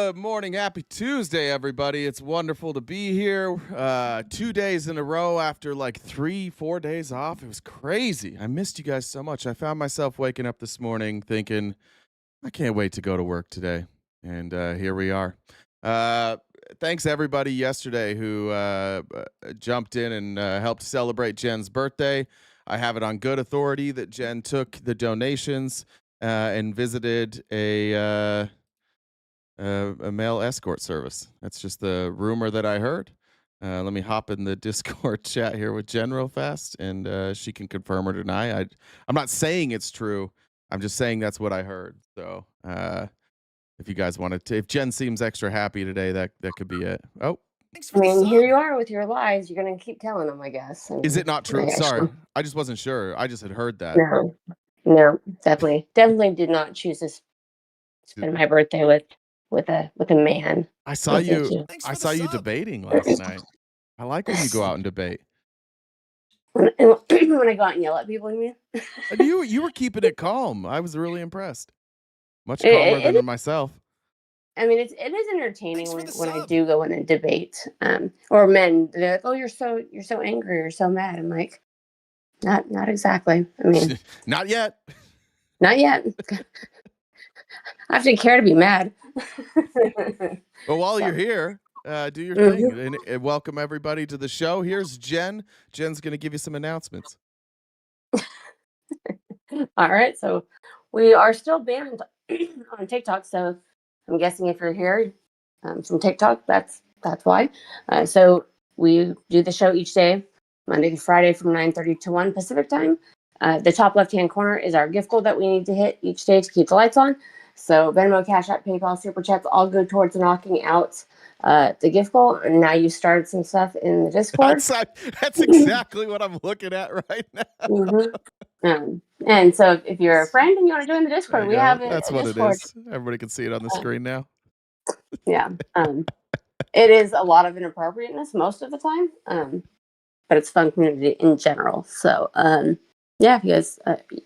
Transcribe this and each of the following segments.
Good morning. Happy Tuesday, everybody. It's wonderful to be here. 2 days in a row after like 3-4 days off. It was crazy. I missed you guys so much. I found myself waking up this morning thinking, I can't wait to go to work today. And here we are. Thanks everybody yesterday who jumped in and helped celebrate Jen's birthday. I have it on good authority that Jen took the donations and visited a male escort service. That's just the rumor that I heard. Let me hop in the Discord chat here with Jen real fast, and she can confirm or deny. I'm not saying it's true. I'm just saying that's what I heard. So if you guys wanted to, if Jen seems extra happy today, that could be it. Oh, I mean, here you are with your lies. You're going to keep telling them, I guess. Is it not true? Sorry. I just wasn't sure. I just had heard that. No, definitely did not choose to spend my birthday with a man. I saw you debating last night. I like when you go out and debate. When I go out and yell at people, you mean? You were keeping it calm. I was really impressed. Much calmer than myself. I mean, it is entertaining when I do go in and debate. Or men, they're like, "Oh, you're so angry or so mad." I'm like, not exactly. I mean, not yet. Not yet. I have to care to be mad. But while you're here, do your thing and welcome everybody to the show. Here's Jen. Jen's going to give you some announcements. All right. So we are still banned on TikTok. So I'm guessing if you're here from TikTok, that's why. So we do the show each day, Monday to Friday from 9:30 to 1 Pacific time. The top left-hand corner is our gift goal that we need to hit each day to keep the lights on. So Venmo, Cash App, PayPal, Super Chats all go towards knocking out the gift goal. And now you started some stuff in the Discord. That's exactly what I'm looking at right now. And so if you're a friend and you want to join the Discord, we have it. That's what Discord. It is. Everybody can see it on the screen now. Yeah. It is a lot of inappropriateness most of the time. But it's fun community in general. So yeah, if you guys,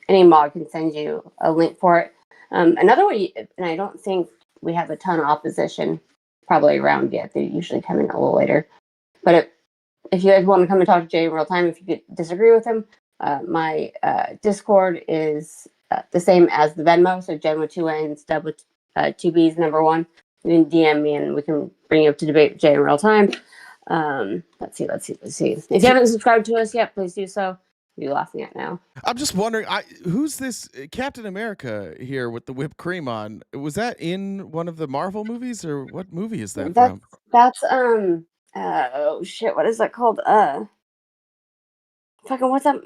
any mod can send you a link for it. Another way, and I don't think we have a ton of opposition probably around yet. They usually come in a little later. But if you guys want to come and talk to Jay in real time, if you disagree with him, my Discord is the same as the Venmo. So Jen with 2 N's, Dub with 2 B's, number 1. You can DM me and we can bring you up to debate with Jay in real time. Let's see. If you haven't subscribed to us yet, please do so. What are you laughing at now? I'm just wondering, who's this Captain America here with the whipped cream on? Was that in one of the Marvel movies, or what movie is that from? That's oh shit, what is that called? Fucking what's that?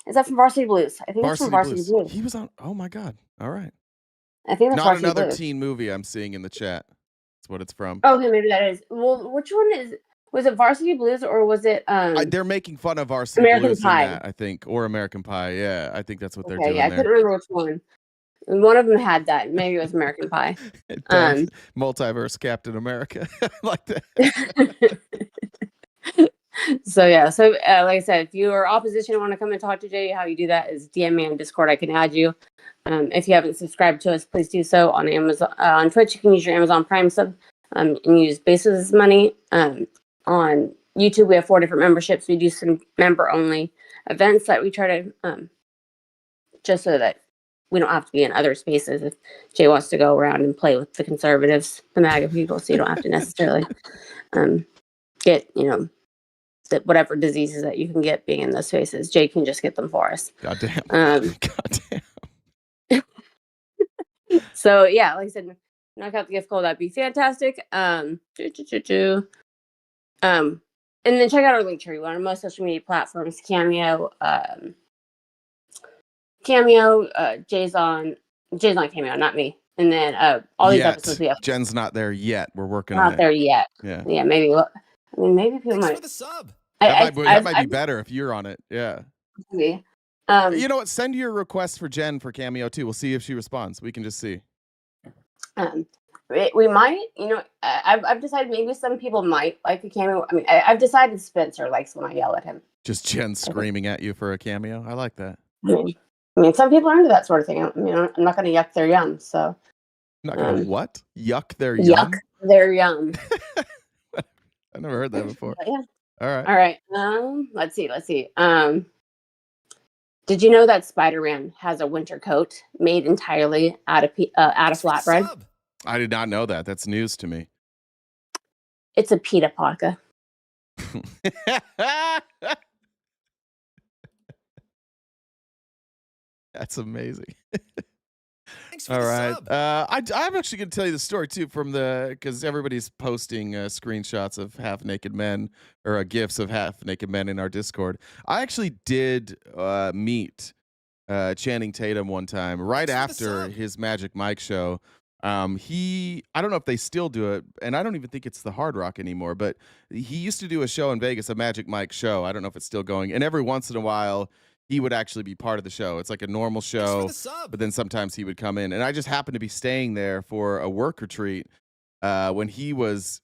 Is that from Varsity Blues? I think it's from Varsity Blues. He was on. Oh my god! All right. I think that's not another teen movie I'm seeing in the chat. That's what it's from. Oh, okay, maybe that is. Well, which one is? Was it Varsity Blues or was it? They're making fun of Varsity American Blues Pie. in that, I think, or American Pie. Yeah, I think that's what they're doing. Yeah, I couldn't remember which one. One of them had that. Maybe it was American Pie. Multiverse Captain America, like that. So yeah, like I said, if you are opposition and want to come and talk to Jay, how you do that is DM me on Discord. I can add you. If you haven't subscribed to us, please do so on Amazon. On Twitch, you can use your Amazon Prime sub and use Basis money. On YouTube, we have 4 different memberships. We do some member-only events that we try to just so that we don't have to be in other spaces if Jay wants to go around and play with the conservatives, the MAGA people, so you don't have to necessarily get, whatever diseases that you can get being in those spaces. Jay can just get them for us. Goddamn. Goddamn. So yeah, like I said, knock out the gift goal. That'd be fantastic. And then check out our link tree. We're on most social media platforms. Cameo, Jay's on Cameo, not me. And then all these episodes we have. Jen's not there yet. We're working on it. Not there yet. Yeah. Yeah, maybe. Maybe people might. For the sub. That might be better if you're on it. Yeah. Maybe. You know what? Send your request for Jen for Cameo too. We'll see if she responds. We can just see. We might, I've decided maybe some people might like a cameo. I mean, I've decided Spencer likes when I yell at him. Just Jen screaming at you for a cameo. I like that. I mean, some people are into that sort of thing. I mean, I'm not going to yuck their yum. So, Not gonna what? Yuck their Yuck yum? their yum. I never heard that before. Yeah. All right. All right. Let's see. Did you know that Spider-Man has a winter coat made entirely out of flatbread? I did not know that. That's news to me. It's a pita pocket. That's amazing. All right. I'm actually going to tell you the story too because everybody's posting screenshots of half naked men or GIFs of half naked men in our Discord. I actually did meet Channing Tatum one time right after his Magic Mike show. I don't know if they still do it, and I don't even think it's the Hard Rock anymore, but he used to do a show in Vegas, a Magic Mike show. I don't know if it's still going. And every once in a while, he would actually be part of the show. It's like a normal show, but then sometimes he would come in. And I just happened to be staying there for a work retreat when he was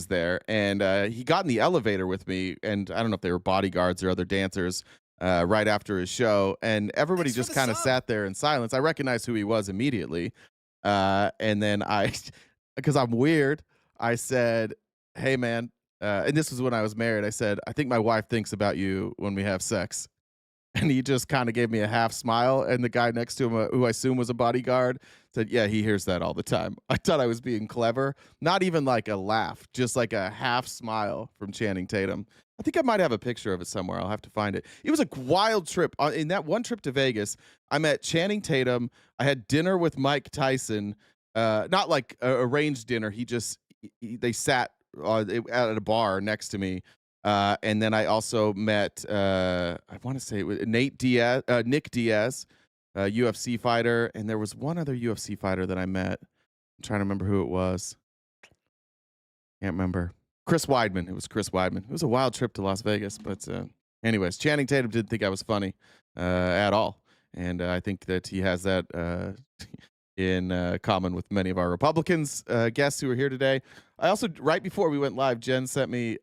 there, and he got in the elevator with me, and I don't know if they were bodyguards or other dancers right after his show, and everybody just kind of sat there in silence. I recognized who he was immediately, and then because I'm weird, I said, "Hey, man," and this was when I was married. I said, "I think my wife thinks about you when we have sex." And he just kind of gave me a half smile. And the guy next to him, who I assume was a bodyguard, said, "Yeah, he hears that all the time." I thought I was being clever. Not even like a laugh, just like a half smile from Channing Tatum. I think I might have a picture of it somewhere. I'll have to find it. It was a wild trip. In that one trip to Vegas, I met Channing Tatum. I had dinner with Mike Tyson. Not like arranged dinner. They sat at a bar next to me. And then I also met, I want to say it was Nick Diaz, UFC fighter. And there was one other UFC fighter that I met. I'm trying to remember who it was. Can't remember. Chris Weidman. It was Chris Weidman. It was a wild trip to Las Vegas. But anyways, Channing Tatum didn't think I was funny at all. And I think that he has that in common with many of our Republicans guests who are here today. I also, right before we went live, Jen sent me...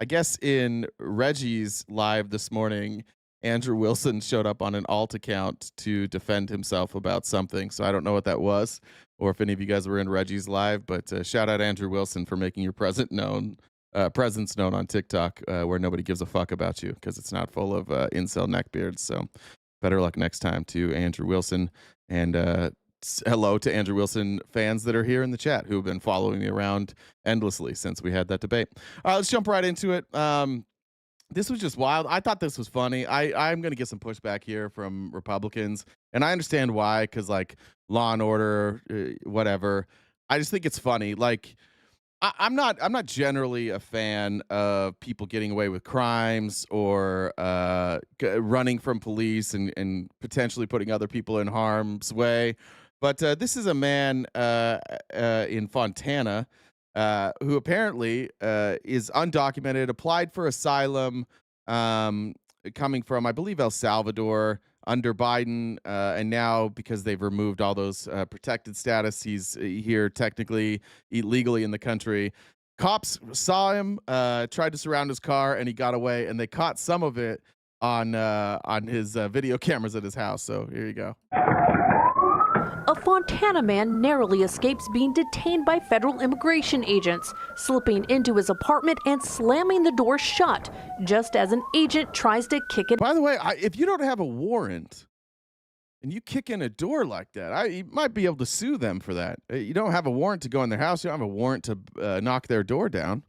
I guess in Reggie's live this morning, Andrew Wilson showed up on an alt account to defend himself about something. So I don't know what that was, or if any of you guys were in Reggie's live. But shout out Andrew Wilson for making your presence known on TikTok, where nobody gives a fuck about you because it's not full of incel neckbeards. So better luck next time to Andrew Wilson, and hello to Andrew Wilson fans that are here in the chat who have been following me around endlessly since we had that debate. All right, let's jump right into it. This was just wild. I thought this was funny. I'm going to get some pushback here from Republicans, and I understand why, because like law and order, whatever. I just think it's funny. Like I'm not generally a fan of people getting away with crimes or running from police and potentially putting other people in harm's way. But this is a man in Fontana who apparently is undocumented, applied for asylum, coming from, I believe, El Salvador under Biden. And now, because they've removed all those protected status, he's here technically illegally in the country. Cops saw him, tried to surround his car, and he got away. And they caught some of it on his video cameras at his house. So here you go. A Fontana man narrowly escapes being detained by federal immigration agents, slipping into his apartment and slamming the door shut, just as an agent tries to kick it. By the way, if you don't have a warrant and you kick in a door like that, you might be able to sue them for that. You don't have a warrant to go in their house. You don't have a warrant to knock their door down.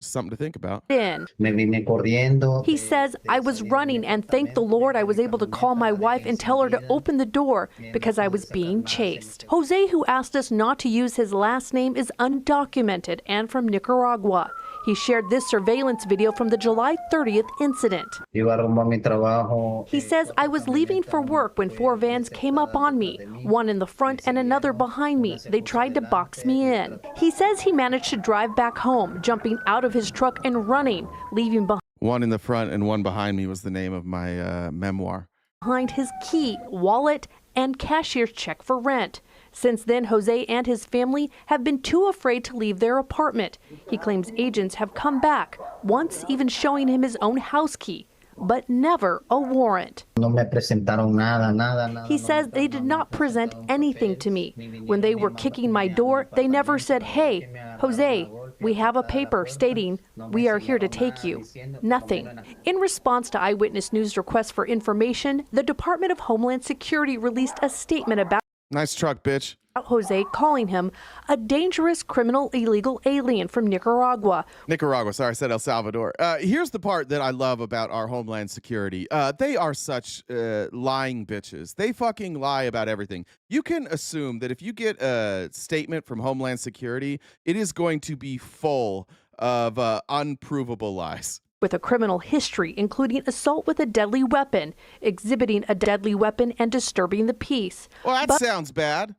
Something to think about. He says, "I was running and thank the Lord I was able to call my wife and tell her to open the door because I was being chased." Jose, who asked us not to use his last name, is undocumented and from Nicaragua. He shared this surveillance video from the July 30th incident. He says, "I was leaving for work when 4 vans came up on me, one in the front and another behind me. They tried to box me in." He says he managed to drive back home, jumping out of his truck and running, leaving behind. "One in the front and one behind me" was the name of my memoir. Behind his key, wallet, and cashier's check for rent. Since then, Jose and his family have been too afraid to leave their apartment. He claims agents have come back, once even showing him his own house key. but never a warrant. No me presentaron nada. He says they did not present anything to me. When they were kicking my door, they never said, "Hey, Jose, we have a paper stating we are here to take you." Nothing. In response to Eyewitness News requests for information, the Department of Homeland Security released a statement about Nice truck, bitch. Jose, calling him a dangerous criminal illegal alien from Nicaragua. Sorry, I said El Salvador. Here's the part that I love about our Homeland Security. They are such lying bitches. They fucking lie about everything. You can assume that if you get a statement from Homeland Security, it is going to be full of unprovable lies. With a criminal history, including assault with a deadly weapon, exhibiting a deadly weapon, and disturbing the peace. Well, that sounds bad.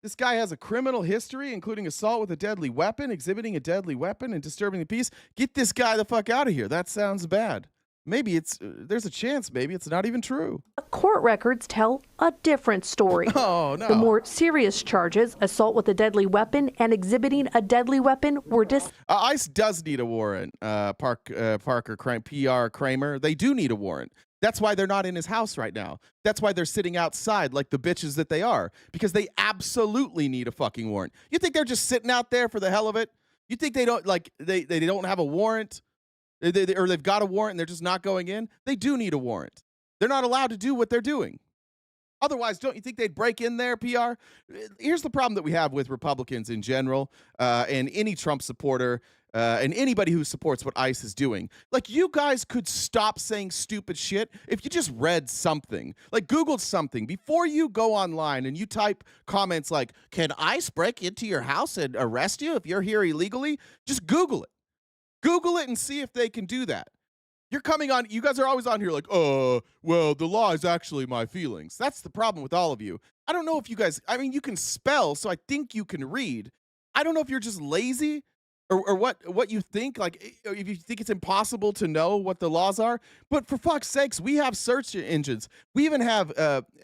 This guy has a criminal history, including assault with a deadly weapon, exhibiting a deadly weapon, and disturbing the peace. Get this guy the fuck out of here. That sounds bad. Maybe there's a chance maybe it's not even true. Court records tell a different story. Oh, no. The more serious charges, assault with a deadly weapon and exhibiting a deadly weapon, were ICE does need a warrant, Parker PR Kramer. They do need a warrant. That's why they're not in his house right now. That's why they're sitting outside like the bitches that they are, because they absolutely need a fucking warrant. You think they're just sitting out there for the hell of it? You think they don't they don't have a warrant? Or they've got a warrant and they're just not going in? They do need a warrant. They're not allowed to do what they're doing. Otherwise, don't you think they'd break in there, PR? Here's the problem that we have with Republicans in general, and any Trump supporter, and anybody who supports what ICE is doing. Like, you guys could stop saying stupid shit if you just read something. Like, Googled something. Before you go online and you type comments like, "Can ICE break into your house and arrest you if you're here illegally?" Just Google it. Google it and see if they can do that. You're coming on, you guys are always on here like, well, the law is actually my feelings. That's the problem with all of you. I don't know if you guys, I mean, you can spell, so I think you can read. I don't know if you're just lazy or what you think, like, if you think it's impossible to know what the laws are. But for fuck's sakes, we have search engines. We even have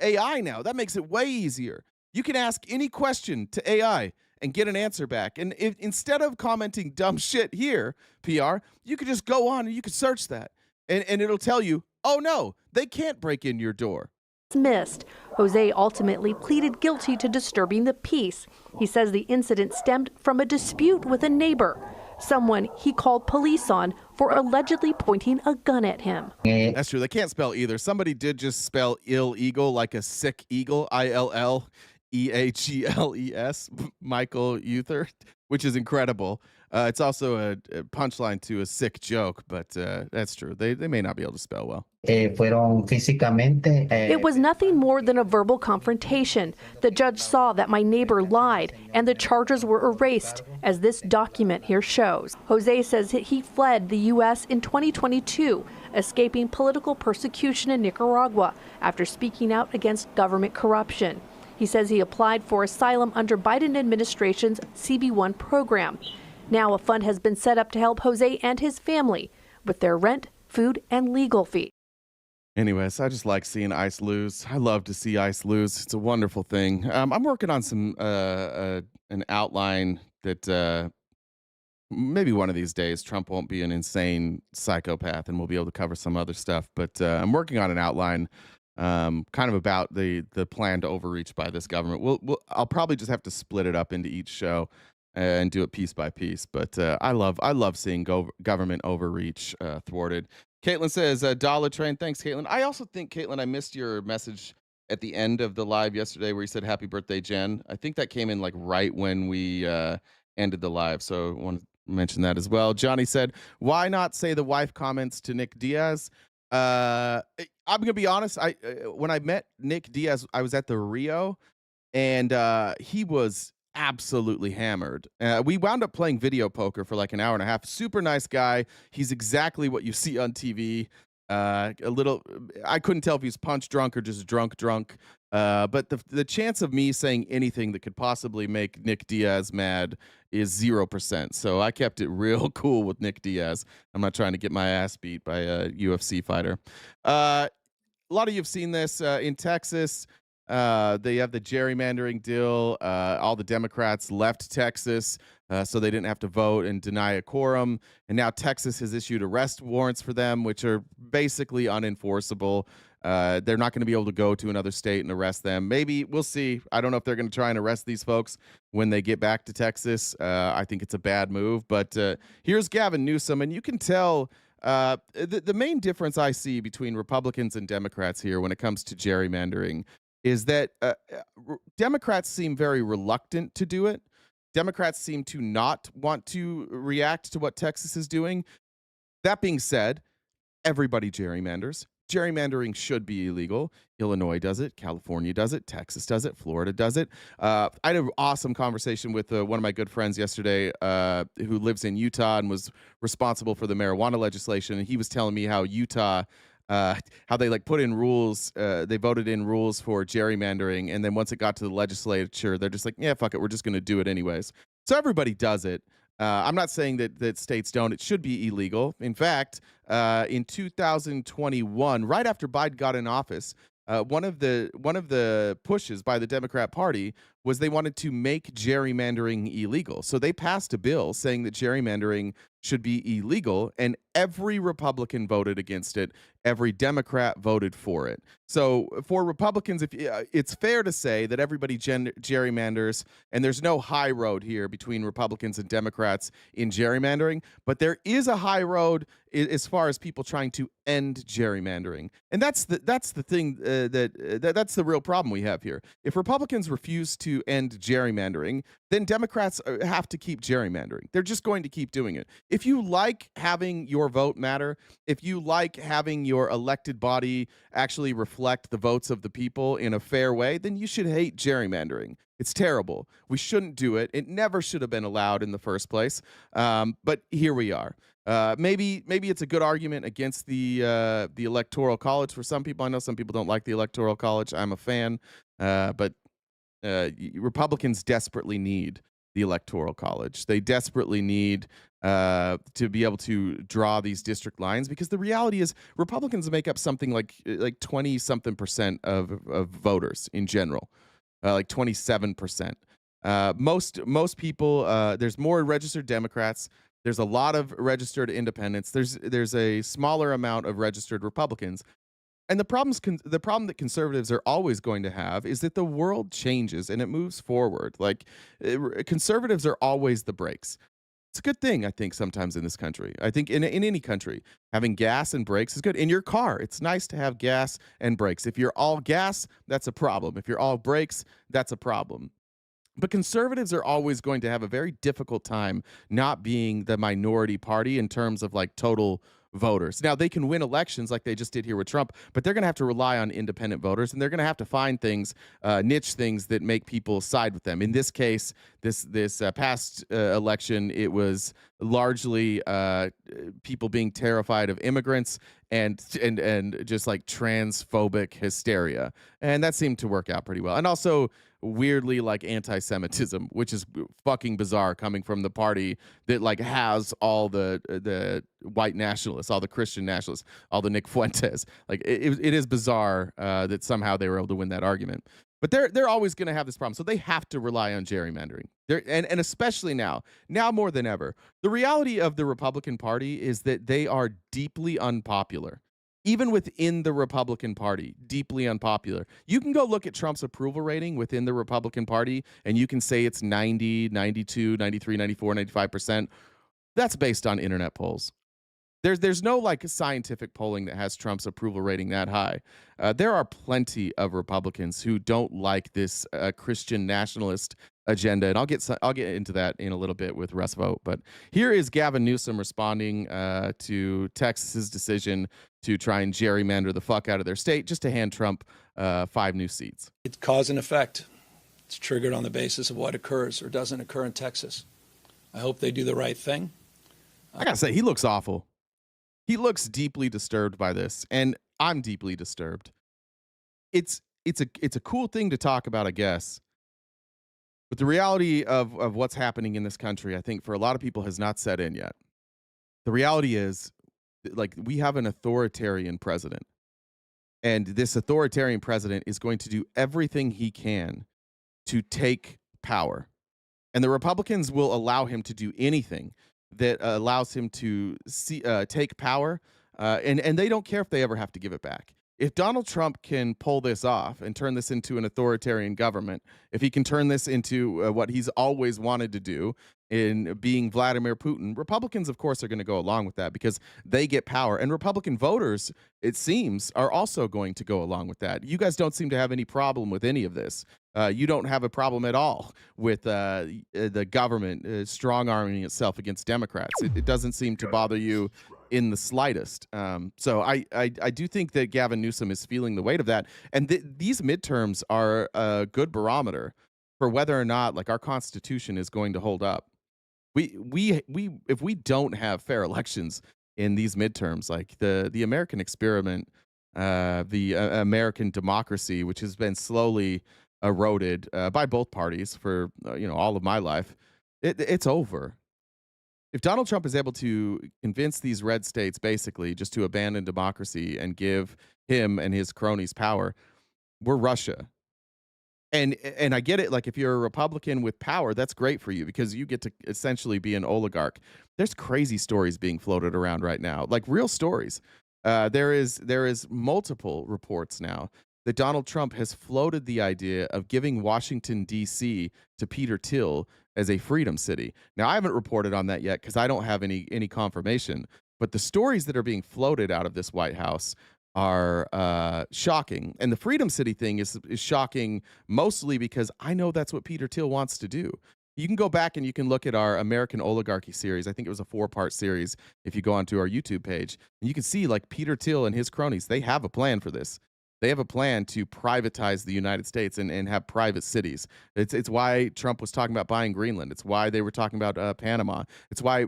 AI now. That makes it way easier. You can ask any question to AI and get an answer back. And if, instead of commenting dumb shit here, PR, you could just go on and you could search that. And it'll tell you, oh no, they can't break in your door. Dismissed. Jose ultimately pleaded guilty to disturbing the peace. He says the incident stemmed from a dispute with a neighbor, someone he called police on for allegedly pointing a gun at him. That's true. They can't spell either. Somebody did just spell illegal like a sick eagle, ILLEAGLES, Michael Uther, which is incredible. It's also a punchline to a sick joke, but that's true. They may not be able to spell well. It was nothing more than a verbal confrontation. The judge saw that my neighbor lied, and the charges were erased, as this document here shows. Jose says he fled the U.S. in 2022, escaping political persecution in Nicaragua after speaking out against government corruption. He says he applied for asylum under Biden administration's CB1 program. Now a fund has been set up to help Jose and his family with their rent, food, and legal fee. Anyways, I just like seeing ICE lose. I love to see ICE lose. It's a wonderful thing. I'm working on some an outline that maybe one of these days Trump won't be an insane psychopath and we'll be able to cover some other stuff. But I'm working on an outline kind of about the plan to overreach by this government. I'll probably just have to split it up into each show and do it piece by piece. But I love seeing government overreach thwarted. Caitlin says, Dollar Train. Thanks, Caitlin. I also think, Caitlin, I missed your message at the end of the live yesterday where you said, "Happy birthday, Jen." I think that came in like right when we ended the live. So I want to mention that as well. Johnny said, "Why not say the wife comments to Nick Diaz?" I'm going to be honest. When I met Nick Diaz, I was at the Rio, and he was absolutely hammered. We wound up playing video poker for like an hour and a half. Super nice guy. He's exactly what you see on TV. I couldn't tell if he's punch drunk or just drunk. But the chance of me saying anything that could possibly make Nick Diaz mad is 0%. So I kept it real cool with Nick Diaz. I'm not trying to get my ass beat by a UFC fighter. A lot of you have seen this in Texas. They have the gerrymandering deal. All the Democrats left Texas. so they didn't have to vote and deny a quorum. And now Texas has issued arrest warrants for them, which are basically unenforceable. They're not going to be able to go to another state and arrest them. Maybe, we'll see. I don't know if they're going to try and arrest these folks when they get back to Texas. I think it's a bad move. But here's Gavin Newsom, and you can tell the main difference I see between Republicans and Democrats here when it comes to gerrymandering is that Democrats seem very reluctant to do it. Democrats seem to not want to react to what Texas is doing. That being said, everybody gerrymanders. Gerrymandering should be illegal. Illinois does it. California does it. Texas does it. Florida does it. I had an awesome conversation with one of my good friends yesterday who lives in Utah and was responsible for the marijuana legislation. And he was telling me how Utah, how they like put in rules. They voted in rules for gerrymandering. And then once it got to the legislature, they're just like, yeah, fuck it. We're just going to do it anyways. So everybody does it. I'm not saying that states don't. It should be illegal. In fact, in 2021, right after Biden got in office, one of the pushes by the Democrat Party was they wanted to make gerrymandering illegal. So they passed a bill saying that gerrymandering should be illegal, and every Republican voted against it. Every Democrat voted for it. So for Republicans, it's fair to say that everybody gerrymanders, and there's no high road here between Republicans and Democrats in gerrymandering, but there is a high road as far as people trying to end gerrymandering. And that's the thing that's the real problem we have here. If Republicans refuse to end gerrymandering, then Democrats have to keep gerrymandering. They're just going to keep doing it. If you like having your vote matter, if you like having your elected body actually reflect the votes of the people in a fair way, then you should hate gerrymandering. It's terrible. We shouldn't do it. It never should have been allowed in the first place. But here we are. Maybe it's a good argument against the Electoral College for some people. I know some people don't like the Electoral College. I'm a fan, but Republicans desperately need the Electoral College. They desperately need to be able to draw these district lines, because the reality is Republicans make up something like 20-something% of voters in general, like 27%. Most people, there's more registered Democrats. There's a lot of registered independents. There's a smaller amount of registered Republicans. And the problem that conservatives are always going to have is that the world changes and it moves forward. Like conservatives are always the brakes. It's a good thing, I think, sometimes in this country. I think in any country, having gas and brakes is good. In your car, it's nice to have gas and brakes. If you're all gas, that's a problem. If you're all brakes, that's a problem. But conservatives are always going to have a very difficult time not being the minority party in terms of like total voters. Now, they can win elections like they just did here with Trump, but they're going to have to rely on independent voters, and they're going to have to find things, niche things that make people side with them. In this case, this past election, it was largely people being terrified of immigrants and just like transphobic hysteria. And that seemed to work out pretty well. And also weirdly like anti-Semitism, which is fucking bizarre coming from the party that like has all the white nationalists, all the Christian nationalists, all the Nick Fuentes. Like it is bizarre that somehow they were able to win that argument. But they're always going to have this problem. So they have to rely on gerrymandering. And especially now more than ever. The reality of the Republican Party is that they are deeply unpopular. Even within the Republican Party, deeply unpopular. You can go look at Trump's approval rating within the Republican Party, and you can say it's 90, 92, 93, 94, 95%. That's based on internet polls. There's no like scientific polling that has Trump's approval rating that high. There are plenty of Republicans who don't like this Christian nationalist agenda, and I'll get into that in a little bit with Russ Vote. But here is Gavin Newsom responding to Texas's decision to try and gerrymander the fuck out of their state just to hand Trump 5 new seats. It's cause and effect. It's triggered on the basis of what occurs or doesn't occur in Texas. I hope they do the right thing. I gotta say, he looks awful. He looks deeply disturbed by this, and I'm deeply disturbed. It's a cool thing to talk about, I guess. But the reality of what's happening in this country, I think for a lot of people has not set in yet. The reality is, like, we have an authoritarian president. And this authoritarian president is going to do everything he can to take power. And the Republicans will allow him to do anything that allows him to take power, and they don't care if they ever have to give it back. If Donald Trump can pull this off and turn this into an authoritarian government, if he can turn this into what he's always wanted to do in being Vladimir Putin, Republicans, of course, are going to go along with that because they get power. And Republican voters, it seems, are also going to go along with that. You guys don't seem to have any problem with any of this. You don't have a problem at all with the government strong-arming itself against Democrats. It doesn't seem to bother you in the slightest. So I do think that Gavin Newsom is feeling the weight of that. And these midterms are a good barometer for whether or not like our Constitution is going to hold up. We if we don't have fair elections in these midterms, like the American experiment, the American democracy, which has been slowly eroded by both parties for all of my life, it's over. If Donald Trump is able to convince these red states basically just to abandon democracy and give him and his cronies power, we're Russia. And I get it. Like if you're a Republican with power, that's great for you because you get to essentially be an oligarch. There's crazy stories being floated around right now, like real stories. There is multiple reports now that Donald Trump has floated the idea of giving Washington, D.C. to Peter Thiel as a freedom city. Now, I haven't reported on that yet because I don't have any confirmation. But the stories that are being floated out of this White House are shocking. And the freedom city thing is shocking mostly because I know that's what Peter Thiel wants to do. You can go back and you can look at our American Oligarchy series. I think it was a 4-part series if you go onto our YouTube page. And you can see like Peter Thiel and his cronies, they have a plan for this. They have a plan to privatize the United States and have private cities. It's why Trump was talking about buying Greenland. It's why they were talking about Panama. It's why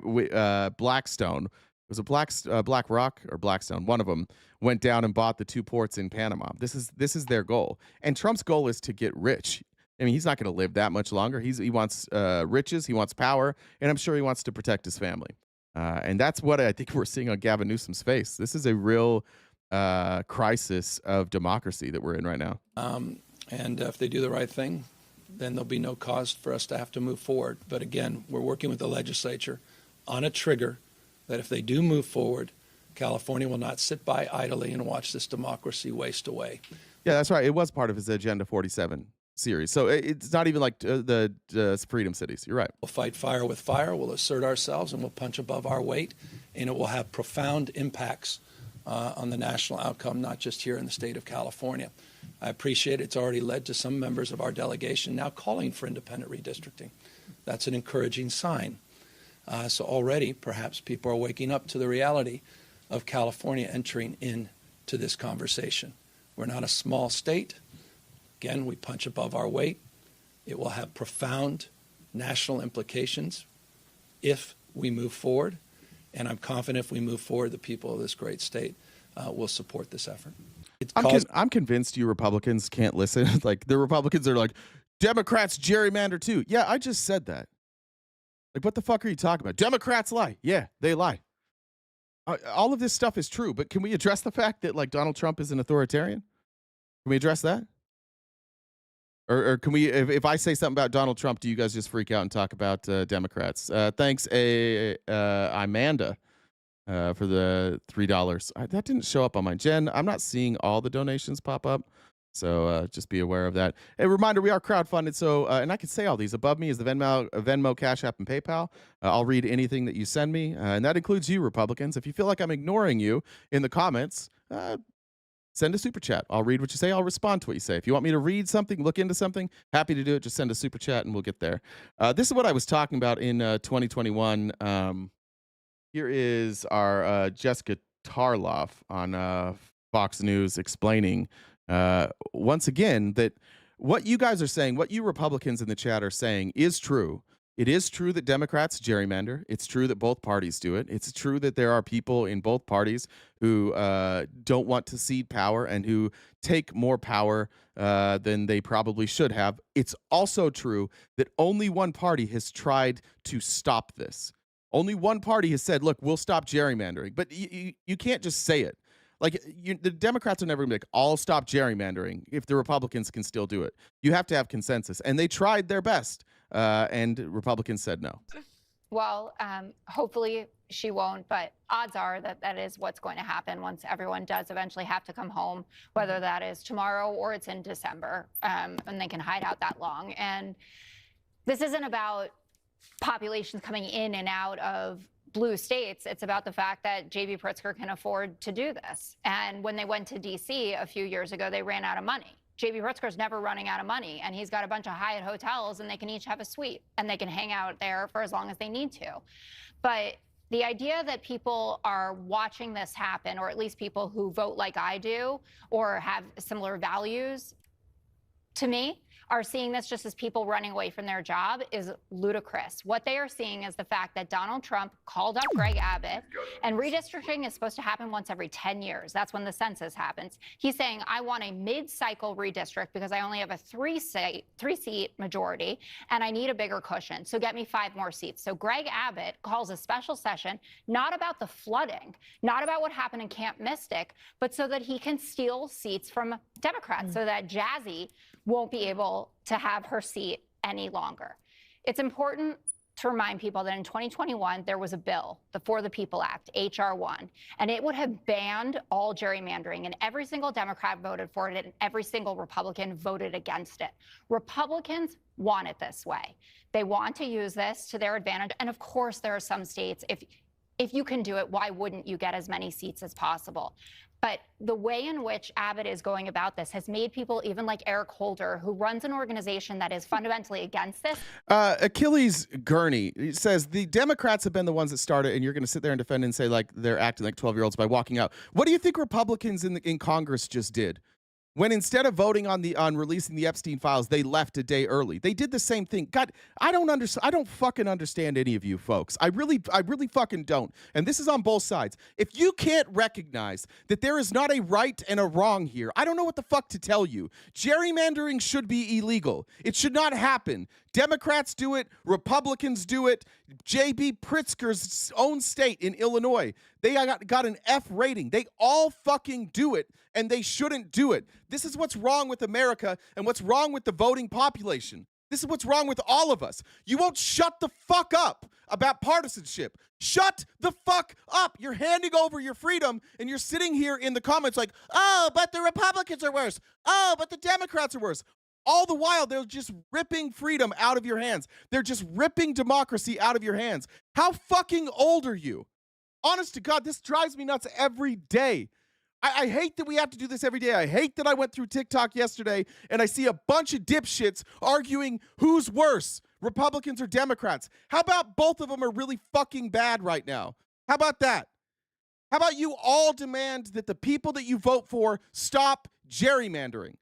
Blackstone, was it BlackRock or Blackstone? One of them went down and bought the 2 ports in Panama. This is their goal. And Trump's goal is to get rich. I mean, he's not going to live that much longer. He wants riches. He wants power. And I'm sure he wants to protect his family. And that's what I think we're seeing on Gavin Newsom's face. This is a real crisis of democracy that we're in right now. And if they do the right thing, then there'll be no cause for us to have to move forward. But again, we're working with the legislature on a trigger that if they do move forward, California will not sit by idly and watch this democracy waste away. Yeah, that's right. It was part of his Agenda 47 series. So it's not even like the freedom cities. You're right. We'll fight fire with fire. We'll assert ourselves and we'll punch above our weight. And it will have profound impacts on the national outcome, not just here in the state of California. I appreciate it's already led to some members of our delegation now calling for independent redistricting. That's an encouraging sign. So already, perhaps people are waking up to the reality of California entering into this conversation. We're not a small state. Again, we punch above our weight. It will have profound national implications if we move forward. And I'm confident if we move forward, the people of this great state will support this effort. I'm convinced you Republicans can't listen. Like the Republicans are like, Democrats gerrymander too. Yeah, I just said that. Like, what the fuck are you talking about? Democrats lie. Yeah, they lie. All of this stuff is true, but can we address the fact that like Donald Trump is an authoritarian? Can we address that? Or can we, if I say something about Donald Trump, do you guys just freak out and talk about Democrats? Thanks, Amanda, for the $3. That didn't show up on mine. Jen, I'm not seeing all the donations pop up, so just be aware of that. A reminder, we are crowdfunded, so, and I can say all these. Above me is the Venmo, Cash App, and PayPal. I'll read anything that you send me, and that includes you, Republicans. If you feel like I'm ignoring you in the comments, send a super chat. I'll read what you say. I'll respond to what you say. If you want me to read something, look into something, happy to do it. Just send a super chat and we'll get there. This is what I was talking about in 2021. Here is our Jessica Tarloff on Fox News explaining once again that what you guys are saying, what you Republicans in the chat are saying is true. It is true that Democrats gerrymander. It's true that both parties do it. It's true that there are people in both parties who don't want to cede power and who take more power than they probably should have. It's also true that only one party has tried to stop this. Only one party has said, look, we'll stop gerrymandering. But you can't just say it. Like the Democrats are never going to be like, I'll stop gerrymandering if the Republicans can still do it. You have to have consensus. And they tried their best, and Republicans said no. Well, hopefully she won't, but odds are that that is what's going to happen once everyone does eventually have to come home, whether that is tomorrow or it's in December, and they can hide out that long. And this isn't about populations coming in and out of blue states. It's about the fact that J.B. Pritzker can afford to do this. And when they went to D.C. a few years ago, they ran out of money. J.B. Pritzker's never running out of money, and he's got a bunch of Hyatt hotels, and they can each have a suite, and they can hang out there for as long as they need to. But the idea that people are watching this happen, or at least people who vote like I do or have similar values, to me, are seeing this just as people running away from their job is ludicrous. What they are seeing is the fact that Donald Trump called up Greg Abbott, and redistricting is supposed to happen once every 10 years. That's when the census happens. He's saying, I want a mid-cycle redistrict because I only have a three-seat majority, and I need a bigger cushion. So get me 5 more seats. So Greg Abbott calls a special session, not about the flooding, not about what happened in Camp Mystic, but so that he can steal seats from Democrats, so that Jazzy won't be able to have her seat any longer. It's important to remind people that in 2021, there was a bill, the For the People Act, H.R. 1, and it would have banned all gerrymandering, and every single Democrat voted for it, and every single Republican voted against it. Republicans want it this way. They want to use this to their advantage, and of course, there are some states, if you can do it, why wouldn't you get as many seats as possible? But the way in which Abbott is going about this has made people, even like Eric Holder, who runs an organization that is fundamentally against this. Achilles Gurney says the Democrats have been the ones that started, and you're going to sit there and defend and say like they're acting like 12-year-olds by walking out. What do you think Republicans in Congress just did? When instead of voting on releasing the Epstein files, they left a day early. They did the same thing. God, I don't fucking understand any of you folks. I really fucking don't. And this is on both sides. If you can't recognize that there is not a right and a wrong here, I don't know what the fuck to tell you. Gerrymandering should be illegal. It should not happen. Democrats do it. Republicans do it. J.B. Pritzker's own state in Illinois, they got an F rating. They all fucking do it, and they shouldn't do it. This is what's wrong with America and what's wrong with the voting population. This is what's wrong with all of us. You won't shut the fuck up about partisanship. Shut the fuck up. You're handing over your freedom, and you're sitting here in the comments like, oh, but the Republicans are worse. Oh, but the Democrats are worse. All the while, they're just ripping freedom out of your hands. They're just ripping democracy out of your hands. How fucking old are you? Honest to God, this drives me nuts every day. I hate that we have to do this every day. I hate that I went through TikTok yesterday and I see a bunch of dipshits arguing who's worse, Republicans or Democrats. How about both of them are really fucking bad right now? How about that? How about you all demand that the people that you vote for stop gerrymandering?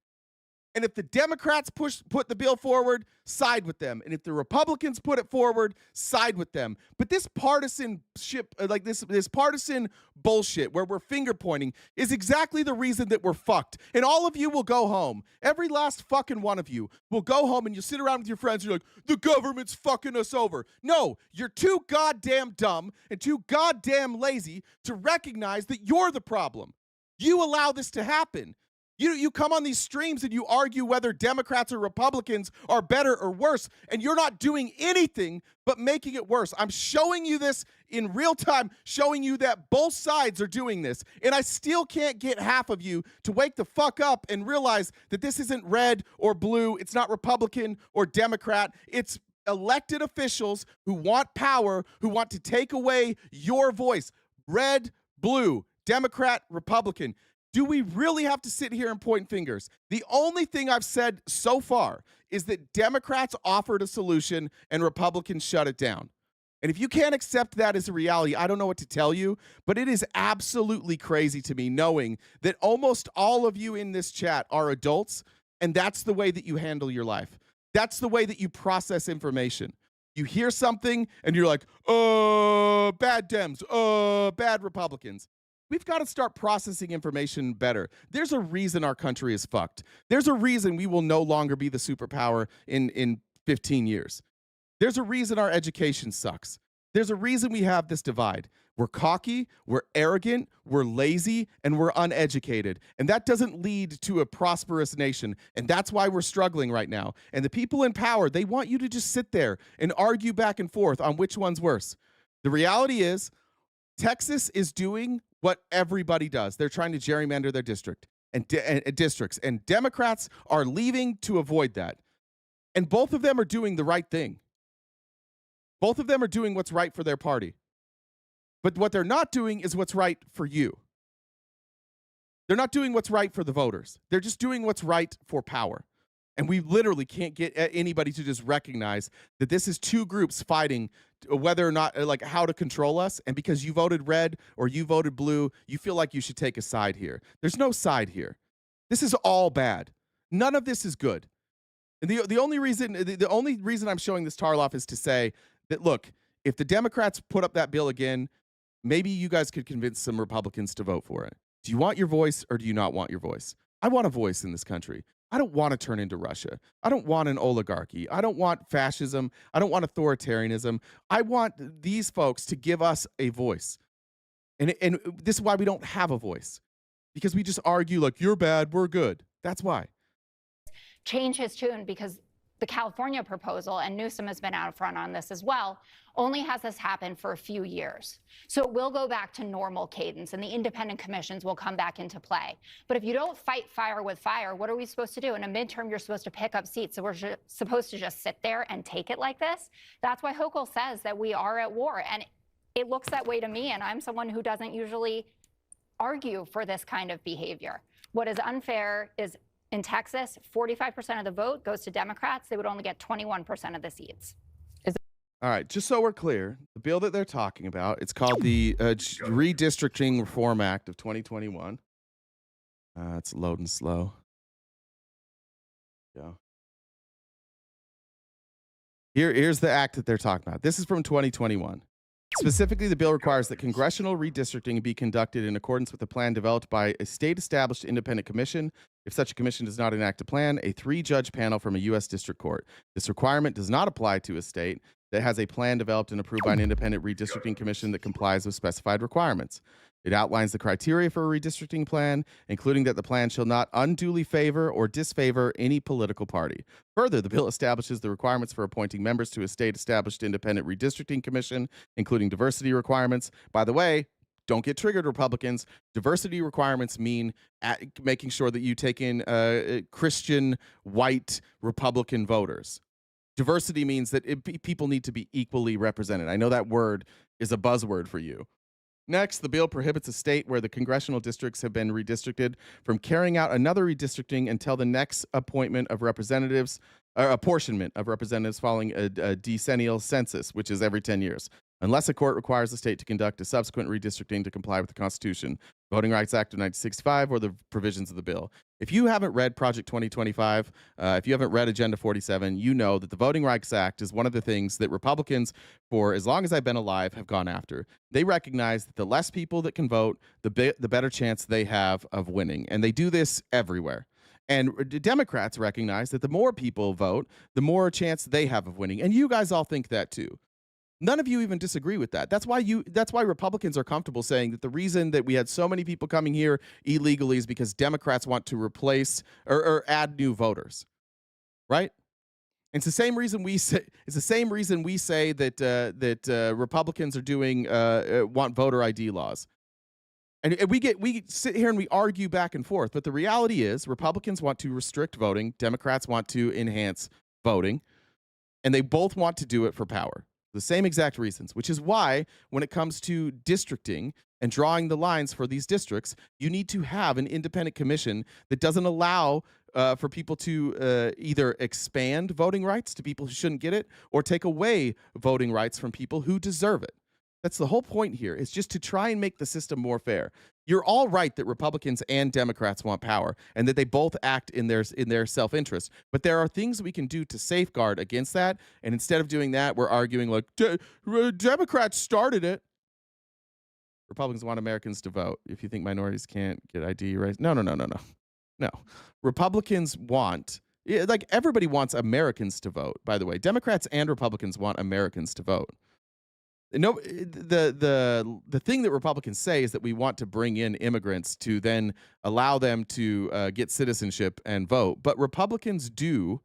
And if the Democrats put the bill forward, side with them. And if the Republicans put it forward, side with them. But this partisanship, like this partisan bullshit where we're finger pointing is exactly the reason that we're fucked. And all of you will go home. Every last fucking one of you will go home and you'll sit around with your friends and you're like, the government's fucking us over. No, you're too goddamn dumb and too goddamn lazy to recognize that you're the problem. You allow this to happen. You come on these streams and you argue whether Democrats or Republicans are better or worse, and you're not doing anything but making it worse. I'm showing you this in real time, showing you that both sides are doing this, and I still can't get half of you to wake the fuck up and realize that this isn't red or blue. It's not Republican or Democrat. It's elected officials who want power, who want to take away your voice. Red, blue, Democrat, Republican. Do we really have to sit here and point fingers? The only thing I've said so far is that Democrats offered a solution and Republicans shut it down. And if you can't accept that as a reality, I don't know what to tell you, but it is absolutely crazy to me knowing that almost all of you in this chat are adults, and that's the way that you handle your life. That's the way that you process information. You hear something and you're like, bad Dems, bad Republicans. We've got to start processing information better. There's a reason our country is fucked. There's a reason we will no longer be the superpower in 15 years. There's a reason our education sucks. There's a reason we have this divide. We're cocky, we're arrogant, we're lazy, and we're uneducated. And that doesn't lead to a prosperous nation. And that's why we're struggling right now. And the people in power, they want you to just sit there and argue back and forth on which one's worse. The reality is, Texas is doing what everybody does. They're trying to gerrymander their districts. And Democrats are leaving to avoid that. And both of them are doing the right thing. Both of them are doing what's right for their party. But what they're not doing is what's right for you. They're not doing what's right for the voters. They're just doing what's right for power. And we literally can't get anybody to just recognize that this is two groups fighting whether or not, like, how to control us. And because you voted red or you voted blue, you feel like you should take a side here. There's no side here. This is all bad. None of this is good. And the only reason I'm showing this Tarloff is to say that, look, if the Democrats put up that bill again, maybe you guys could convince some Republicans to vote for it. Do you want your voice or do you not want your voice? I want a voice in this country. I don't want to turn into Russia. I don't want an oligarchy. I don't want fascism. I don't want authoritarianism. I want these folks to give us a voice. And this is why we don't have a voice. Because we just argue like, you're bad, we're good. That's why. Change his tune, because the California proposal, and Newsom has been out front on this as well, only has this happen for a few years. So it will go back to normal cadence and the independent commissions will come back into play. But if you don't fight fire with fire, what are we supposed to do? In a midterm, you're supposed to pick up seats. So we're supposed to just sit there and take it like this? That's why Hochul says that we are at war. And it looks that way to me. And I'm someone who doesn't usually argue for this kind of behavior. What is unfair is, in Texas, 45% of the vote goes to Democrats. They would only get 21% of the seats. All right, just so we're clear, the bill that they're talking about, it's called the Redistricting Reform Act of 2021. It's loading slow. Yeah. Here's the act that they're talking about. This is from 2021. Specifically, the bill requires that congressional redistricting be conducted in accordance with a plan developed by a state-established independent commission. If such a commission does not enact a plan, a 3-judge panel from a U.S. district court. This requirement does not apply to a state that has a plan developed and approved by an independent redistricting commission that complies with specified requirements. It outlines the criteria for a redistricting plan, including that the plan shall not unduly favor or disfavor any political party. Further, the bill establishes the requirements for appointing members to a state-established independent redistricting commission, including diversity requirements. By the way, don't get triggered, Republicans. Diversity requirements mean making sure that you take in Christian, white Republican voters. Diversity means that people need to be equally represented. I know that word is a buzzword for you. Next, the bill prohibits a state where the congressional districts have been redistricted from carrying out another redistricting until the next appointment of representatives, or apportionment of representatives following a decennial census, which is every 10 years, unless a court requires the state to conduct a subsequent redistricting to comply with the Constitution, Voting Rights Act of 1965, or the provisions of the bill. If you haven't read Project 2025, if you haven't read Agenda 47, you know that the Voting Rights Act is one of the things that Republicans, for as long as I've been alive, have gone after. They recognize that the less people that can vote, the better chance they have of winning. And they do this everywhere. And Democrats recognize that the more people vote, the more chance they have of winning. And you guys all think that too. None of you even disagree with that. That's why Republicans are comfortable saying that the reason that we had so many people coming here illegally is because Democrats want to replace or add new voters, right? And it's the same reason we say that Republicans are doing want voter ID laws. And we sit here and we argue back and forth, but the reality is Republicans want to restrict voting, Democrats want to enhance voting, and they both want to do it for power. The same exact reasons, which is why when it comes to districting and drawing the lines for these districts, you need to have an independent commission that doesn't allow for people to either expand voting rights to people who shouldn't get it or take away voting rights from people who deserve it. That's the whole point here, is just to try and make the system more fair. You're all right that Republicans and Democrats want power and that they both act in their self-interest. But there are things we can do to safeguard against that. And instead of doing that, we're arguing like, Democrats started it. Republicans want Americans to vote. If you think minorities can't get ID, right? No. No. Republicans want, like, everybody wants Americans to vote, by the way. Democrats and Republicans want Americans to vote. No, the thing that Republicans say is that we want to bring in immigrants to then allow them to get citizenship and vote. But Republicans do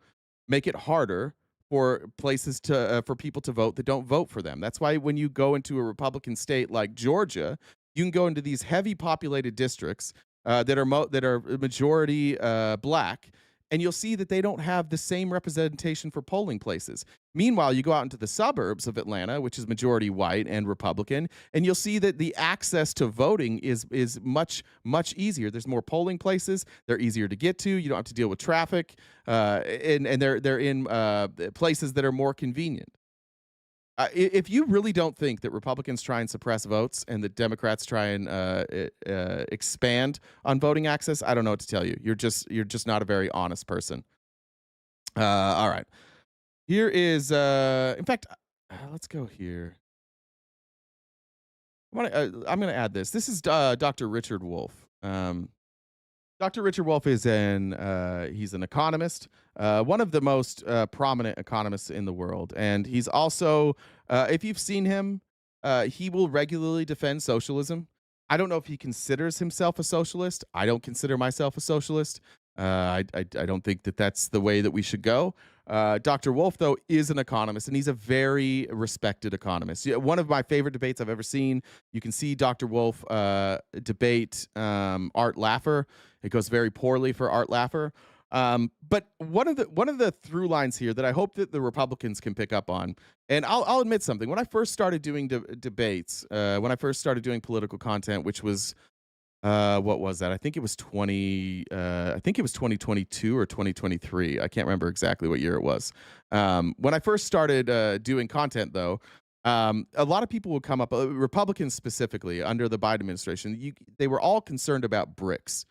make it harder for places to for people to vote that don't vote for them. That's why when you go into a Republican state like Georgia, you can go into these heavy populated districts that are majority black, and you'll see that they don't have the same representation for polling places. Meanwhile, you go out into the suburbs of Atlanta, which is majority white and Republican, and you'll see that the access to voting is much easier. There's more polling places; they're easier to get to. You don't have to deal with traffic, and they're in places that are more convenient. If you really don't think that Republicans try and suppress votes and that Democrats try and expand on voting access, I don't know what to tell you. You're just not a very honest person. All right. Here is, in fact, let's go here. I'm going to add this. This is Dr. Richard Wolff. Dr. Richard Wolff is he's an economist, one of the most prominent economists in the world. And he's also, if you've seen him, he will regularly defend socialism. I don't know if he considers himself a socialist. I don't consider myself a socialist. I don't think that that's the way that we should go. Dr. Wolff, though, is an economist, and he's a very respected economist. One of my favorite debates I've ever seen. You can see Dr. Wolff debate Art Laffer. It goes very poorly for Art Laffer. But one of the through lines here that I hope that the Republicans can pick up on, and I'll admit something. When I first started doing debates, when I first started doing political content, which was what was that? I think it was 2022 or 2023. I can't remember exactly what year it was. When I first started doing content, though, a lot of people would come up, Republicans specifically under the Biden administration. They were all concerned about BRICS.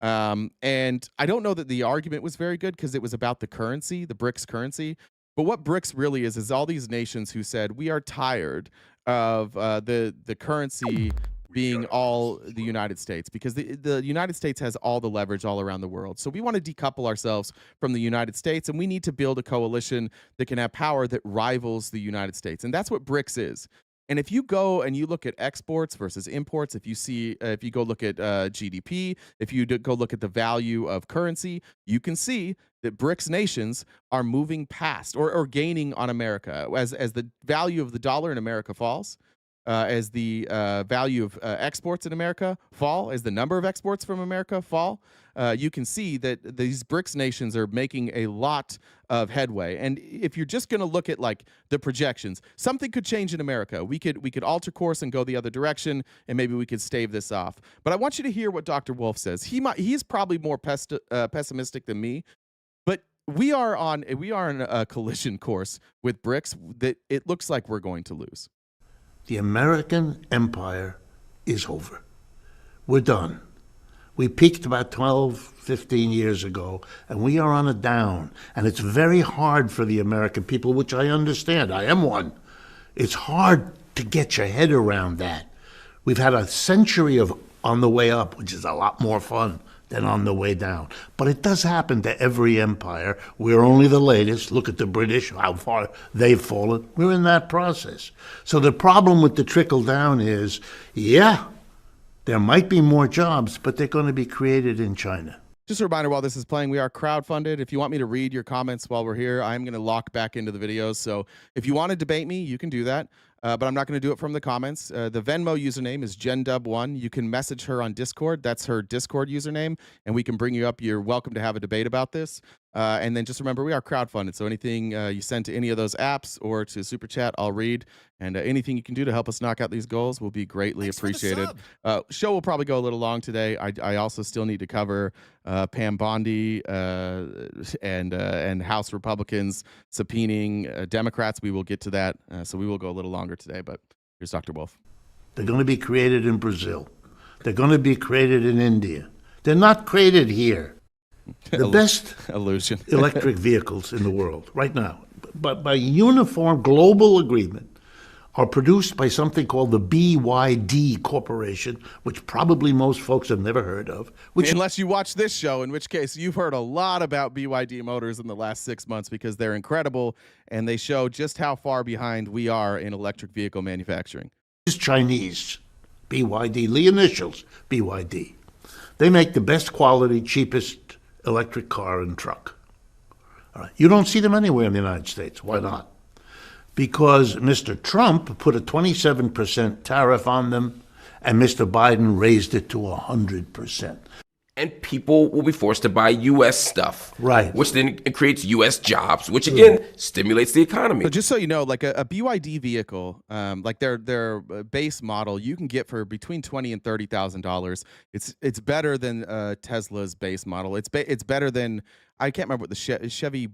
And I don't know that the argument was very good because it was about the currency, the BRICS currency. But what BRICS really is all these nations who said we are tired of the currency being all the United States, because the United States has all the leverage all around the world. So we want to decouple ourselves from the United States, and we need to build a coalition that can have power that rivals the United States. And that's what BRICS is. And if you go and you look at exports versus imports, if you go look at GDP, if you go look at the value of currency, you can see that BRICS nations are moving past or gaining on America as the value of the dollar in America falls. As the value of exports in America fall, as the number of exports from America fall, you can see that these BRICS nations are making a lot of headway. And if you're just going to look at like the projections, something could change in America. We could alter course and go the other direction, and maybe we could stave this off. But I want you to hear what Dr. Wolff says. He's probably more pessimistic than me, but we are on a collision course with BRICS that it looks like we're going to lose. The American empire is over. We're done. We peaked about 12, 15 years ago, and we are on a down. And it's very hard for the American people, which I understand. I am one. It's hard to get your head around that. We've had a century of on the way up, which is a lot more fun than on the way down. But it does happen to every empire. We're only the latest. Look at the British, how far they've fallen. We're in that process. So the problem with the trickle down is, yeah, there might be more jobs, but they're going to be created in China. Just a reminder, while this is playing, we are crowdfunded. If you want me to read your comments while we're here, I'm going to lock back into the videos. So if you want to debate me, you can do that. But I'm not going to do it from the comments. The Venmo username is JenDub1. You can message her on Discord. That's her Discord username, and we can bring you up. You're welcome to have a debate about this. And then just remember, we are crowdfunded. So anything you send to any of those apps or to Super Chat, I'll read. And anything you can do to help us knock out these goals will be greatly appreciated. Show will probably go a little long today. I also still need to cover Pam Bondi and House Republicans subpoenaing Democrats. We will get to that. So we will go a little longer today, but here's Dr. Wolff. They're going to be created in Brazil. They're going to be created in India. They're not created here. The best illusion electric vehicles in the world right now, but by uniform global agreement, are produced by something called the BYD Corporation, which probably most folks have never heard of. Which, unless you watch this show, in which case you've heard a lot about BYD Motors in the last 6 months because they're incredible and they show just how far behind we are in electric vehicle manufacturing. is Chinese, BYD, the initials, BYD. They make the best quality, cheapest electric car and truck. All right. You don't see them anywhere in the United States. Why not? Because Mr. Trump put a 27% tariff on them, and Mr. Biden raised it to 100%. And people will be forced to buy U.S. stuff. Right. Which then creates U.S. jobs, which again stimulates the economy. So just so you know, like a BYD vehicle, like their base model, you can get for between $20,000 and $30,000. It's better than Tesla's base model. It's better than, I can't remember what the Chevy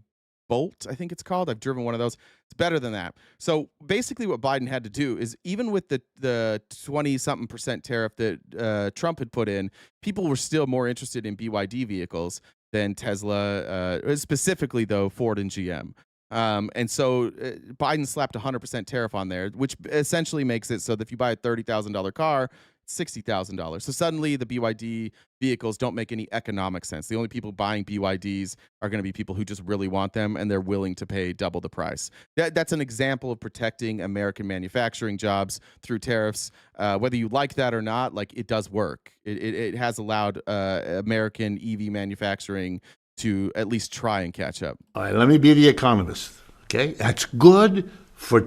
Bolt, I think it's called. I've driven one of those. It's better than that. So basically what Biden had to do is, even with the 20-something% tariff that Trump had put in, people were still more interested in BYD vehicles than Tesla, specifically though Ford and GM. And so Biden slapped 100% tariff on there, which essentially makes it so that if you buy a $30,000 car, $60,000. So suddenly the BYD vehicles don't make any economic sense. The only people buying BYDs are going to be people who just really want them, and they're willing to pay double the price. That's an example of protecting American manufacturing jobs through tariffs. Whether you like that or not, like, it does work. It has allowed American EV manufacturing to at least try and catch up. All right, let me be the economist. Okay, that's good for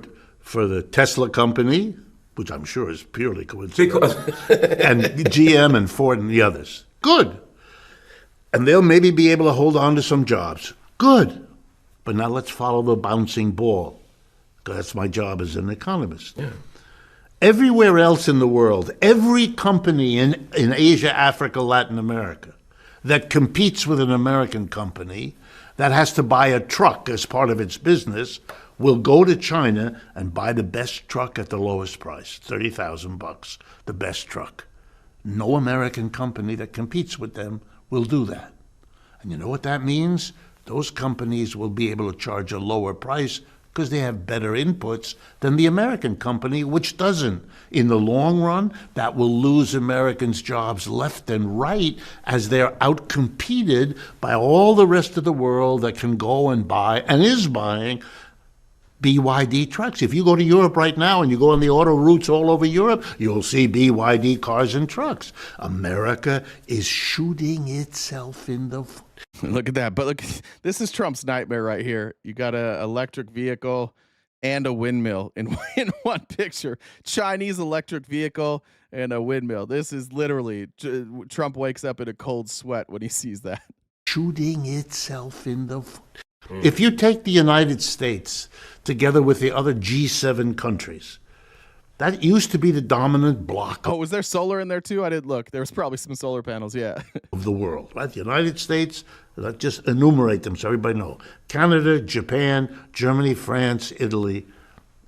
the Tesla company, which I'm sure is purely coincidental, and GM and Ford and the others. Good. And they'll maybe be able to hold on to some jobs. Good. But now let's follow the bouncing ball, because that's my job as an economist. Yeah. Everywhere else in the world, every company in Asia, Africa, Latin America that competes with an American company that has to buy a truck as part of its business will go to China and buy the best truck at the lowest price, $30,000, the best truck. No American company that competes with them will do that. And you know what that means? Those companies will be able to charge a lower price because they have better inputs than the American company, which doesn't. In the long run, that will lose Americans' jobs left and right as they're outcompeted by all the rest of the world that can go and buy, and is buying, BYD trucks. If you go to Europe right now and you go on the auto routes all over Europe, you'll see BYD cars and trucks. America is shooting itself in the foot. Look at that. But look, this is Trump's nightmare right here. You got an electric vehicle and a windmill in one picture. Chinese electric vehicle and a windmill. This is literally, Trump wakes up in a cold sweat when he sees that. Shooting itself in the foot. If you take the United States together with the other G7 countries, that used to be the dominant bloc. Oh, was there solar in there too? I didn't look. There was probably some solar panels, yeah. Of the world, right? The United States, let's just enumerate them so everybody knows. Canada, Japan, Germany, France, Italy,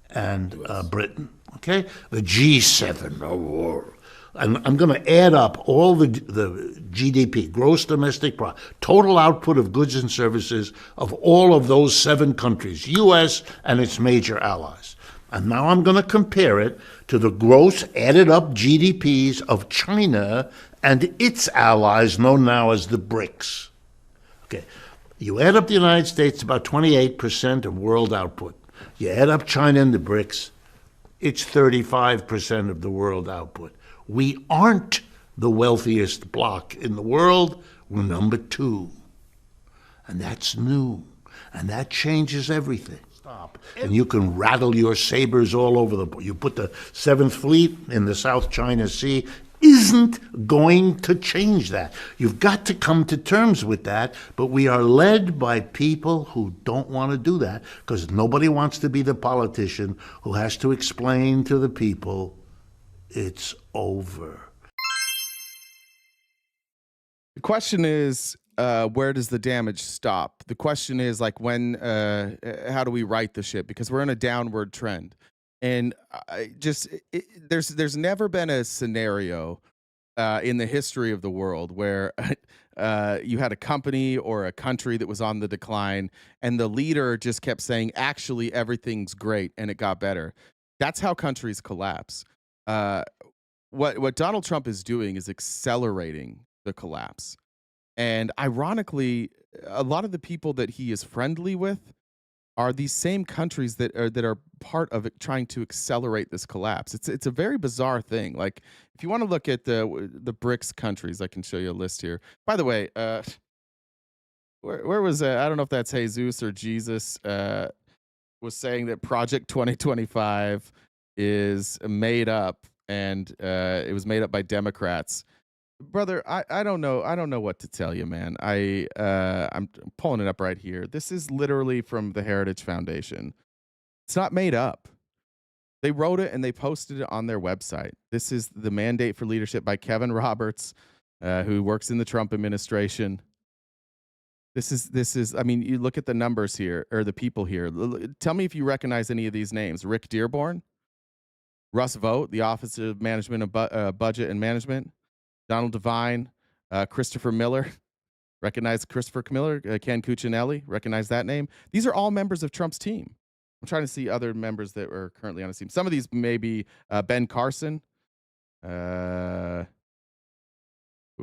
and Britain, okay? The G7. Oh, and I'm going to add up all the GDP, gross domestic product, total output of goods and services of all of those 7 countries, U.S. and its major allies. And now I'm going to compare it to the gross added up GDPs of China and its allies, known now as the BRICS. Okay, you add up the United States, about 28% of world output. You add up China and the BRICS, it's 35% of the world output. We aren't the wealthiest bloc in the world. We're number 2. And that's new. And that changes everything. Stop. And you can rattle your sabers all over the board. You put the 7th Fleet in the South China Sea. Isn't going to change that. You've got to come to terms with that, but we are led by people who don't want to do that because nobody wants to be the politician who has to explain to the people it's over. The question is, where does the damage stop? The question is, like, when, how do we right the ship? Because we're in a downward trend. And there's never been a scenario in the history of the world where you had a company or a country that was on the decline and the leader just kept saying, actually, everything's great, and it got better. That's how countries collapse. What Donald Trump is doing is accelerating the collapse. And ironically, a lot of the people that he is friendly with are these same countries that are part of it trying to accelerate this collapse. It's a very bizarre thing. Like, if you want to look at the BRICS countries, I can show you a list here. By the way, where was I don't know if that's Jesus or Jesus was saying that Project 2025 is made up, and it was made up by Democrats. Brother, I don't know what to tell you, man. I'm pulling it up right here. This is literally from the Heritage Foundation. It's not made up. They wrote it and they posted it on their website. This is the Mandate for Leadership by Kevin Roberts, who works in the Trump administration. This is. I mean, you look at the numbers here, or the people here. Tell me if you recognize any of these names. Rick Dearborn, Russ Vought, the Office of Management of Budget and Management. Donald Devine, Christopher Miller, recognize Christopher Miller, Ken Cuccinelli, recognize that name. These are all members of Trump's team. I'm trying to see other members that are currently on his team. Some of these may be Ben Carson. Who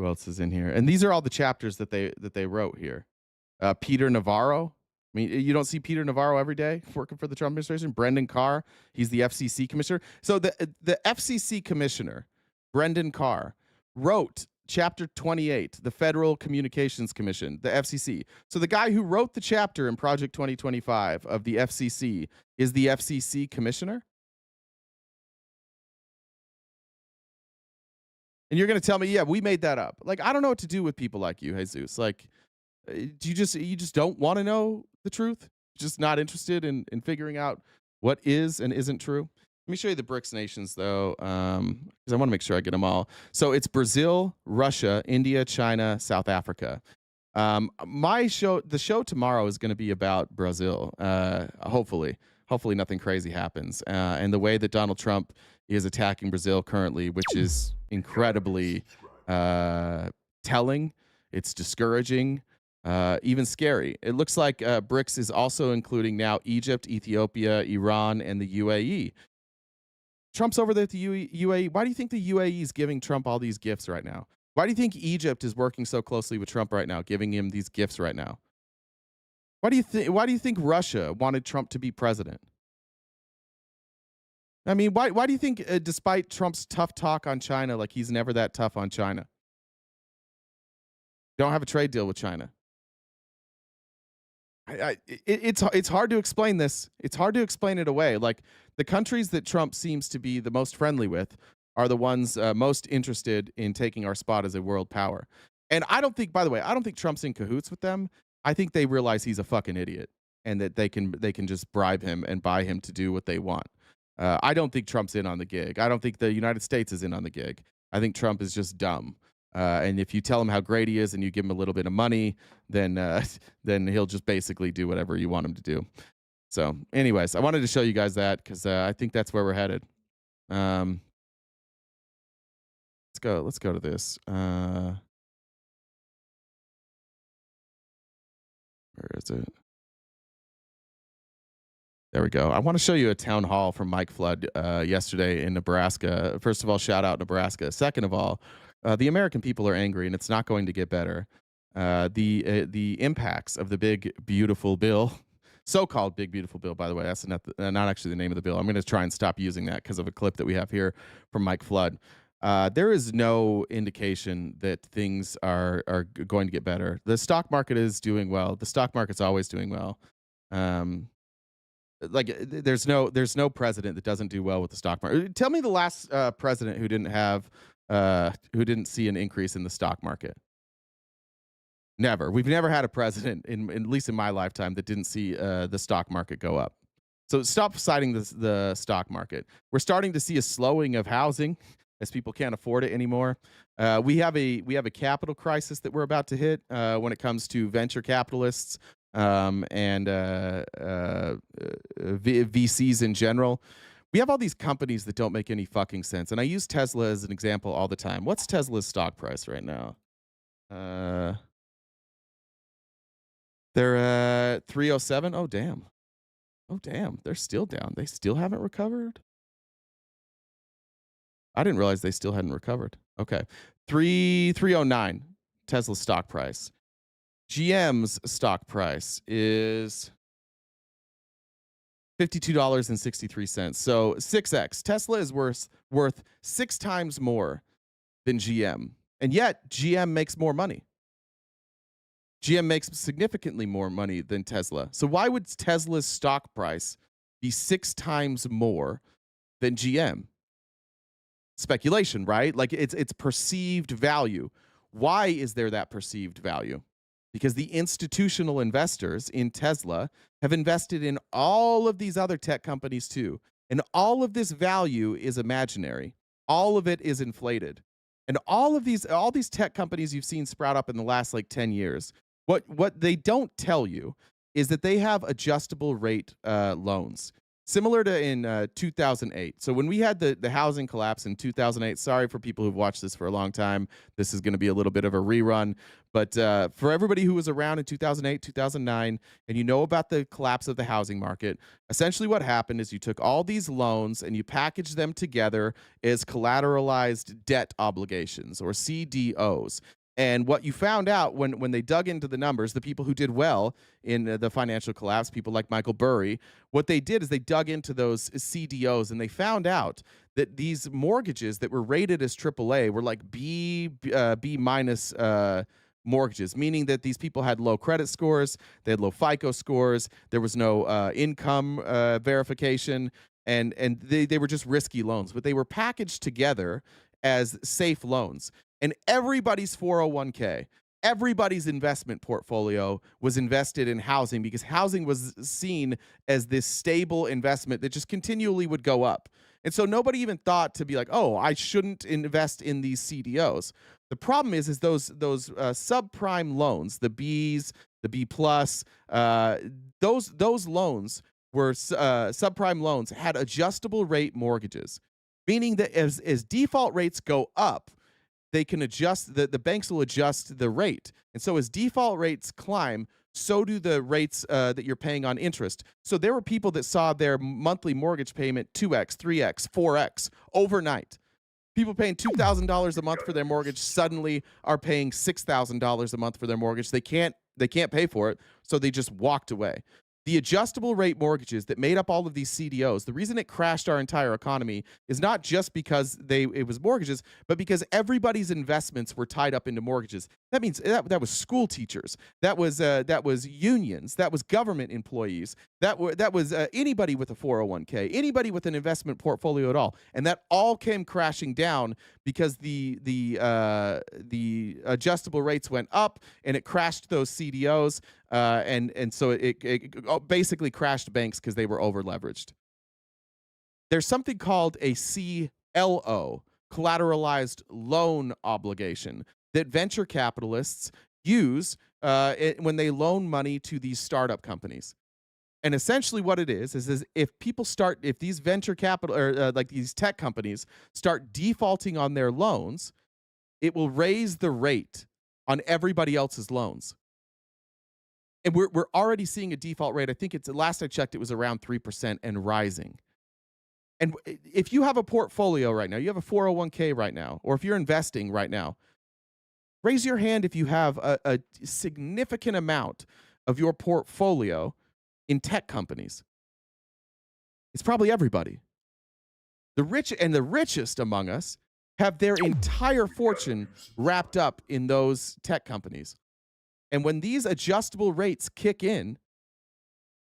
else is in here? And these are all the chapters that they wrote here. Peter Navarro. I mean, you don't see Peter Navarro every day working for the Trump administration. Brendan Carr, he's the FCC commissioner. So the FCC commissioner, Brendan Carr, wrote Chapter 28, the Federal Communications Commission, the FCC. So the guy who wrote the chapter in Project 2025 of the FCC is the FCC commissioner? And you're going to tell me, yeah, we made that up. Like, I don't know what to do with people like you, Jesus. Like, you just don't want to know the truth? Just not interested in figuring out what is and isn't true? Let me show you the BRICS nations, though, because I want to make sure I get them all. So it's Brazil, Russia, India, China, South Africa. The show tomorrow is going to be about Brazil. Hopefully nothing crazy happens. And the way that Donald Trump is attacking Brazil currently, which is incredibly telling, it's discouraging, even scary. It looks like BRICS is also including now Egypt, Ethiopia, Iran, and the UAE. Trump's over there at the UAE. Why do you think the UAE is giving Trump all these gifts right now? Why do you think Egypt is working so closely with Trump right now, giving him these gifts right now? Why do you think Russia wanted Trump to be president? I mean, why do you think, despite Trump's tough talk on China, like he's never that tough on China? Don't have a trade deal with China. It's hard to explain this. It's hard to explain it away. Like, the countries that Trump seems to be the most friendly with are the ones most interested in taking our spot as a world power. And I don't think, by the way, I don't think Trump's in cahoots with them. I think they realize he's a fucking idiot and that they can just bribe him and buy him to do what they want. I don't think Trump's in on the gig. I don't think the United States is in on the gig. I think Trump is just dumb. And if you tell him how great he is and you give him a little bit of money, then he'll just basically do whatever you want him to do. So anyways, I wanted to show you guys that because I think that's where we're headed. Let's go to this. Where is it? There we go. I want to show you a town hall from Mike Flood yesterday in Nebraska. First of all, shout out Nebraska. Second of all, the American people are angry, and it's not going to get better. The impacts of the big, beautiful bill, so-called big, beautiful bill, by the way, that's not actually the name of the bill. I'm going to try and stop using that because of a clip that we have here from Mike Flood. There is no indication that things are going to get better. The stock market is doing well. The stock market's always doing well. Like, there's no president that doesn't do well with the stock market. Tell me the last president who didn't see an increase in the stock market. Never. We've never had a president, at least in my lifetime, that didn't see the stock market go up. So stop citing the stock market. We're starting to see a slowing of housing as people can't afford it anymore. We have a capital crisis that we're about to hit when it comes to venture capitalists and VCs in general. We have all these companies that don't make any fucking sense. And I use Tesla as an example all the time. What's Tesla's stock price right now? They're at 307. Oh, damn. They're still down. They still haven't recovered. I didn't realize they still hadn't recovered. Okay. 309 Tesla's stock price. GM's stock price is $52.63. So 6x. Tesla is worth 6 times more than GM. And yet GM makes more money. GM makes significantly more money than Tesla. So why would Tesla's stock price be 6 times more than GM? Speculation, right? Like it's perceived value. Why is there that perceived value? Because the institutional investors in Tesla have invested in all of these other tech companies too. And all of this value is imaginary. All of it is inflated. And all these tech companies you've seen sprout up in the last like 10 years, what they don't tell you is that they have adjustable rate loans. Similar to in 2008. So when we had the housing collapse in 2008, sorry for people who've watched this for a long time. This is going to be a little bit of a rerun. But for everybody who was around in 2008, 2009, and you know about the collapse of the housing market, essentially what happened is you took all these loans and you packaged them together as collateralized debt obligations, or CDOs. And what you found out when they dug into the numbers, the people who did well in the financial collapse, people like Michael Burry, what they did is they dug into those CDOs and they found out that these mortgages that were rated as AAA were like B minus mortgages, meaning that these people had low credit scores, they had low FICO scores, there was no income verification, and they were just risky loans, but they were packaged together as safe loans. And everybody's 401k, everybody's investment portfolio was invested in housing because housing was seen as this stable investment that just continually would go up. And so nobody even thought to be like, oh, I shouldn't invest in these CDOs. The problem is those subprime loans, the Bs, the B plus, those loans were subprime loans, had adjustable rate mortgages, meaning that as default rates go up, they can adjust, the banks will adjust the rate. And so as default rates climb, so do the rates that you're paying on interest. So there were people that saw their monthly mortgage payment 2x, 3x, 4x overnight. People paying $2,000 a month for their mortgage suddenly are paying $6,000 a month for their mortgage. They can't pay for it, so they just walked away. The adjustable rate mortgages that made up all of these CDOs, the reason it crashed our entire economy is not just because it was mortgages, but because everybody's investments were tied up into mortgages. That means that was school teachers, that was unions, that was government employees, that was anybody with a 401k, anybody with an investment portfolio at all, and that all came crashing down because the adjustable rates went up and it crashed those CDOs. And so it basically crashed banks because they were over leveraged. There's something called a CLO, collateralized loan obligation, that venture capitalists use when they loan money to these startup companies. And essentially what it is if these venture capital or like these tech companies start defaulting on their loans, it will raise the rate on everybody else's loans. And we're already seeing a default rate. I think last I checked, it was around 3% and rising. And if you have a portfolio right now, you have a 401k right now, or if you're investing right now, raise your hand if you have a significant amount of your portfolio in tech companies. It's probably everybody. The rich and the richest among us have their entire fortune wrapped up in those tech companies. And when these adjustable rates kick in,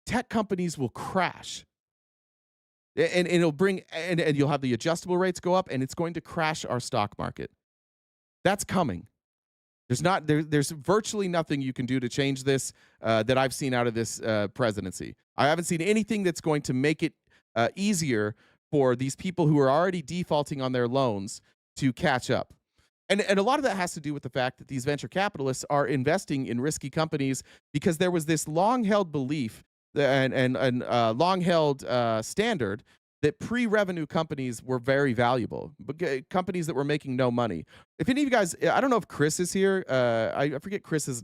tech companies will crash. And it'll bring and you'll have the adjustable rates go up, and it's going to crash our stock market. That's coming. There's virtually nothing you can do to change this that I've seen out of this presidency. I haven't seen anything that's going to make it easier for these people who are already defaulting on their loans to catch up. And a lot of that has to do with the fact that these venture capitalists are investing in risky companies because there was this long-held belief and long-held standard that pre-revenue companies were very valuable, companies that were making no money. If any of you guys, I don't know if Chris is here. I forget Chris's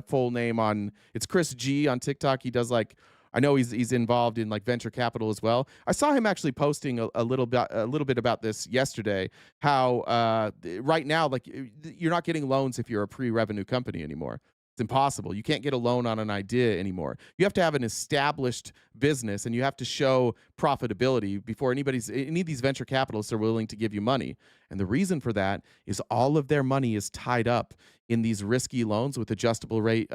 full name it's Chris G on TikTok. He does I know he's involved in like venture capital as well. I saw him actually posting a little bit about this yesterday. How right now, like you're not getting loans if you're a pre-revenue company anymore. It's impossible. You can't get a loan on an idea anymore. You have to have an established business, and you have to show profitability before any of these venture capitalists are willing to give you money. And the reason for that is all of their money is tied up in these risky loans with adjustable rate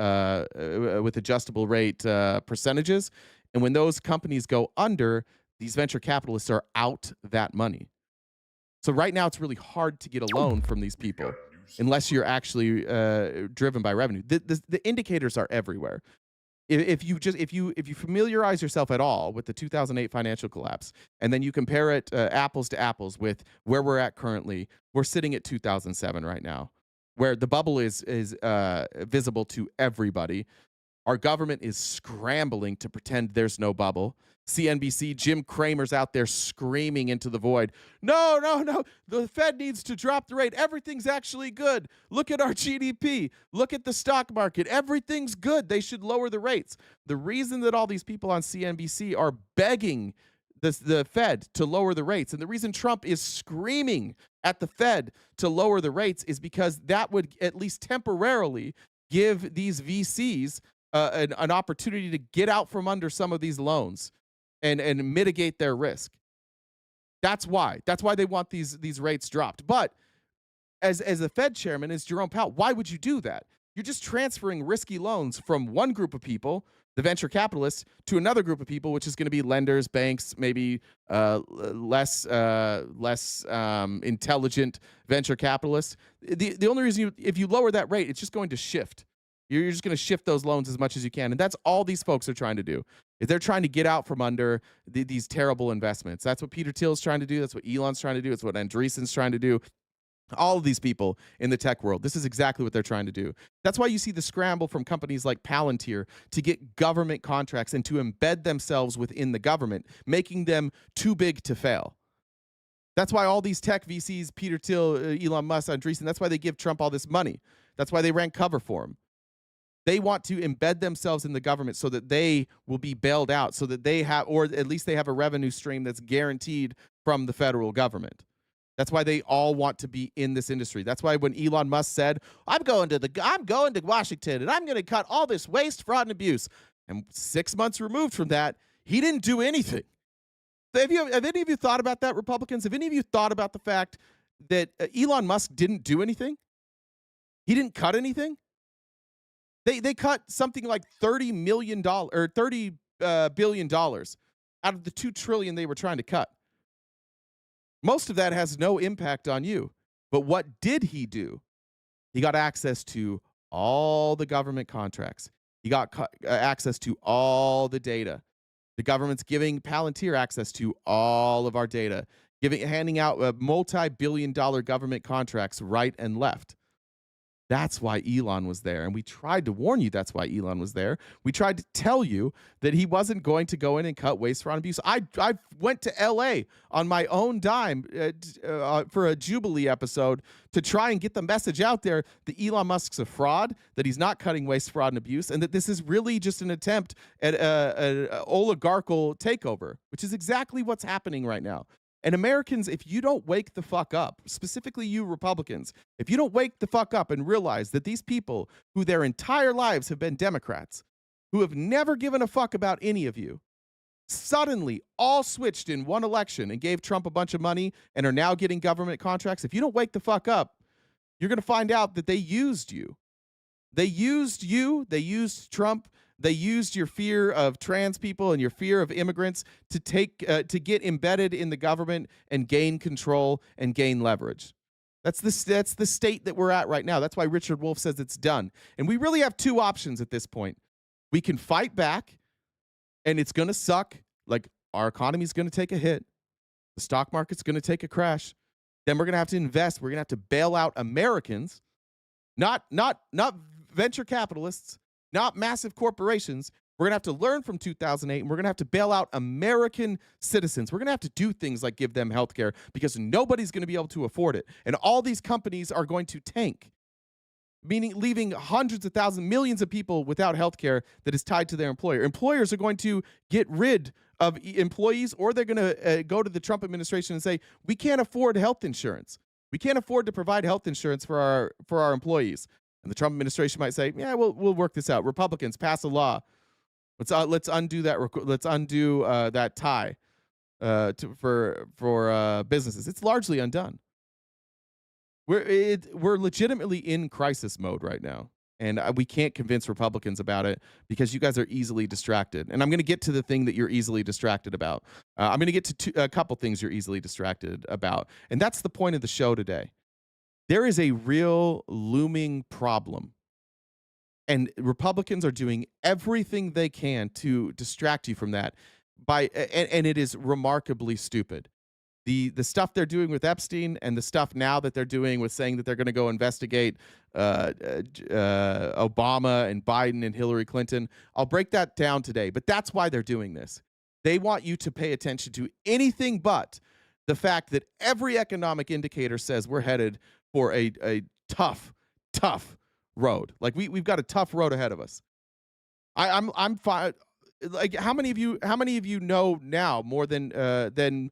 percentages. And when those companies go under, these venture capitalists are out that money. So right now, it's really hard to get a loan from these people unless you're actually driven by revenue. The indicators are everywhere. If you familiarize yourself at all with the 2008 financial collapse, and then you compare it apples to apples with where we're at currently, we're sitting at 2007 right now, where the bubble is visible to everybody. Our government is scrambling to pretend there's no bubble. CNBC, Jim Cramer's out there screaming into the void. No. The Fed needs to drop the rate. Everything's actually good. Look at our GDP. Look at the stock market. Everything's good. They should lower the rates. The reason that all these people on CNBC are begging the Fed to lower the rates, and the reason Trump is screaming at the Fed to lower the rates, is because that would at least temporarily give these VCs an opportunity to get out from under some of these loans and mitigate their risk. That's why they want these rates dropped. But as a Fed chairman, as Jerome Powell, why would you do that? You're just transferring risky loans from one group of people, the venture capitalists, to another group of people, which is going to be lenders, banks, maybe less intelligent venture capitalists. The only reason if you lower that rate, it's just going to shift. You're just going to shift those loans as much as you can. And that's all these folks are trying to do. Is they're trying to get out from under these terrible investments. That's what Peter Thiel's trying to do. That's what Elon's trying to do. That's what Andreessen's trying to do. All of these people in the tech world, this is exactly what they're trying to do. That's why you see the scramble from companies like Palantir to get government contracts and to embed themselves within the government, making them too big to fail. That's why all these tech VCs, Peter Thiel, Elon Musk, Andreessen, that's why they give Trump all this money. That's why they ran cover for him. They want to embed themselves in the government so that they will be bailed out, so that they have, or at least they have a revenue stream that's guaranteed from the federal government. That's why they all want to be in this industry. That's why when Elon Musk said, I'm going to Washington and I'm going to cut all this waste, fraud, and abuse. And 6 months removed from that, he didn't do anything. Have any of you thought about that, Republicans? Have any of you thought about the fact that Elon Musk didn't do anything? He didn't cut anything? They cut something like $30 million or $30 billion out of the $2 trillion they were trying to cut. Most of that has no impact on you. But what did he do? He got access to all the government contracts. He got access to all the data. The government's giving Palantir access to all of our data, handing out multi-billion-dollar government contracts right and left. That's why Elon was there. And we tried to warn you that's why Elon was there. We tried to tell you that he wasn't going to go in and cut waste, fraud, and abuse. I went to L.A. on my own dime for a Jubilee episode to try and get the message out there that Elon Musk's a fraud, that he's not cutting waste, fraud, and abuse, and that this is really just an attempt at an oligarchical takeover, which is exactly what's happening right now. And Americans, if you don't wake the fuck up, specifically you Republicans, if you don't wake the fuck up and realize that these people who their entire lives have been Democrats, who have never given a fuck about any of you, suddenly all switched in one election and gave Trump a bunch of money and are now getting government contracts, if you don't wake the fuck up, you're going to find out that they used you. They used you. They used Trump. They used your fear of trans people and your fear of immigrants to get embedded in the government and gain control and gain leverage. That's the state that we're at right now. That's why Richard Wolff says it's done. And we really have two options at this point. We can fight back, and it's going to suck. Like, our economy is going to take a hit. The stock market's going to take a crash. Then we're going to have to invest. We're going to have to bail out Americans, not venture capitalists, not massive corporations. We're going to have to learn from 2008, and we're going to have to bail out American citizens. We're going to have to do things like give them health care because nobody's going to be able to afford it. And all these companies are going to tank. meaning leaving hundreds of thousands, millions of people without health care that is tied to their employer. Employers are going to get rid of employees, or they're going to go to the Trump administration and say, we can't afford health insurance. We can't afford to provide health insurance for our employees. And the Trump administration might say, yeah, we'll work this out. Republicans, pass a law. Let's undo that. Let's undo that tie for businesses. It's largely undone. We're legitimately in crisis mode right now, and we can't convince Republicans about it because you guys are easily distracted. And I'm going to get to the thing that you're easily distracted about. I'm going to get to a couple things you're easily distracted about, and that's the point of the show today. There is a real looming problem, and Republicans are doing everything they can to distract you from that. And it is remarkably stupid. The stuff they're doing with Epstein and the stuff now that they're doing with saying that they're going to go investigate Obama and Biden and Hillary Clinton, I'll break that down today. But that's why they're doing this. They want you to pay attention to anything but the fact that every economic indicator says we're headed for a tough road. Like we've got a tough road ahead of us. I'm fine. Like how many of you know now more than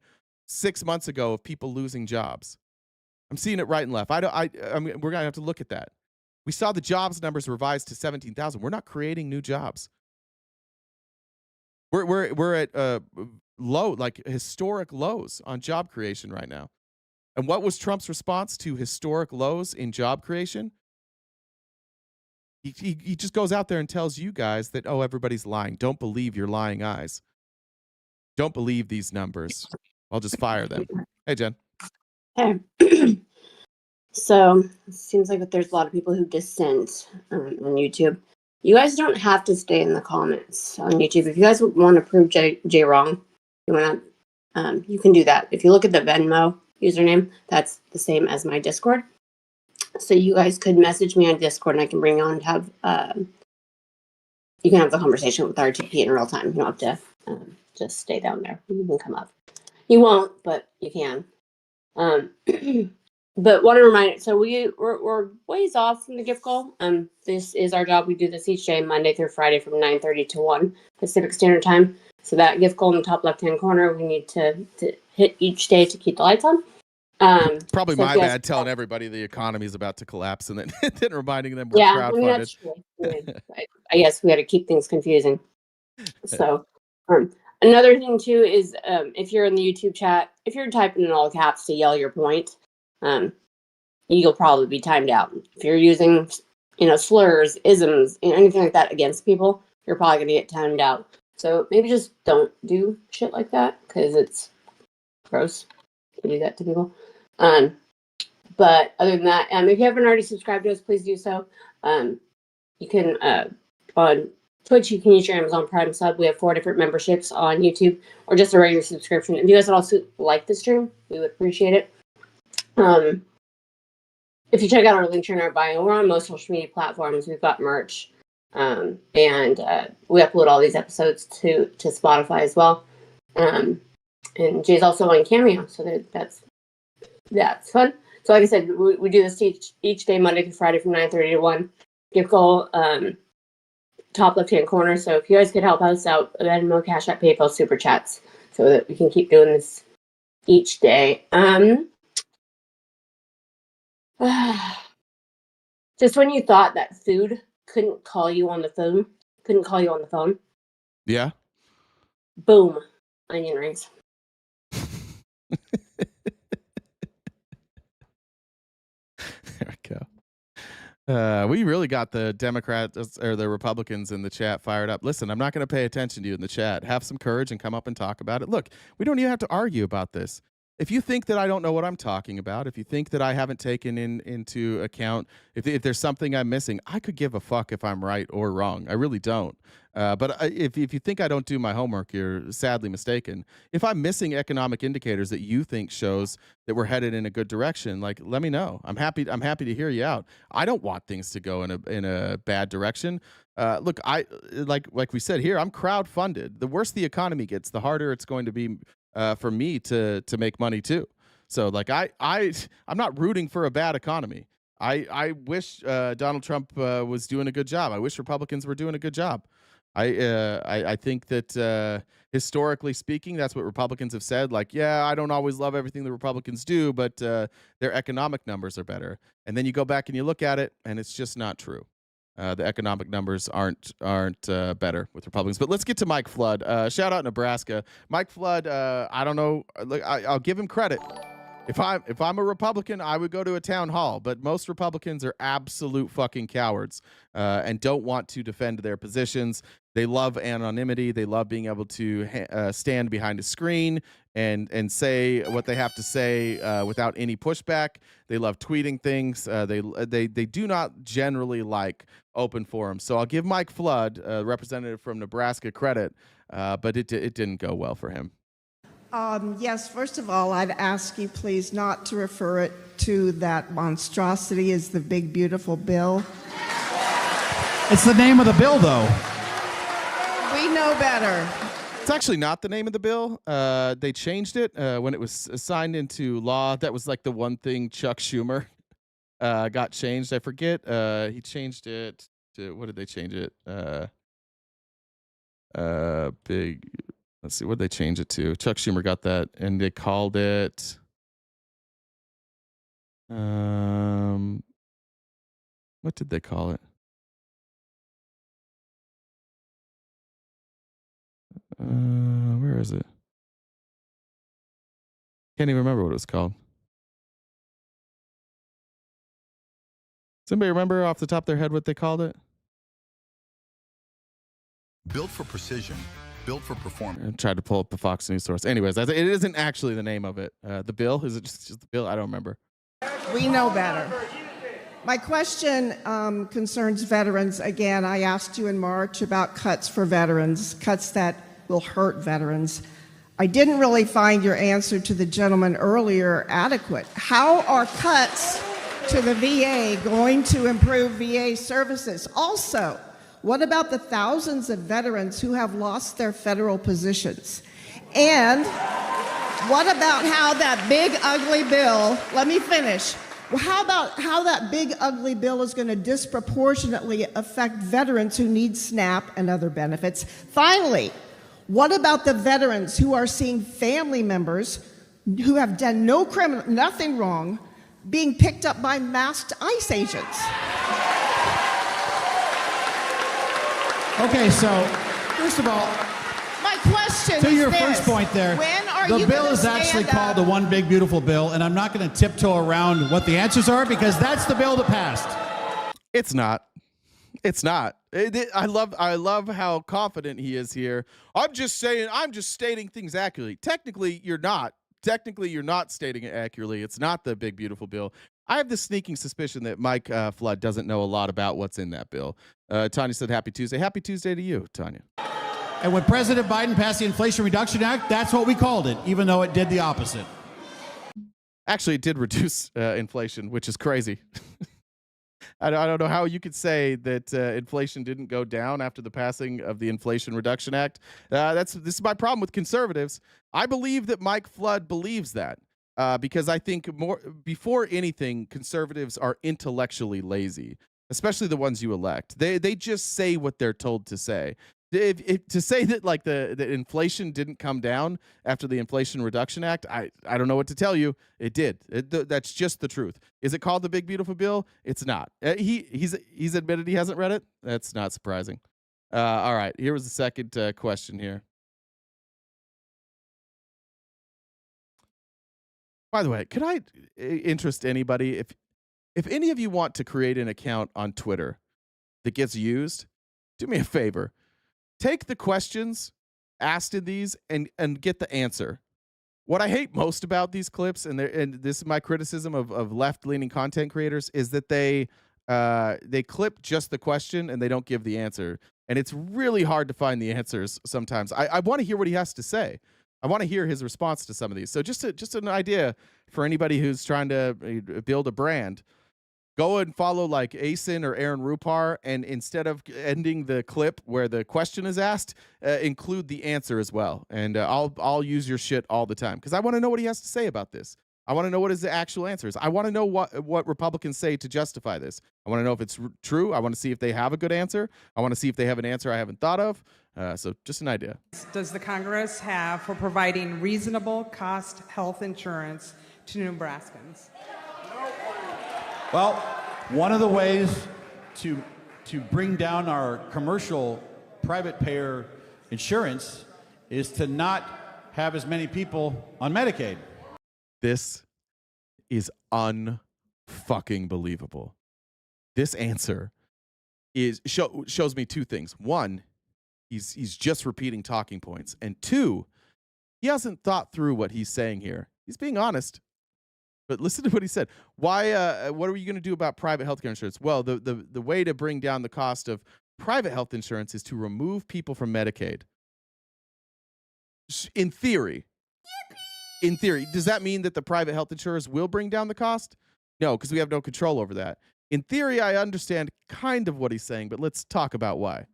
6 months ago of people losing jobs? I'm seeing it right and left. We're gonna have to look at that. We saw the jobs numbers revised to 17,000. We're not creating new jobs. We're at low, like historic lows on job creation right now. And what was Trump's response to historic lows in job creation? He just goes out there and tells you guys that, oh, everybody's lying. Don't believe your lying eyes. Don't believe these numbers. I'll just fire them. Hey, Jen. Hey. So it seems like there's a lot of people who dissent on YouTube. You guys don't have to stay in the comments on YouTube. If you guys want to prove Jay wrong, you can do that. If you look at the Venmo username, that's the same as my Discord. So you guys could message me on Discord, and I can bring you on and have you can have the conversation with RTP in real time. You don't have to just stay down there. You can come up. You won't, but you can. But want to remind, so we're ways off from the gift goal. This is our job. We do this each day, Monday through Friday from 9:30 to 1 Pacific Standard Time. So that gift goal in the top left-hand corner, we need to hit each day to keep the lights on. Probably so my bad telling everybody the economy is about to collapse and then reminding them we're crowdfunded. That's true. I guess we got to keep things confusing. So another thing too is if you're in the YouTube chat, if you're typing in all caps to yell your point, you'll probably be timed out. If you're using slurs, isms, anything like that against people, you're probably gonna get timed out. So maybe just don't do shit like that because it's gross to do that to people. But other than that, if you haven't already subscribed to us, please do so. You can on Twitch, you can use your Amazon Prime sub. We have 4 different memberships on YouTube, or just a regular subscription. If you guys would also like the stream, we would appreciate it. If you check out our link in our bio, we're on most social media platforms. We've got merch, and we upload all these episodes to Spotify as well. And Jay's also on Cameo, so that's fun. So like I said, we do this each day, Monday through Friday from 9:30 to 1. Gift goal, top left-hand corner. So if you guys could help us out, Venmo, Cash App, PayPal, Super Chats, so that we can keep doing this each day. Just when you thought that food couldn't call you on the phone, Yeah. Boom, onion rings. There we go. We really got the Democrats or the Republicans in the chat fired up. Listen, I'm not going to pay attention to you in the chat. Have some courage and come up and talk about it. Look, we don't even have to argue about this. If you think that I don't know what I'm talking about, if you think that I haven't taken into account, if there's something I'm missing, I could give a fuck if I'm right or wrong. I really don't. But if you think I don't do my homework, you're sadly mistaken. If I'm missing economic indicators that you think shows that we're headed in a good direction, like let me know. I'm happy to hear you out. I don't want things to go in a bad direction. Look, I like we said here, I'm crowdfunded. The worse the economy gets, the harder it's going to be for me to make money too. So like I'm not rooting for a bad economy. I wish Donald Trump was doing a good job. I wish Republicans were doing a good job. I think that historically speaking, that's what Republicans have said. Like, yeah, I don't always love everything the Republicans do, but their economic numbers are better. And then you go back and you look at it, and it's just not true. The economic numbers aren't better with Republicans. But let's get to Mike Flood. Shout out Nebraska. Mike Flood. I don't know. Look, I'll give him credit. If I'm a Republican, I would go to a town hall. But most Republicans are absolute fucking cowards and don't want to defend their positions. They love anonymity. They love being able to stand behind a screen and say what they have to say without any pushback. They love tweeting things. They do not generally like open forums. So I'll give Mike Flood, representative from Nebraska, credit, but it didn't go well for him. Yes, first of all, I'd ask you please not to refer it to that monstrosity as the big, beautiful bill. It's the name of the bill, though. We know better. It's actually not the name of the bill. They changed it when it was signed into law. That was like the one thing Chuck Schumer got changed. I forget. He changed it to, what did they change it? Big... Let's see, what did they change it to? Chuck Schumer got that, and they called it... what did they call it? Where is it? Can't even remember what it was called. Does anybody remember off the top of their head what they called it? Built for precision. Built for performance. I tried to pull up the Fox News source. Anyways, it isn't actually the name of it. The bill? Is it just the bill? I don't remember. We know better. My question concerns veterans. Again, I asked you in March about cuts for veterans, cuts that will hurt veterans. I didn't really find your answer to the gentleman earlier adequate. How are cuts to the VA going to improve VA services? Also, what about the thousands of veterans who have lost their federal positions? And what about how that big, ugly bill, let me finish. How about how that big, ugly bill is going to disproportionately affect veterans who need SNAP and other benefits? Finally, what about the veterans who are seeing family members who have done nothing wrong being picked up by masked ICE agents? Okay, so first of all, my question to is your this. first point there, When are the you bill gonna is actually stand called up? the One Big Beautiful Bill, and I'm not going to tiptoe around what the answers are because that's the bill that passed. It's not. It's not. I love how confident he is here. I'm just stating things accurately. Technically, you're not. Technically, you're not stating it accurately. It's not the big, beautiful bill. I have this sneaking suspicion that Mike Flood doesn't know a lot about what's in that bill. Tanya said, Happy Tuesday. Happy Tuesday to you, Tanya. And when President Biden passed the Inflation Reduction Act, that's what we called it, even though it did the opposite. Actually, it did reduce inflation, which is crazy. I don't know how you could say that inflation didn't go down after the passing of the Inflation Reduction Act. This is my problem with conservatives. I believe that Mike Flood believes that because I think before anything, conservatives are intellectually lazy, especially the ones you elect. They just say what they're told to say. To say that like the inflation didn't come down after the Inflation Reduction Act, I don't know what to tell you. It did. That's just the truth. Is it called the Big Beautiful Bill? It's not. He's admitted he hasn't read it. That's not surprising. All right. Here was the second question here. By the way, could I interest anybody if any of you want to create an account on Twitter that gets used, do me a favor. Take the questions asked in these and get the answer. What I hate most about these clips, and this is my criticism of left-leaning content creators, is that they clip just the question and they don't give the answer. And it's really hard to find the answers sometimes. I want to hear what he has to say. I want to hear his response to some of these. So just an idea for anybody who's trying to build a brand. Go and follow like Asin or Aaron Rupar, and instead of ending the clip where the question is asked, include the answer as well. And I'll use your shit all the time because I want to know what he has to say about this. I want to know what his actual answer is. I want to know what Republicans say to justify this. I want to know if it's true. I want to see if they have a good answer. I want to see if they have an answer I haven't thought of. So just an idea. Does the Congress have for providing reasonable cost health insurance to Nebraskans? Well, one of the ways to bring down our commercial private payer insurance is to not have as many people on Medicaid. This is unfucking believable. This answer shows me two things. One, he's just repeating talking points, and two, he hasn't thought through what he's saying here. He's being honest, but listen to what he said. Why? What are you going to do about private healthcare insurance? Well, the way to bring down the cost of private health insurance is to remove people from Medicaid. In theory. In theory, does that mean that the private health insurers will bring down the cost? No, because we have no control over that. In theory, I understand kind of what he's saying, but let's talk about why.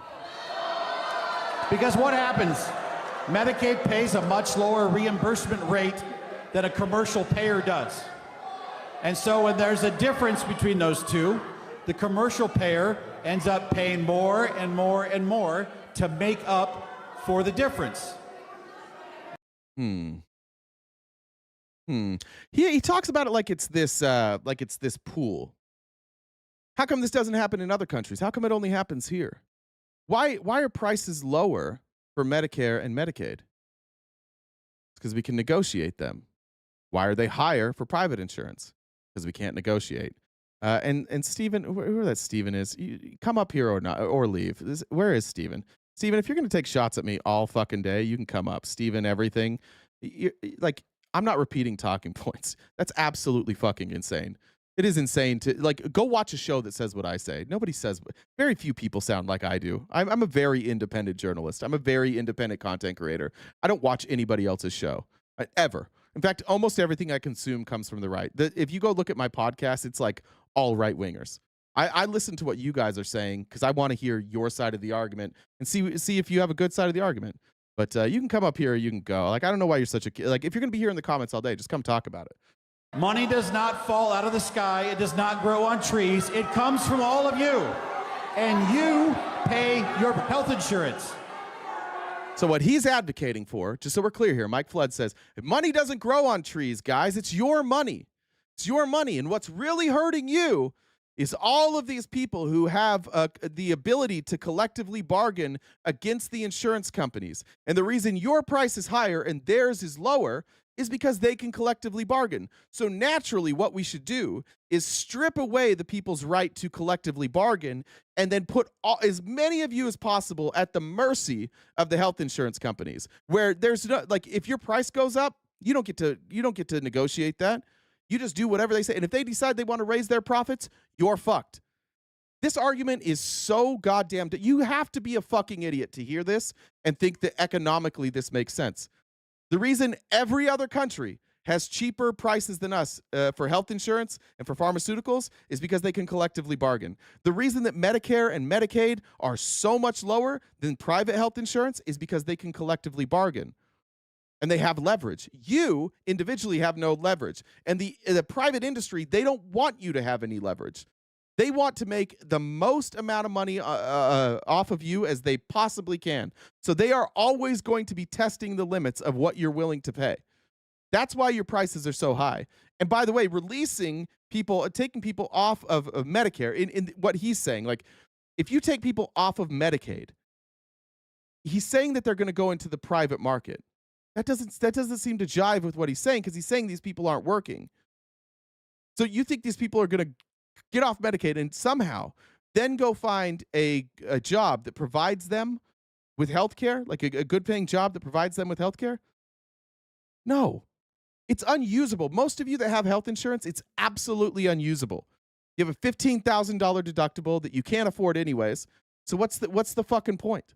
Because what happens? Medicaid pays a much lower reimbursement rate than a commercial payer does. And so when there's a difference between those two, the commercial payer ends up paying more and more and more to make up for the difference. He talks about it like it's this pool. How come this doesn't happen in other countries? How come it only happens here? Why are prices lower for Medicare and Medicaid? It's because we can negotiate them. Why are they higher for private insurance? Because we can't negotiate. And Stephen, whoever that Stephen is, you come up here or not, or leave. Where is Stephen? Stephen, if you're going to take shots at me all fucking day, you can come up. Stephen, everything. I'm not repeating talking points. That's absolutely fucking insane. It is insane to go watch a show that says what I say. Nobody says, very few people sound like I do. I'm a very independent journalist. I'm a very independent content creator. I don't watch anybody else's show ever. In fact, almost everything I consume comes from the right. If you go look at my podcast, it's like all right wingers. I listen to what you guys are saying because I want to hear your side of the argument and see if you have a good side of the argument. But you can come up here or you can go. I don't know why you're such a kid. If you're going to be here in the comments all day, just come talk about it. Money does not fall out of the sky. It does not grow on trees. It comes from all of you. And you pay your health insurance. So what he's advocating for, just so we're clear here, Mike Flood says, if money doesn't grow on trees, guys, it's your money. It's your money. And what's really hurting you is all of these people who have the ability to collectively bargain against the insurance companies. And the reason your price is higher and theirs is lower is because they can collectively bargain. So naturally, what we should do is strip away the people's right to collectively bargain and then put as many of you as possible at the mercy of the health insurance companies, where there's no, if your price goes up, you don't get to negotiate that. You just do whatever they say. And if they decide they want to raise their profits, you're fucked. This argument is so goddamn... You have to be a fucking idiot to hear this and think that economically this makes sense. The reason every other country has cheaper prices than us for health insurance and for pharmaceuticals is because they can collectively bargain. The reason that Medicare and Medicaid are so much lower than private health insurance is because they can collectively bargain. And they have leverage. You individually have no leverage. And the private industry, they don't want you to have any leverage. They want to make the most amount of money off of you as they possibly can. So they are always going to be testing the limits of what you're willing to pay. That's why your prices are so high. And by the way, taking people off of Medicare, in what he's saying, if you take people off of Medicaid, he's saying that they're going to go into the private market. That doesn't seem to jive with what he's saying, because he's saying these people aren't working. So you think these people are going to get off Medicaid and somehow then go find a job that provides them with health care, like a good paying job that provides them with health care? No. It's unusable. Most of you that have health insurance, it's absolutely unusable. You have a $15,000 deductible that you can't afford anyways. So what's the fucking point?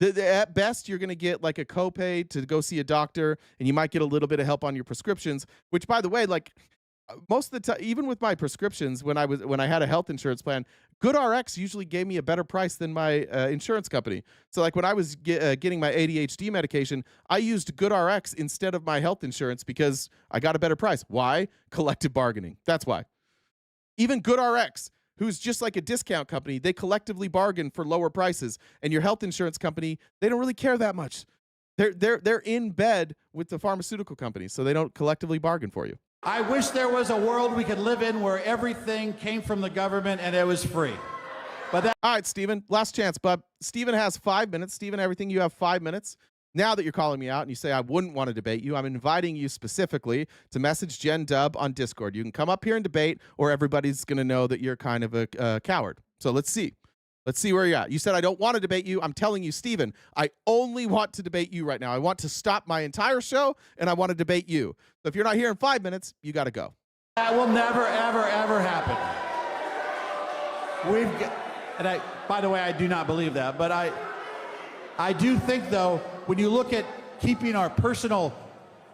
At best, you're going to get a copay to go see a doctor, and you might get a little bit of help on your prescriptions, which, by the way, most of the time, even with my prescriptions, when I had a health insurance plan, GoodRx usually gave me a better price than my insurance company. So like when I was getting my ADHD medication, I used GoodRx instead of my health insurance because I got a better price. Why? Collective bargaining. That's why. Even GoodRx, who's just like a discount company, they collectively bargain for lower prices. And your health insurance company, they don't really care that much. They're in bed with the pharmaceutical companies, so they don't collectively bargain for you. I wish there was a world we could live in where everything came from the government and it was free. But that. All right, Stephen, last chance, bub. Stephen has 5 minutes. Stephen, everything, you have 5 minutes. Now that you're calling me out and you say I wouldn't want to debate you, I'm inviting you specifically to message Jen Dub on Discord. You can come up here and debate, or everybody's going to know that you're kind of a coward. So let's see. Let's see where you're at. You said I don't want to debate you. I'm telling you, Stephen, I only want to debate you right now. I want to stop my entire show, and I want to debate you. So if you're not here in 5 minutes, you got to go. That will never, ever, ever happen. By the way, I do not believe that, but I do think, though, when you look at keeping our personal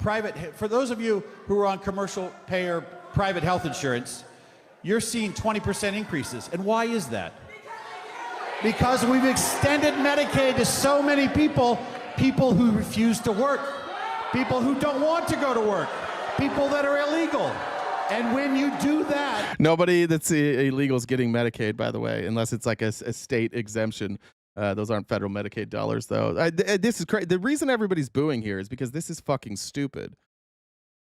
private, for those of you who are on commercial payer private health insurance, you're seeing 20% increases. And why is that? Because we've extended Medicaid to so many people who refuse to work, people who don't want to go to work, people that are illegal. And when you do that... Nobody that's illegal is getting Medicaid, by the way, unless it's like a state exemption. Those aren't federal Medicaid dollars, though. This is crazy. The reason everybody's booing here is because this is fucking stupid.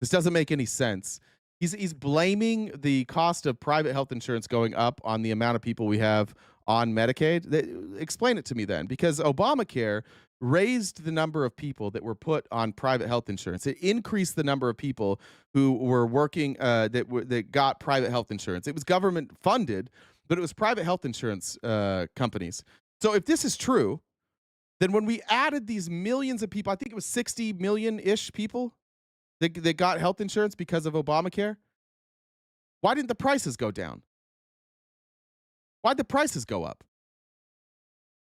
This doesn't make any sense. He's blaming the cost of private health insurance going up on the amount of people we have on Medicaid. Explain it to me then, because Obamacare raised the number of people that were put on private health insurance. It increased the number of people who were working that got private health insurance. It was government funded, but it was private health insurance companies. So if this is true, then when we added these millions of people, I think it was 60 million-ish people that got health insurance because of Obamacare, why didn't the prices go down? Why'd the prices go up?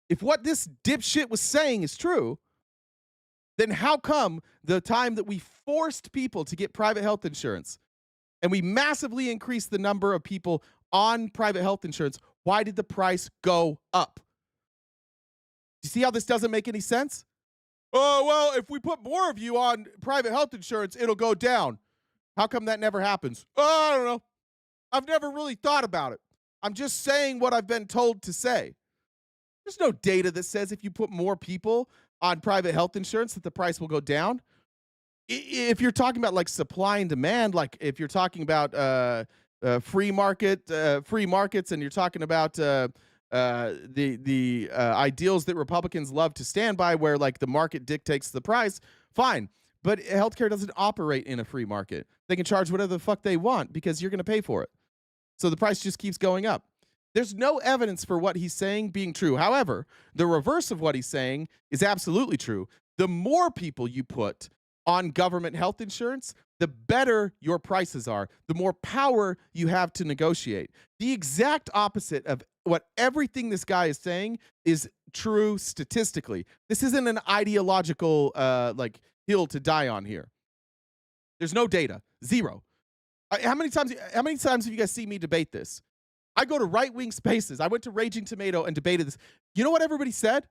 If what this dipshit was saying is true, then how come the time that we forced people to get private health insurance and we massively increased the number of people on private health insurance, why did the price go up? You see how this doesn't make any sense? Oh, well, if we put more of you on private health insurance, it'll go down. How come that never happens? Oh, I don't know. I've never really thought about it. I'm just saying what I've been told to say. There's no data that says if you put more people on private health insurance that the price will go down. If you're talking about like supply and demand, like if you're talking about free markets and you're talking about the ideals that Republicans love to stand by, where like the market dictates the price, fine. But healthcare doesn't operate in a free market. They can charge whatever the fuck they want because you're going to pay for it. So the price just keeps going up. There's no evidence for what he's saying being true. However, the reverse of what he's saying is absolutely true. The more people you put on government health insurance, the better your prices are, the more power you have to negotiate. The exact opposite of what everything this guy is saying is true statistically. This isn't an ideological hill to die on here. There's no data. Zero. How many times have you guys seen me debate this? I go to right-wing spaces. I went to Raging Tomato and debated this. You know what everybody said?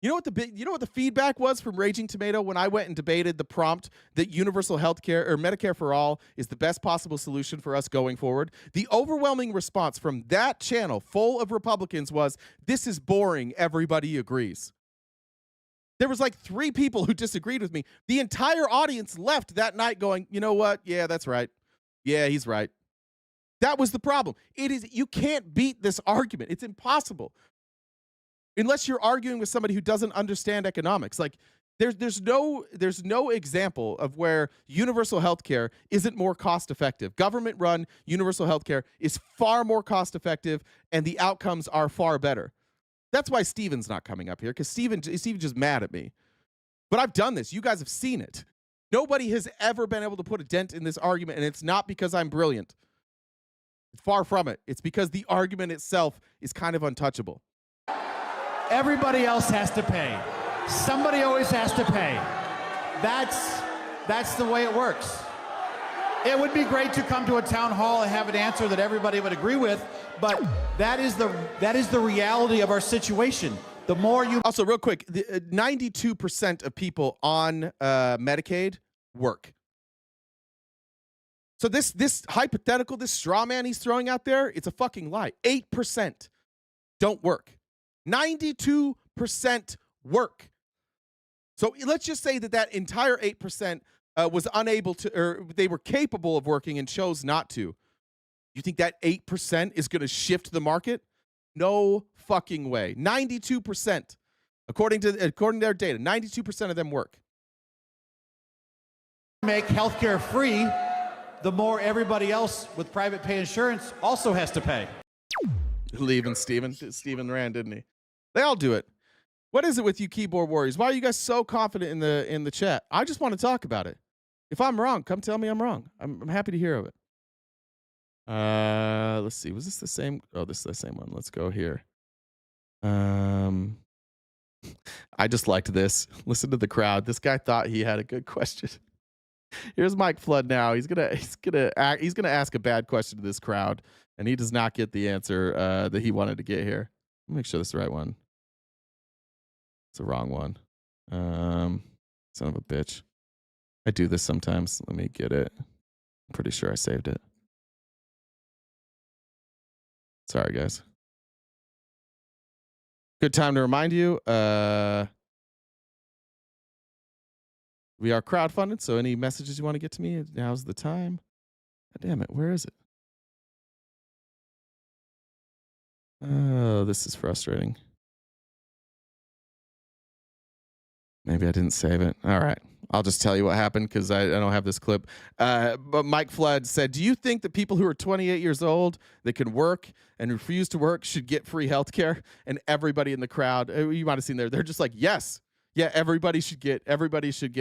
You know what the feedback was from Raging Tomato when I went and debated the prompt that universal health care or Medicare for all is the best possible solution for us going forward? The overwhelming response from that channel full of Republicans was, this is boring, everybody agrees. There was like 3 people who disagreed with me. The entire audience left that night going, you know what? Yeah, that's right. Yeah, he's right. That was the problem. You can't beat this argument. It's impossible. Unless you're arguing with somebody who doesn't understand economics. Like there's no example of where universal health care isn't more cost effective. Government run universal health care is far more cost effective and the outcomes are far better. That's why Steven's not coming up here, because Steven's just mad at me. But I've done this. You guys have seen it. Nobody has ever been able to put a dent in this argument, and it's not because I'm brilliant. Far from it. It's because the argument itself is kind of untouchable. Everybody else has to pay. Somebody always has to pay. That's the way it works. It would be great to come to a town hall and have an answer that everybody would agree with, but that is the reality of our situation. The more you... Also, real quick, 92% of people on Medicaid work. So this hypothetical, this straw man he's throwing out there, it's a fucking lie. 8% don't work. 92% work. So let's just say that entire 8% was unable to, or they were capable of working and chose not to. You think that 8% is going to shift the market? No fucking way. 92%, according to their data, 92% of them work. Make healthcare free, the more everybody else with private pay insurance also has to pay. Leaving Stephen ran, didn't he? They all do it. What is it with you keyboard warriors? Why are you guys so confident in the chat? I just want to talk about it. If I'm wrong, come tell me I'm wrong. I'm happy to hear of it. Let's see. Was this the same? Oh, this is the same one. Let's go here. I just liked this. Listen to the crowd. This guy thought he had a good question. Here's Mike Flood now. He's gonna ask a bad question to this crowd, and he does not get the answer that he wanted to get here. Let me make sure this is the right one. It's the wrong one. Son of a bitch. I do this sometimes. Let me get it. I'm pretty sure I saved it. Sorry, guys. Good time to remind you. We are crowdfunded, so any messages you want to get to me, now's the time. God damn it, where is it? Oh, this is frustrating. Maybe I didn't save it. All right. I'll just tell you what happened because I don't have this clip. But Mike Flood said, do you think that people who are 28 years old that can work and refuse to work should get free health care? And everybody in the crowd, you might have seen there, they're just like, yes. Yeah, everybody should get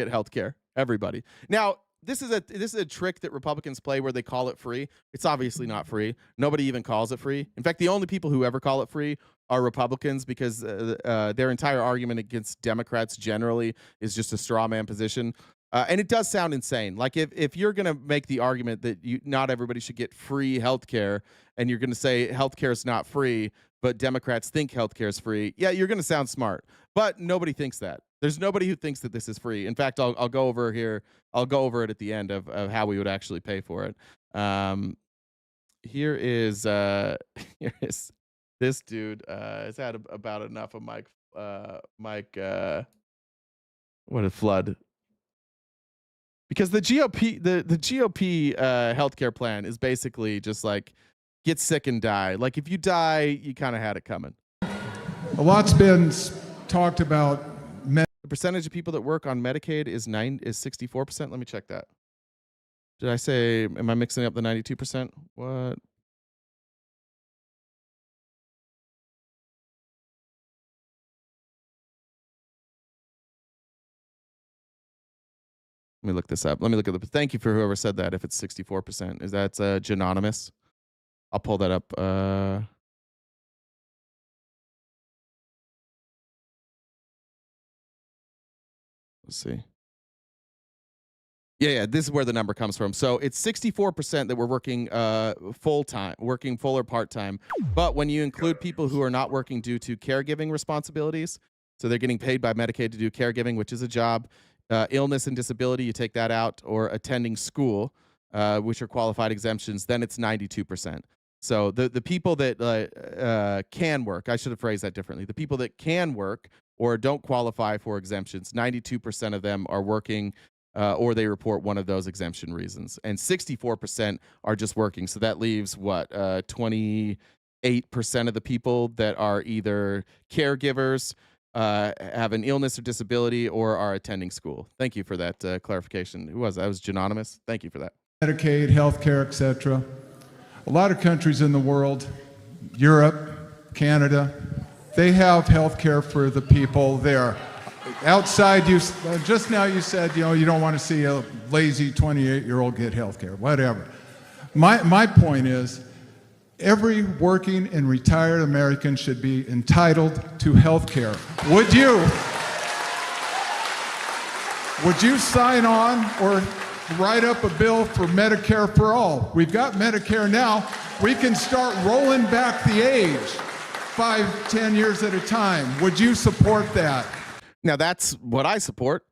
health care. Everybody. Now, this is a trick that Republicans play where they call it free. It's obviously not free. Nobody even calls it free. In fact, the only people who ever call it free are Republicans because their entire argument against Democrats generally is just a straw man position. And it does sound insane. Like if you're going to make the argument that not everybody should get free health care and you're going to say health care is not free, but Democrats think health care is free, yeah, you're going to sound smart. But nobody thinks that. There's nobody who thinks that this is free. In fact, I'll go over here. I'll go over it at the end of how we would actually pay for it. Here is this dude has had about enough of Mike what a flood. Because the GOP healthcare plan is basically just like get sick and die. Like if you die, you kind of had it coming. A lot's been talked about. The percentage of people that work on Medicaid is 64%. Let me check that. Did I say? Am I mixing up the 92%? What? Let me look this up. Let me look at the. Thank you for whoever said that. If it's 64%, is that Genonymous? I'll pull that up. Let's see. Yeah, this is where the number comes from. So it's 64% that we're working full time, working full or part time. But when you include people who are not working due to caregiving responsibilities, so they're getting paid by Medicaid to do caregiving, which is a job. Illness and disability, you take that out, or attending school, which are qualified exemptions, then it's 92%. So the people that can work, I should have phrased that differently. The people that can work or don't qualify for exemptions, 92% of them are working or they report one of those exemption reasons. And 64% are just working. So that leaves, 28% of the people that are either caregivers, have an illness or disability, or are attending school. Thank you for that clarification. Who was that? That was Genonymous. Thank you for that. Medicaid, healthcare, etc. A lot of countries in the world, Europe, Canada, they have healthcare for the people there. Outside, just now you said, you don't want to see a lazy 28-year-old get healthcare, whatever. My point is, every working and retired American should be entitled to health care. Would you sign on or write up a bill for Medicare for all. We've got Medicare now. We can start rolling back the age 5, 10 years at a time. Would you support that? Now, that's what I support.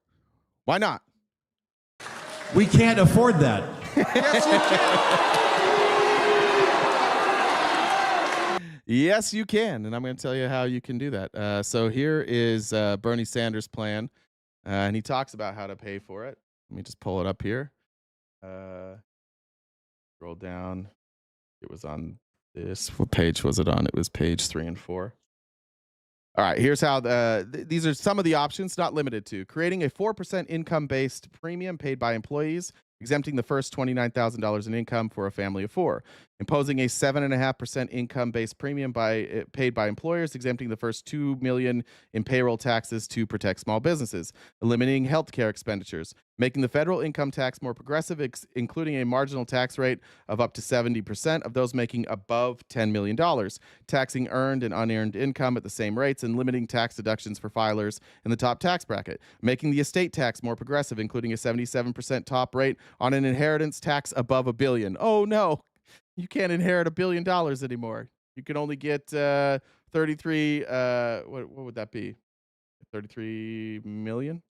Why not? We can't afford that. Yes, you can. Yes, you can. And I'm going to tell you how you can do that. So here is Bernie Sanders' plan. And he talks about how to pay for it. Let me just pull it up here. Scroll down. It was on this. What page was it on? It was page 3 and 4. All right, here's how these are some of the options, not limited to. Creating a 4% income-based premium paid by employees, exempting the first $29,000 in income for a family of 4. Imposing a 7.5% income-based premium paid by employers, exempting the first $2 million in payroll taxes to protect small businesses. Eliminating healthcare expenditures. Making the federal income tax more progressive, including a marginal tax rate of up to 70% of those making above $10 million. Taxing earned and unearned income at the same rates and limiting tax deductions for filers in the top tax bracket. Making the estate tax more progressive, including a 77% top rate on an inheritance tax above $1 billion. Oh, no. You can't inherit $1 billion anymore. You can only get 33. What would that be? 33 million?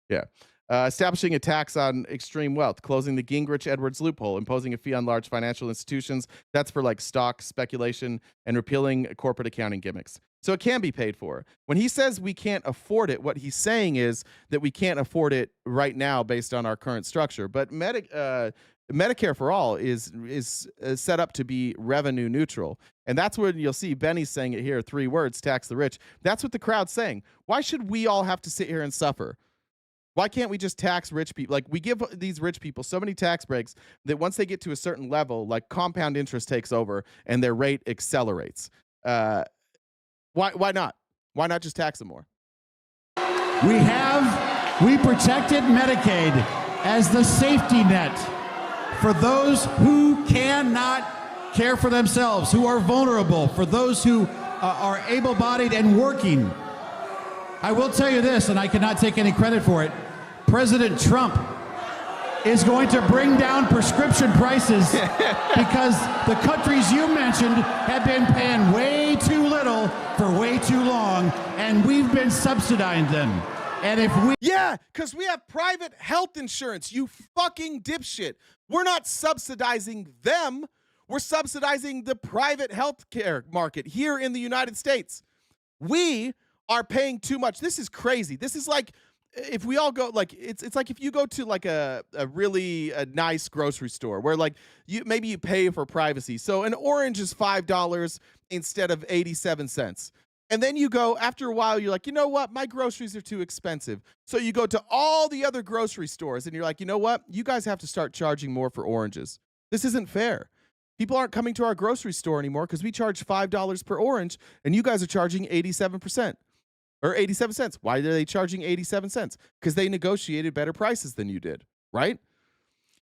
Yeah. Establishing a tax on extreme wealth, closing the Gingrich-Edwards loophole, imposing a fee on large financial institutions. That's for like stock speculation, and repealing corporate accounting gimmicks. So it can be paid for. When he says we can't afford it, what he's saying is that we can't afford it right now based on our current structure. But Medicare for all is set up to be revenue neutral. And that's where you'll see Benny's saying it here, 3 words, tax the rich. That's what the crowd's saying. Why should we all have to sit here and suffer? Why can't we just tax rich people? Like, we give these rich people so many tax breaks that once they get to a certain level, like compound interest takes over and their rate accelerates. Why not? Why not just tax them more? We protected Medicaid as the safety net for those who cannot care for themselves, who are vulnerable, for those who are able-bodied and working. I will tell you this, and I cannot take any credit for it. President Trump is going to bring down prescription prices because the countries you mentioned have been paying way too little for way too long, and we've been subsidizing them. And if we... Yeah, because we have private health insurance, you fucking dipshit. We're not subsidizing them. We're subsidizing the private health care market here in the United States. We are paying too much. This is crazy. This is like if we all go, like, it's like if you go to like a really nice grocery store where like maybe you pay for privacy. So an orange is $5 instead of 87 cents. And then you go, after a while, you're like, you know what? My groceries are too expensive. So you go to all the other grocery stores and you're like, you know what? You guys have to start charging more for oranges. This isn't fair. People aren't coming to our grocery store anymore because we charge $5 per orange and you guys are charging 87%. Or 87 cents. Why are they charging 87 cents? Because they negotiated better prices than you did, right?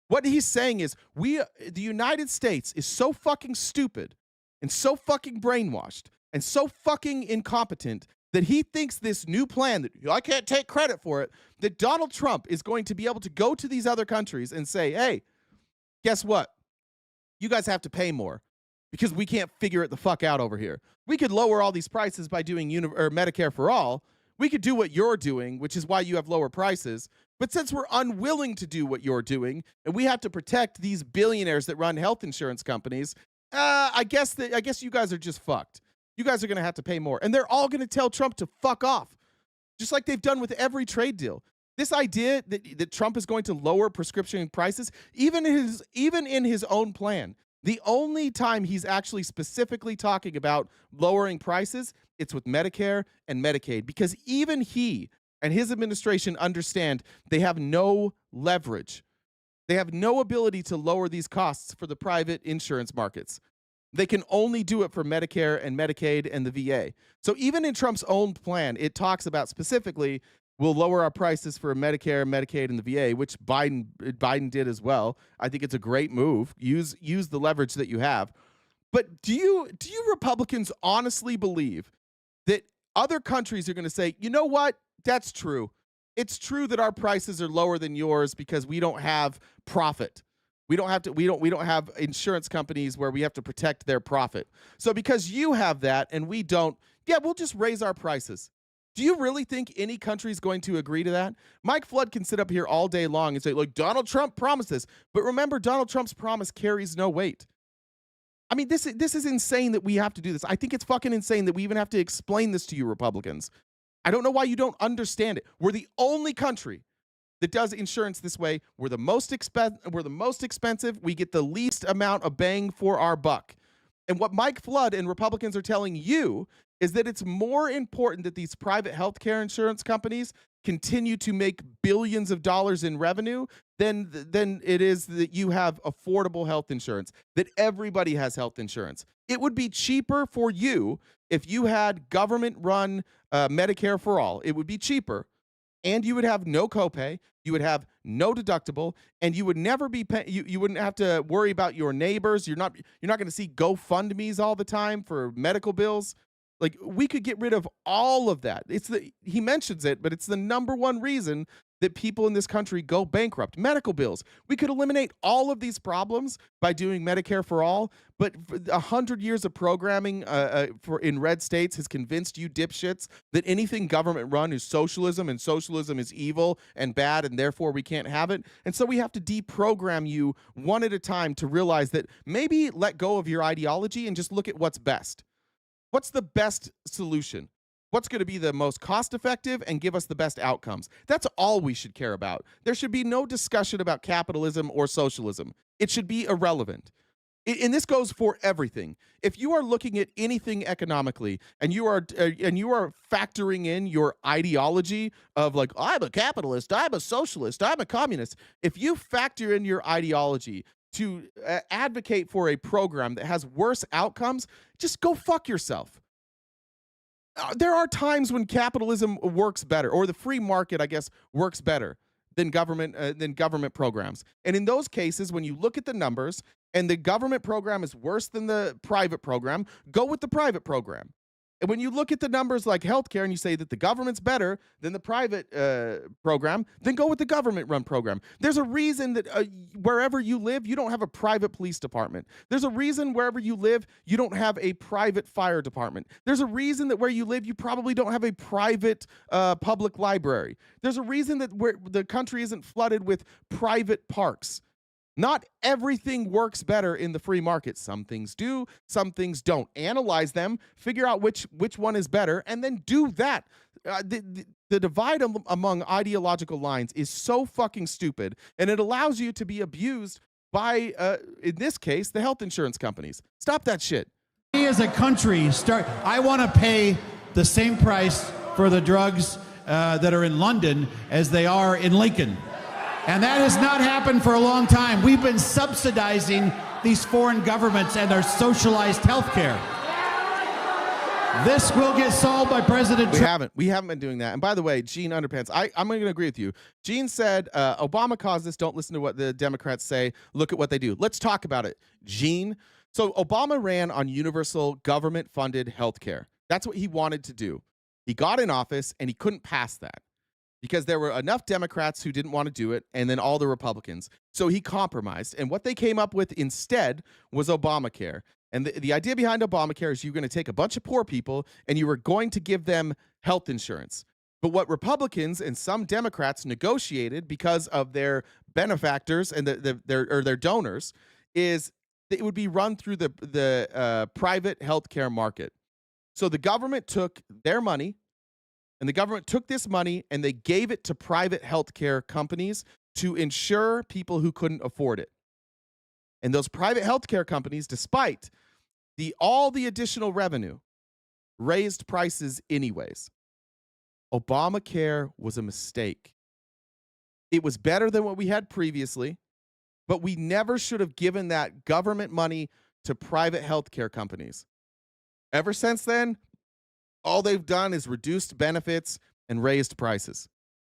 What he's saying is the United States is so fucking stupid and so fucking brainwashed and so fucking incompetent that he thinks this new plan, that I can't take credit for it, that Donald Trump is going to be able to go to these other countries and say, hey, guess what? You guys have to pay more because we can't figure it the fuck out over here. We could lower all these prices by doing Medicare for all. We could do what you're doing, which is why you have lower prices. But since we're unwilling to do what you're doing, and we have to protect these billionaires that run health insurance companies, I guess you guys are just fucked. You guys are going to have to pay more. And they're all going to tell Trump to fuck off, just like they've done with every trade deal. This idea that Trump is going to lower prescription prices, even in his own plan, the only time he's actually specifically talking about lowering prices, it's with Medicare and Medicaid, because even he and his administration understand they have no leverage. They have no ability to lower these costs for the private insurance markets. They can only do it for Medicare and Medicaid and the VA. So even in Trump's own plan, it talks about specifically, we'll lower our prices for Medicare, Medicaid, and the VA, which Biden did as well. I think it's a great move. Use the leverage that you have. But do you Republicans honestly believe that other countries are going to say, you know what? That's true. It's true that our prices are lower than yours because we don't have profit. We don't have insurance companies where we have to protect their profit. So because you have that and we don't, yeah, we'll just raise our prices. Do you really think any country is going to agree to that? Mike Flood can sit up here all day long and say, like, Donald Trump promised this. But remember, Donald Trump's promise carries no weight. I mean, this is insane that we have to do this. I think it's fucking insane that we even have to explain this to you Republicans. I don't know why you don't understand it. We're the only country that does insurance this way. We're the most expensive. We get the least amount of bang for our buck. And what Mike Flood and Republicans are telling you is that it's more important that these private healthcare insurance companies continue to make billions of dollars in revenue than it is that you have affordable health insurance, that everybody has health insurance. It would be cheaper for you if you had government-run Medicare for all. It would be cheaper, and you would have no copay, you would have no deductible, and you would never be you wouldn't have to worry about your neighbors. You're not going to see GoFundMe's all the time for medical bills. Like, we could get rid of all of that. He mentions it, but it's the number one reason that people in this country go bankrupt. Medical bills. We could eliminate all of these problems by doing Medicare for all, but 100 years of programming in red states has convinced you dipshits that anything government run is socialism, and socialism is evil and bad, and therefore we can't have it. And so we have to deprogram you one at a time to realize that maybe let go of your ideology and just look at what's best. What's the best solution? What's going to be the most cost-effective and give us the best outcomes? That's all we should care about. There should be no discussion about capitalism or socialism. It should be irrelevant. And this goes for everything. If you are looking at anything economically and you are factoring in your ideology of, like, I'm a capitalist, I'm a socialist, I'm a communist, if you factor in your ideology to advocate for a program that has worse outcomes, just go fuck yourself. There are times when capitalism works better, or the free market, I guess, works better than government programs. And in those cases, when you look at the numbers and the government program is worse than the private program, go with the private program. And when you look at the numbers like healthcare and you say that the government's better than the private program, then go with the government-run program. There's a reason that wherever you live, you don't have a private police department. There's a reason wherever you live, you don't have a private fire department. There's a reason that where you live, you probably don't have a private public library. There's a reason that where the country isn't flooded with private parks. Not everything works better in the free market. Some things do, some things don't. Analyze them, figure out which one is better, and then do that. The divide among ideological lines is so fucking stupid, and it allows you to be abused by, in this case, the health insurance companies. Stop that shit. We as a country I want to pay the same price for the drugs that are in London as they are in Lincoln. And that has not happened for a long time. We've been subsidizing these foreign governments and their socialized health care. This will get solved by President Trump. We haven't been doing that. And by the way, Gene Underpants, I'm going to agree with you. Gene said, Obama caused this. Don't listen to what the Democrats say. Look at what they do. Let's talk about it, Gene. So Obama ran on universal government-funded health care. That's what he wanted to do. He got in office, and he couldn't pass that, because there were enough Democrats who didn't want to do it, and then all the Republicans. So he compromised. And what they came up with instead was Obamacare. And the idea behind Obamacare is you're going to take a bunch of poor people and you were going to give them health insurance. But what Republicans and some Democrats negotiated because of their benefactors and their donors is that it would be run through the private healthcare market. So the government took their money, and the government took this money and they gave it to private healthcare companies to insure people who couldn't afford it. And those private healthcare companies, despite all the additional revenue, raised prices anyways. Obamacare was a mistake. It was better than what we had previously, but we never should have given that government money to private healthcare companies. Ever since then, all they've done is reduced benefits and raised prices.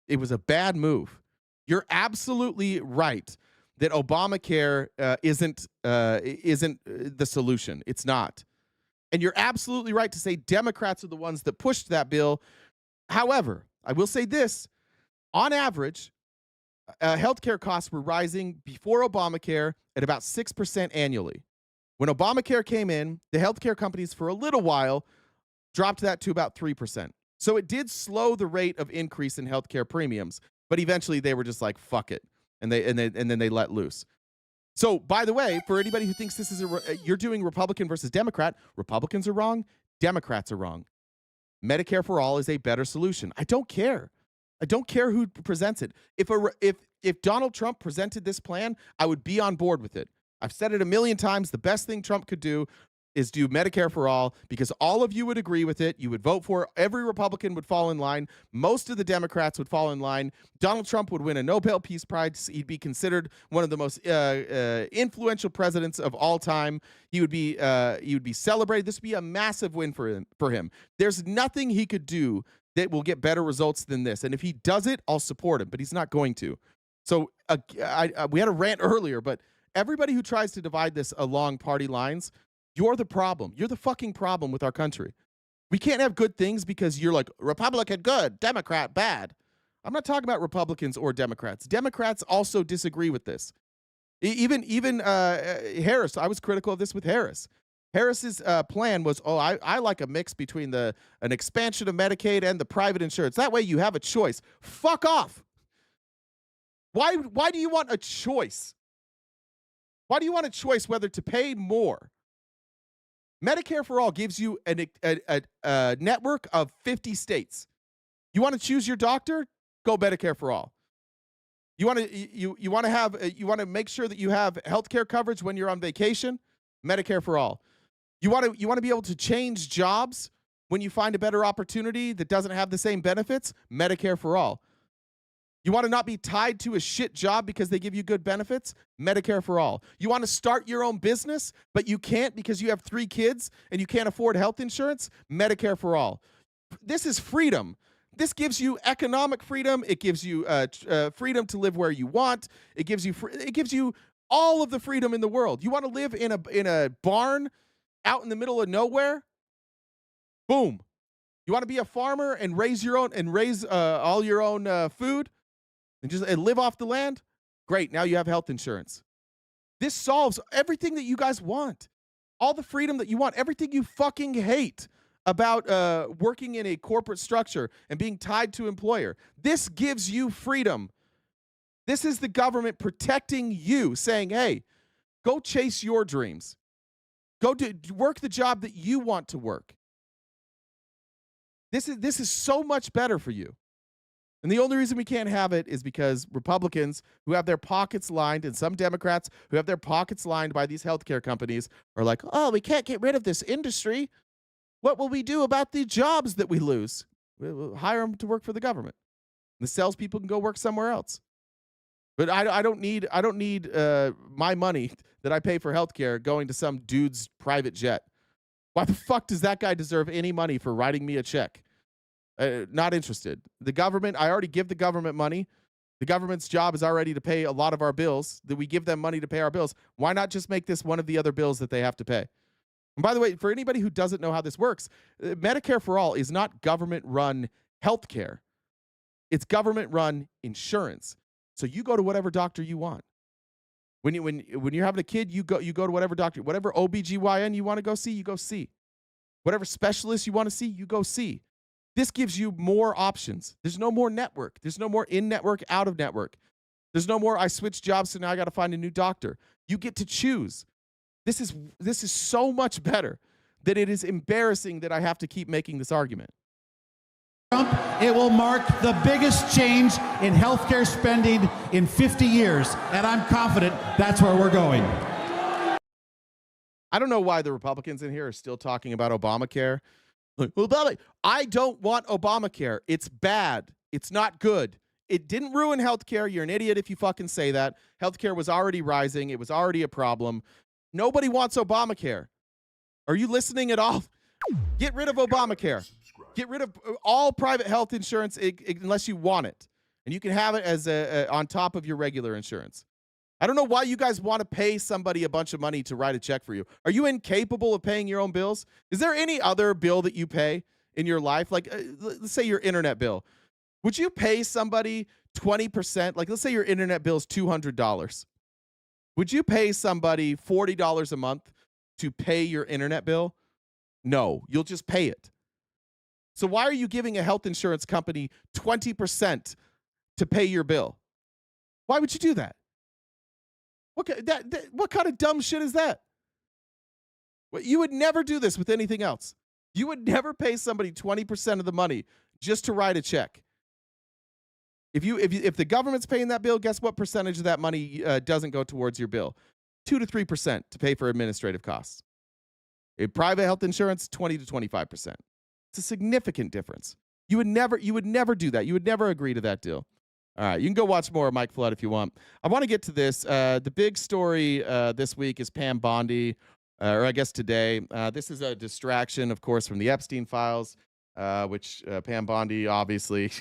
It was a bad move. You're absolutely right that Obamacare isn't the solution. It's not. And you're absolutely right to say Democrats are the ones that pushed that bill. However, I will say this. On average, healthcare costs were rising before Obamacare at about 6% annually. When Obamacare came in, the healthcare companies for a little while dropped that to about 3%. So it did slow the rate of increase in healthcare premiums, but eventually they were just like, fuck it. And then they let loose. So, by the way, for anybody who thinks this is you're doing Republican versus Democrat, Republicans are wrong, Democrats are wrong. Medicare for all is a better solution. I don't care. I don't care who presents it. If Donald Trump presented this plan, I would be on board with it. I've said it a million times. The best thing Trump could do is do Medicare for all, because all of you would agree with it. You would vote for it. Every Republican would fall in line. Most of the Democrats would fall in line. Donald Trump would win a Nobel Peace Prize. He'd be considered one of the most influential presidents of all time. He would be celebrated. This would be a massive win for him. There's nothing he could do that will get better results than this. And if he does it, I'll support him, but he's not going to. So we had a rant earlier, but everybody who tries to divide this along party lines, you're the problem. You're the fucking problem with our country. We can't have good things because you're like, Republican good, Democrat bad. I'm not talking about Republicans or Democrats. Democrats also disagree with this. Even Harris, I was critical of this with Harris. Harris's plan was, I like a mix between an expansion of Medicaid and the private insurance. That way you have a choice. Fuck off. Why do you want a choice? Why do you want a choice whether to pay more? Medicare for All gives you a network of 50 states. You want to choose your doctor? Go Medicare for All. You want to make sure that you have healthcare coverage when you're on vacation? Medicare for All. You want to be able to change jobs when you find a better opportunity that doesn't have the same benefits? Medicare for All. You want to not be tied to a shit job because they give you good benefits? Medicare for All. You want to start your own business, but you can't because you have 3 kids and you can't afford health insurance? Medicare for All. This is freedom. This gives you economic freedom. It gives you freedom to live where you want. It gives you all of the freedom in the world. You want to live in a barn out in the middle of nowhere? Boom. You want to be a farmer and raise all your own food? And live off the land? Great, now you have health insurance. This solves everything that you guys want. All the freedom that you want, everything you fucking hate about working in a corporate structure and being tied to employer. This gives you freedom. This is the government protecting you, saying, hey, go chase your dreams. Go work the job that you want to work. This is so much better for you. And the only reason we can't have it is because Republicans who have their pockets lined and some Democrats who have their pockets lined by these healthcare companies are like, oh, we can't get rid of this industry. What will we do about the jobs that we lose? We'll hire them to work for the government. The salespeople can go work somewhere else. But I don't need my money that I pay for healthcare going to some dude's private jet. Why the fuck does that guy deserve any money for writing me a check? Not interested. The government, I already give the government money. The government's job is already to pay a lot of our bills, that we give them money to pay our bills. Why not just make this one of the other bills that they have to pay? And by the way, for anybody who doesn't know how this works, Medicare for All is not government-run healthcare. It's government-run insurance. So you go to whatever doctor you want. When you're having a kid, you go to whatever doctor, whatever OBGYN you want to go see, you go see. Whatever specialist you want to see, you go see. This gives you more options. There's no more network. There's no more in-network, out-of-network. There's no more I switched jobs, so now I got to find a new doctor. You get to choose. This is so much better that it is embarrassing that I have to keep making this argument. Trump, it will mark the biggest change in healthcare spending in 50 years, and I'm confident that's where we're going. I don't know why the Republicans in here are still talking about Obamacare. I don't want Obamacare. It's bad. It's not good. It didn't ruin healthcare. You're an idiot if you fucking say that. Healthcare was already rising. It was already a problem. Nobody wants Obamacare. Are you listening at all? Get rid of Obamacare. Get rid of all private health insurance unless you want it. And you can have it as on top of your regular insurance. I don't know why you guys want to pay somebody a bunch of money to write a check for you. Are you incapable of paying your own bills? Is there any other bill that you pay in your life? Like, let's say your internet bill. Would you pay somebody 20%, like let's say your internet bill is $200. Would you pay somebody $40 a month to pay your internet bill? No, you'll just pay it. So why are you giving a health insurance company 20% to pay your bill? Why would you do that? What kind of dumb shit is that? You would never do this with anything else. You would never pay somebody 20% of the money just to write a check. If the government's paying that bill, guess what percentage of that money doesn't go towards your bill? 2 to 3% to pay for administrative costs. A private health insurance, 20 to 25%. It's a significant difference. You would never do that. You would never agree to that deal. All right, you can go watch more of Mike Flood if you want. I want to get to this. The big story this week is Pam Bondi, or I guess today. This is a distraction, of course, from the Epstein files, which Pam Bondi, obviously,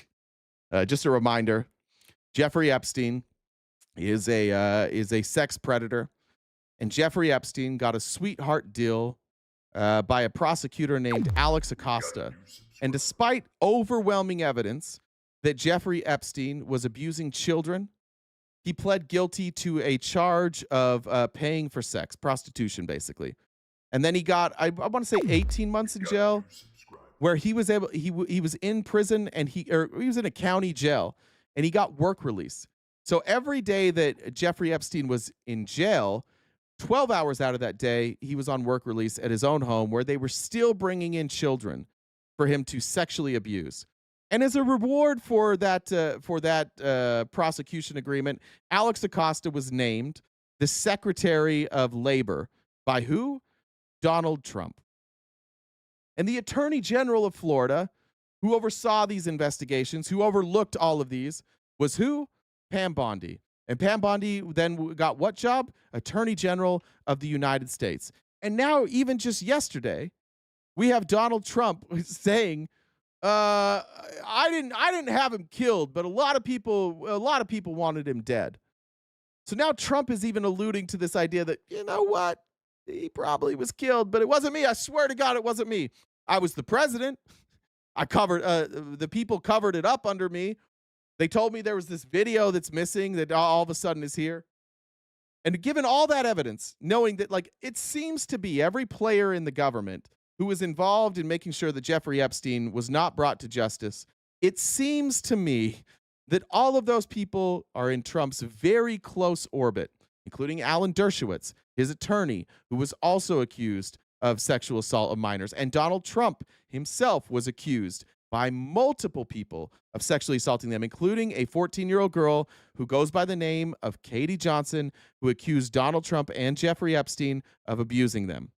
just a reminder, Jeffrey Epstein is a sex predator, and Jeffrey Epstein got a sweetheart deal by a prosecutor named Alex Acosta. And despite overwhelming evidence that Jeffrey Epstein was abusing children, he pled guilty to a charge of paying for sex, prostitution, basically. And then he got, I want to say 18 months in jail, where he was in prison, and he was in a county jail, and he got work release. So every day that Jeffrey Epstein was in jail, 12 hours out of that day, he was on work release at his own home, where they were still bringing in children for him to sexually abuse. And as a reward for that prosecution agreement, Alex Acosta was named the Secretary of Labor by who? Donald Trump. And the Attorney General of Florida, who oversaw these investigations, who overlooked all of these, was who? Pam Bondi. And Pam Bondi then got what job? Attorney General of the United States. And now, even just yesterday, we have Donald Trump saying, I didn't have him killed, but a lot of people wanted him dead. So now Trump is even alluding to this idea that, you know what? He probably was killed, but it wasn't me. I swear to God, it wasn't me. I was the president. I covered, the people covered it up under me. They told me there was this video that's missing that all of a sudden is here. And given all that evidence, knowing that, like, it seems to be every player in the government who was involved in making sure that Jeffrey Epstein was not brought to justice, it seems to me that all of those people are in Trump's very close orbit, including Alan Dershowitz, his attorney, who was also accused of sexual assault of minors. And Donald Trump himself was accused by multiple people of sexually assaulting them, including a 14-year-old girl who goes by the name of Katie Johnson, who accused Donald Trump and Jeffrey Epstein of abusing them.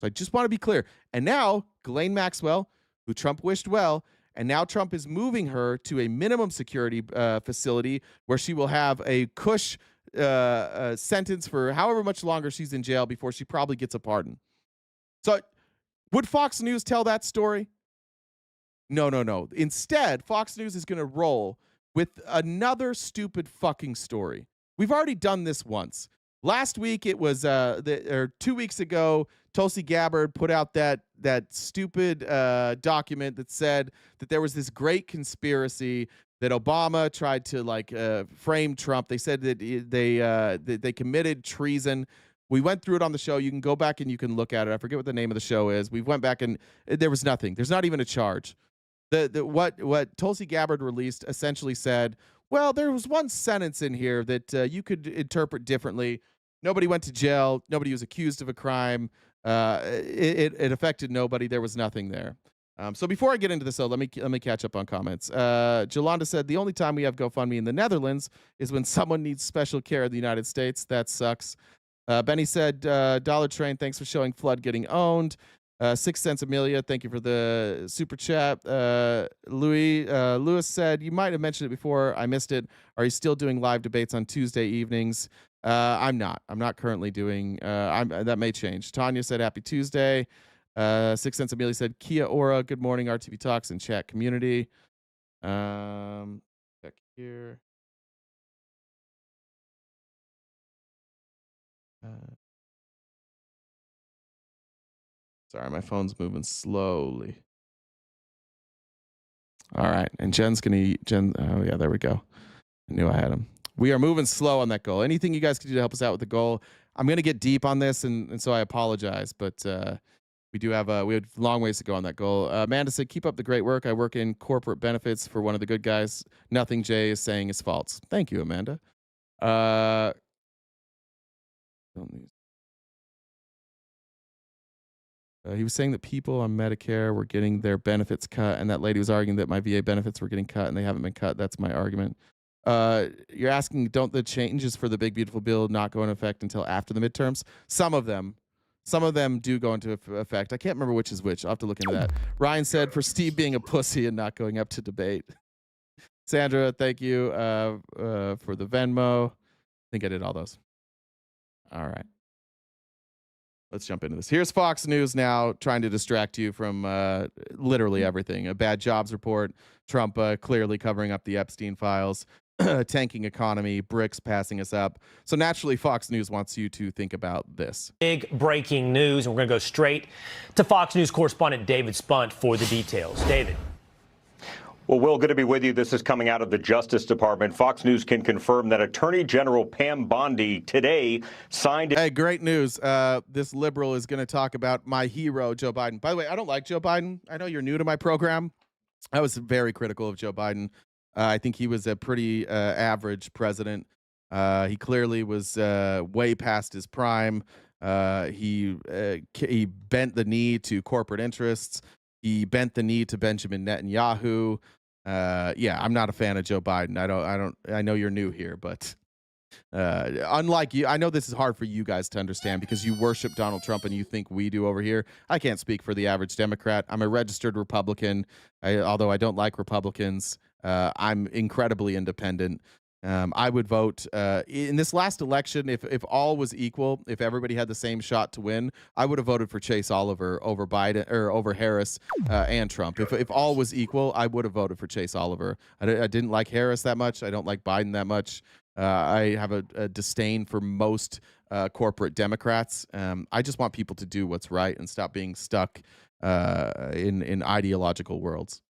So I just want to be clear. And now Ghislaine Maxwell, who Trump wished well, and now Trump is moving her to a minimum security facility where she will have a cush sentence for however much longer she's in jail before she probably gets a pardon. So would Fox News tell that story? No. Instead, Fox News is going to roll with another stupid fucking story. We've already done this once. Last week, it was, or 2 weeks ago, Tulsi Gabbard put out that stupid document that said that there was this great conspiracy that Obama tried to frame Trump. They said that they committed treason. We went through it on the show. You can go back and you can look at it. I forget what the name of the show is. We went back and there was nothing. There's not even a charge. What Tulsi Gabbard released essentially said, well, there was one sentence in here that you could interpret differently. Nobody went to jail. Nobody was accused of a crime. It affected nobody. There was nothing there. So before I get into this, let me catch up on comments. Jolanda said, the only time we have GoFundMe in the Netherlands is when someone needs special care in the United States. That sucks. Benny said, Dollar Train, thanks for showing Flood getting owned. 6 cents Amelia, thank you for the super chat. Lewis said, you might have mentioned it before, I missed it. Are you still doing live debates on Tuesday evenings? I'm not currently doing, that may change. Tanya said, happy Tuesday. 6 cents Amelia said, Kia Ora, good morning, RTV Talks and chat community. Check here. Sorry, my phone's moving slowly. All right, and Jen's gonna eat. Oh yeah, there we go. I knew I had him. We are moving slow on that goal. Anything you guys can do to help us out with the goal? I'm going to get deep on this, and so I apologize, but we have long ways to go on that goal. Amanda said, keep up the great work. I work in corporate benefits for one of the good guys. Nothing Jay is saying is false. Thank you, Amanda. He was saying that people on Medicare were getting their benefits cut, and that lady was arguing that my VA benefits were getting cut, and they haven't been cut. That's my argument. You're asking, don't the changes for the big beautiful bill not go into effect until after the midterms? Some of them do go into effect. I can't remember which is which. I'll have to look into that. Ryan said, for Steve being a pussy and not going up to debate. Sandra, thank you for the Venmo. I think I did all those. All right. Let's jump into this. Here's Fox News now trying to distract you from literally everything. A bad jobs report, Trump clearly covering up the Epstein files, tanking economy, BRICS passing us up. So naturally, Fox News wants you to think about this. Big breaking news, and we're going to go straight to Fox News correspondent David Spunt for the details. David. Well, Will, good to be with you. This is coming out of the Justice Department. Fox News can confirm that Attorney General Pam Bondi today signed... Hey, great news. This liberal is going to talk about my hero, Joe Biden. By the way, I don't like Joe Biden. I know you're new to my program. I was very critical of Joe Biden. I think he was a pretty average president. He clearly was way past his prime. He bent the knee to corporate interests. He bent the knee to Benjamin Netanyahu. Yeah, I'm not a fan of Joe Biden. I know you're new here, but unlike you, I know this is hard for you guys to understand because you worship Donald Trump and you think we do over here. I can't speak for the average Democrat. I'm a registered Republican. Although I don't like Republicans, I'm incredibly independent. I would vote in this last election, if all was equal, if everybody had the same shot to win, I would have voted for Chase Oliver over Biden or over Harris and Trump. If all was equal, I would have voted for Chase Oliver. I didn't like Harris that much. I don't like Biden that much. I have a disdain for most corporate Democrats. I just want people to do what's right and stop being stuck in ideological worlds.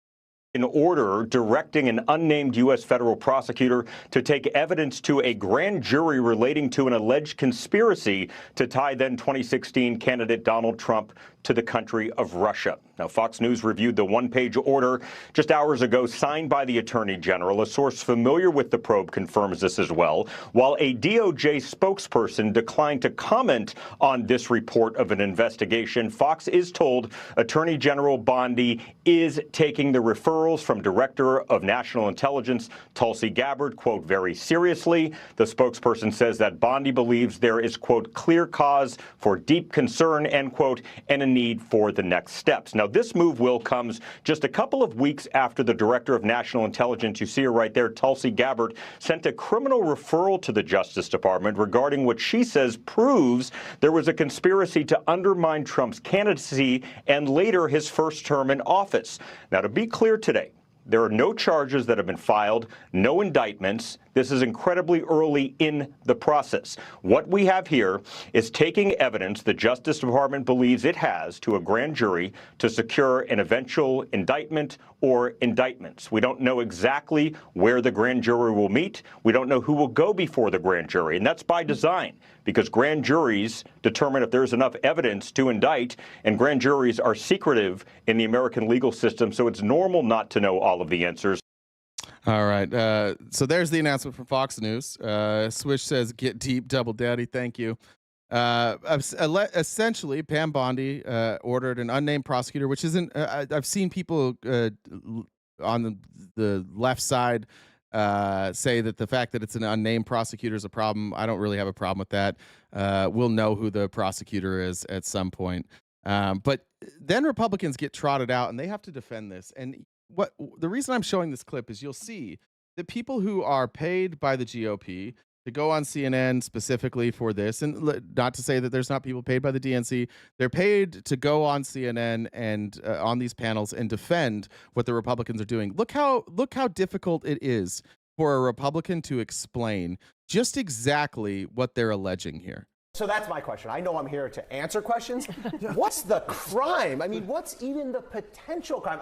An order directing an unnamed U.S. federal prosecutor to take evidence to a grand jury relating to an alleged conspiracy to tie then 2016 candidate Donald Trump to the country of Russia. Now, Fox News reviewed the one-page order just hours ago signed by the Attorney General. A source familiar with the probe confirms this as well, while a DOJ spokesperson declined to comment on this report of an investigation. Fox is told Attorney General Bondi is taking the referrals from Director of National Intelligence Tulsi Gabbard, quote, very seriously. The spokesperson says that Bondi believes there is, quote, clear cause for deep concern, end quote, and a need for the next steps. Now, this move comes just a couple of weeks after the Director of National Intelligence, you see her right there, Tulsi Gabbard, sent a criminal referral to the Justice Department regarding what she says proves there was a conspiracy to undermine Trump's candidacy and later his first term in office. Now, to be clear today, there are no charges that have been filed, no indictments. This is incredibly early in the process. What we have here is taking evidence the Justice Department believes it has to a grand jury to secure an eventual indictment or indictments. We don't know exactly where the grand jury will meet. We don't know who will go before the grand jury, and that's by design, because grand juries determine if there's enough evidence to indict, and grand juries are secretive in the American legal system, so it's normal not to know all of the answers. All right. So there's the announcement from Fox News. Swish says, get deep, double daddy. Thank you. Essentially, Pam Bondi ordered an unnamed prosecutor, which isn't, I've seen people on the left side say that the fact that it's an unnamed prosecutor is a problem. I don't really have a problem with that. We'll know who the prosecutor is at some point. But then Republicans get trotted out and they have to defend this. And the reason I'm showing this clip is you'll see that people who are paid by the GOP to go on CNN specifically for this, and not to say that there's not people paid by the DNC, they're paid to go on CNN and on these panels and defend what the Republicans are doing. Look how difficult it is for a Republican to explain just exactly what they're alleging here. So that's my question. I know I'm here to answer questions. What's the crime? I mean, what's even the potential crime?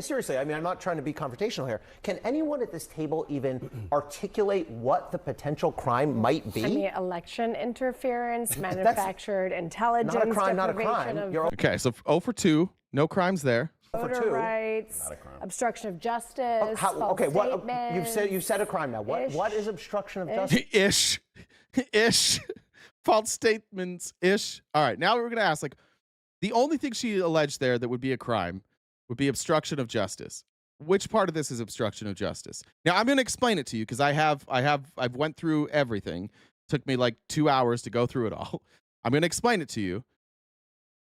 Seriously, I mean, I'm not trying to be confrontational here. Can anyone at this table even articulate what the potential crime might be? I mean, election interference, manufactured intelligence, not a crime, not a crime. Okay, so 0 for 2, no crimes there. Voter rights, obstruction of justice, false statements. You've said a crime now. What is obstruction of justice? Ish. False statements ish. All right, now we're going to ask, like, the only thing she alleged there that would be a crime would be obstruction of justice. Which part of this is obstruction of justice? Now I'm going to explain it to you because I've went through everything. Took me like 2 hours to go through it all. I'm going to explain it to you.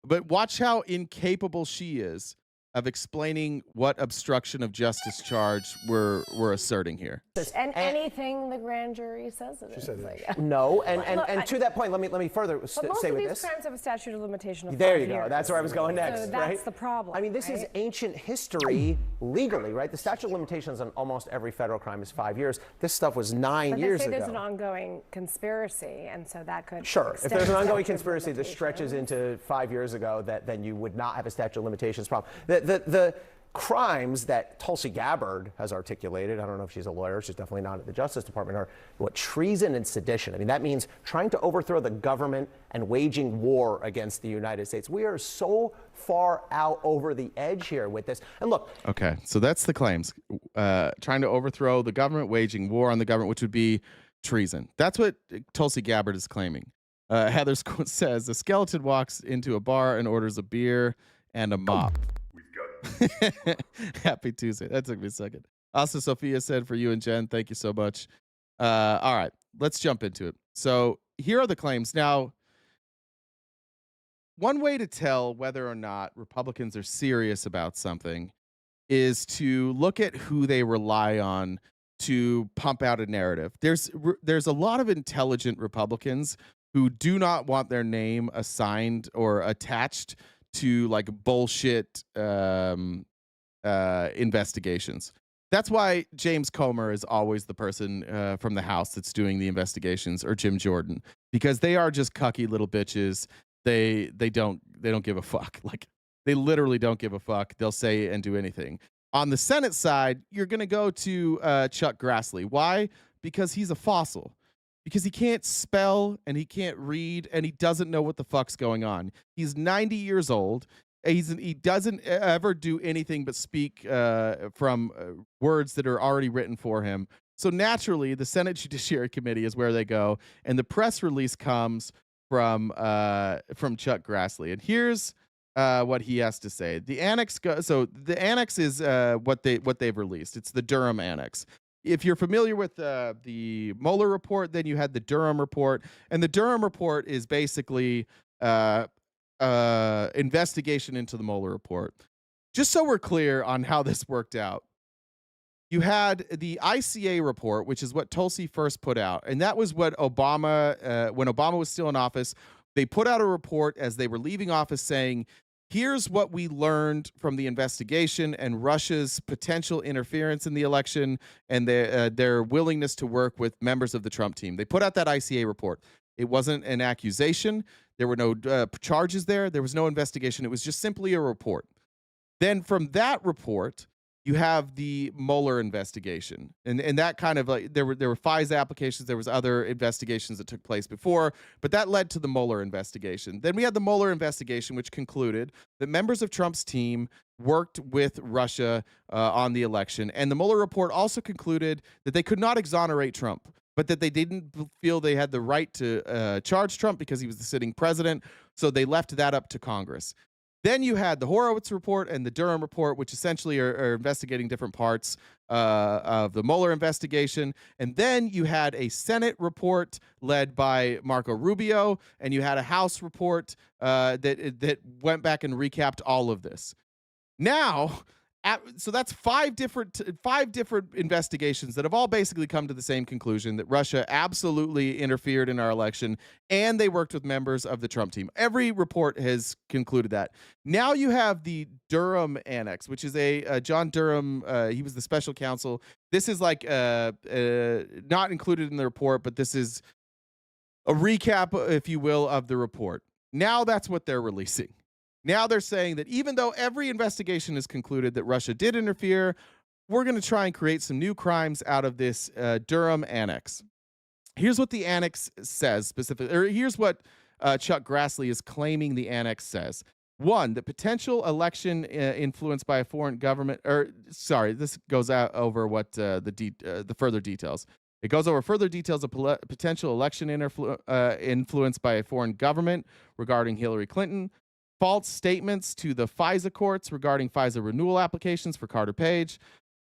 But watch how incapable she is of explaining what obstruction of justice charge we're asserting here. And anything the grand jury says it is. No, and to that point, let me further say with this. Most of these crimes have a statute of limitation of 5 There you years. go. That's where I was going next. So that's the problem. I mean, this is ancient history legally, right? The statute of limitations on almost every federal crime is 5 years. This stuff was 9 years ago. But there's an ongoing conspiracy, and so that could Sure. If there's an ongoing conspiracy that stretches into 5 years ago, then you would not have a statute of limitations problem. The crimes that Tulsi Gabbard has articulated, I don't know if she's a lawyer, she's definitely not at the Justice Department, are what treason and sedition. I mean, that means trying to overthrow the government and waging war against the United States. We are so far out over the edge here with this. And look. Okay, so that's the claims. Trying to overthrow the government, waging war on the government, which would be treason. That's what Tulsi Gabbard is claiming. Heather says, the skeleton walks into a bar and orders a beer and a mop. Happy Tuesday. That took me a second. Also, Sophia said, for you and Jen, thank you so much. All right, let's jump into it. So here are the claims. Now, one way to tell whether or not Republicans are serious about something is to look at who they rely on to pump out a narrative. There's a lot of intelligent Republicans who do not want their name assigned or attached to like bullshit investigations. That's why James Comer is always the person from the House that's doing the investigations, or Jim Jordan, because they are just cucky little bitches. They don't give a fuck. Like, they literally don't give a fuck. They'll say and do anything. On the Senate side, you're gonna go to Chuck Grassley. Why? Because he's a fossil. Because he can't spell and he can't read and he doesn't know what the fuck's going on. He's 90 years old. He doesn't ever do anything but speak from words that are already written for him. So naturally, the Senate Judiciary Committee is where they go, and the press release comes from Chuck Grassley. And here's what he has to say. The annex. So the annex is what they've released. It's the Durham annex. If you're familiar with the Mueller report, then you had the Durham report. And the Durham report is basically investigation into the Mueller report. Just so we're clear on how this worked out, you had the ICA report, which is what Tulsi first put out. And that was what Obama, when Obama was still in office, they put out a report as they were leaving office saying, here's what we learned from the investigation and Russia's potential interference in the election and their willingness to work with members of the Trump team. They put out that ICA report. It wasn't an accusation. There were no charges there. There was no investigation. It was just simply a report. Then from that report, you have the Mueller investigation. And that kind of like, there were FISA applications, there was other investigations that took place before, but that led to the Mueller investigation. Then we had the Mueller investigation, which concluded that members of Trump's team worked with Russia on the election. And the Mueller report also concluded that they could not exonerate Trump, but that they didn't feel they had the right to charge Trump because he was the sitting president. So they left that up to Congress. Then you had the Horowitz report and the Durham report, which essentially are investigating different parts of the Mueller investigation. And then you had a Senate report led by Marco Rubio, and you had a House report that went back and recapped all of this. Now, so that's five different investigations that have all basically come to the same conclusion, that Russia absolutely interfered in our election and they worked with members of the Trump team. Every report has concluded that. Now you have the Durham annex, which is a John Durham. He was the special counsel. This is like not included in the report, but this is a recap, if you will, of the report. Now that's what they're releasing. Now they're saying that even though every investigation has concluded that Russia did interfere, we're going to try and create some new crimes out of this Durham annex. Here's what the annex says specifically, or here's what Chuck Grassley is claiming the annex says. One, the potential election influenced by a foreign government, or sorry, this goes out over what the further details. It goes over further details of potential election influence by a foreign government regarding Hillary Clinton, false statements to the FISA courts regarding FISA renewal applications for Carter Page,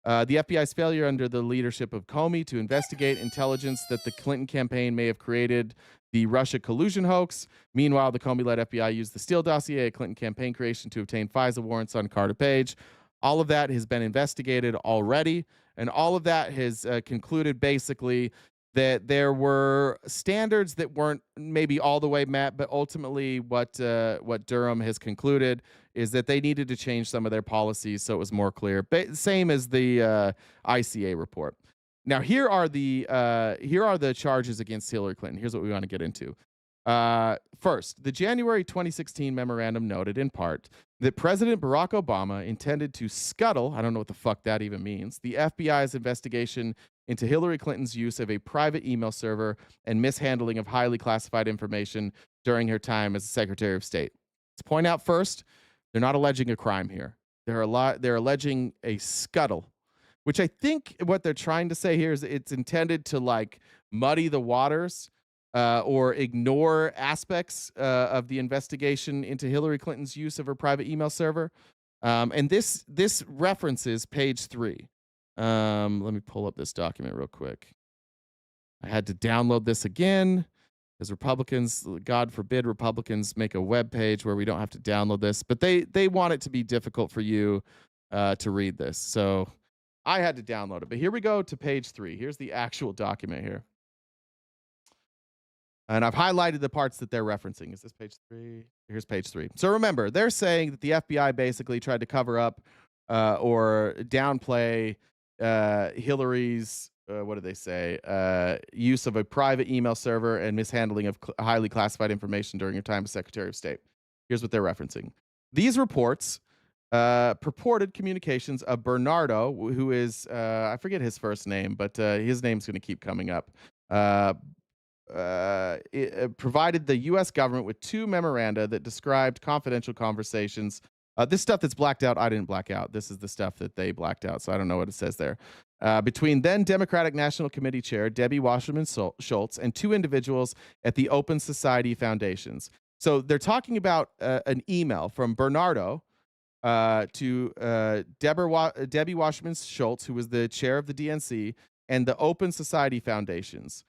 the FBI's failure under the leadership of Comey to investigate intelligence that the Clinton campaign may have created the Russia collusion hoax. Meanwhile, the Comey-led FBI used the Steele dossier, a Clinton campaign creation, to obtain FISA warrants on Carter Page. All of that has been investigated already, and all of that has concluded basically that there were standards that weren't maybe all the way met, but ultimately what Durham has concluded is that they needed to change some of their policies so it was more clear. Same as the ICA report. Now here are the charges against Hillary Clinton. Here's what we want to get into. First, the January 2016 memorandum noted in part that President Barack Obama intended to scuttle, I don't know what the fuck that even means, the FBI's investigation into Hillary Clinton's use of a private email server and mishandling of highly classified information during her time as Secretary of State. Let's point out first, they're not alleging a crime here. They're alleging a scuttle, which I think what they're trying to say here is it's intended to like muddy the waters or ignore aspects of the investigation into Hillary Clinton's use of her private email server. And this references page 3. Let me pull up this document real quick. I had to download this again because Republicans, God forbid Republicans make a web page where we don't have to download this, but they want it to be difficult for you to read this. So I had to download it. But here we go to page 3. Here's the actual document here. And I've highlighted the parts that they're referencing. Is this page 3? Here's page 3. So remember, they're saying that the FBI basically tried to cover up or downplay Hillary's, what do they say, use of a private email server and mishandling of highly classified information during her time as Secretary of State. Here's what they're referencing. These reports purported communications of Bernardo, who is, I forget his first name, but his name's going to keep coming up. It provided the U.S. government with 2 memoranda that described confidential conversations. This stuff that's blacked out, I didn't black out. This is the stuff that they blacked out, so I don't know what it says there. Between then Democratic National Committee Chair Debbie Wasserman Schultz and 2 individuals at the Open Society Foundations. So they're talking about an email from Bernardo to Debbie Wasserman Schultz, who was the chair of the DNC, and the Open Society Foundations.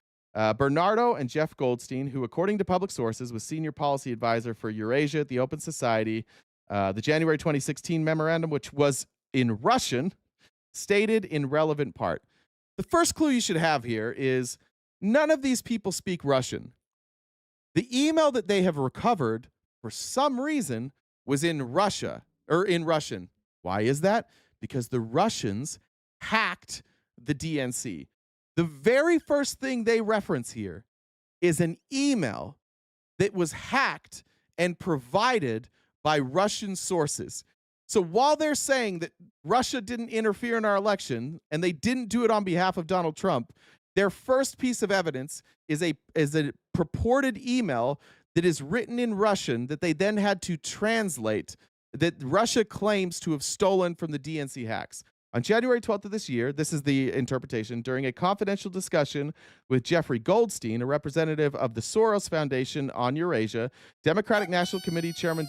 Bernardo and Jeff Goldstein, who, according to public sources, was senior policy advisor for Eurasia at the Open Society. The January 2016 memorandum, which was in Russian, stated in relevant part. The first clue you should have here is none of these people speak Russian. The email that they have recovered, for some reason, was in Russia, or in Russian. Why is that? Because the Russians hacked the DNC. The very first thing they reference here is an email that was hacked and provided by Russian sources. So while they're saying that Russia didn't interfere in our election and they didn't do it on behalf of Donald Trump, their first piece of evidence is a purported email that is written in Russian that they then had to translate, that Russia claims to have stolen from the DNC hacks. On January 12th of this year, this is the interpretation, during a confidential discussion with Jeffrey Goldstein, a representative of the Soros Foundation on Eurasia, Democratic National Committee Chairman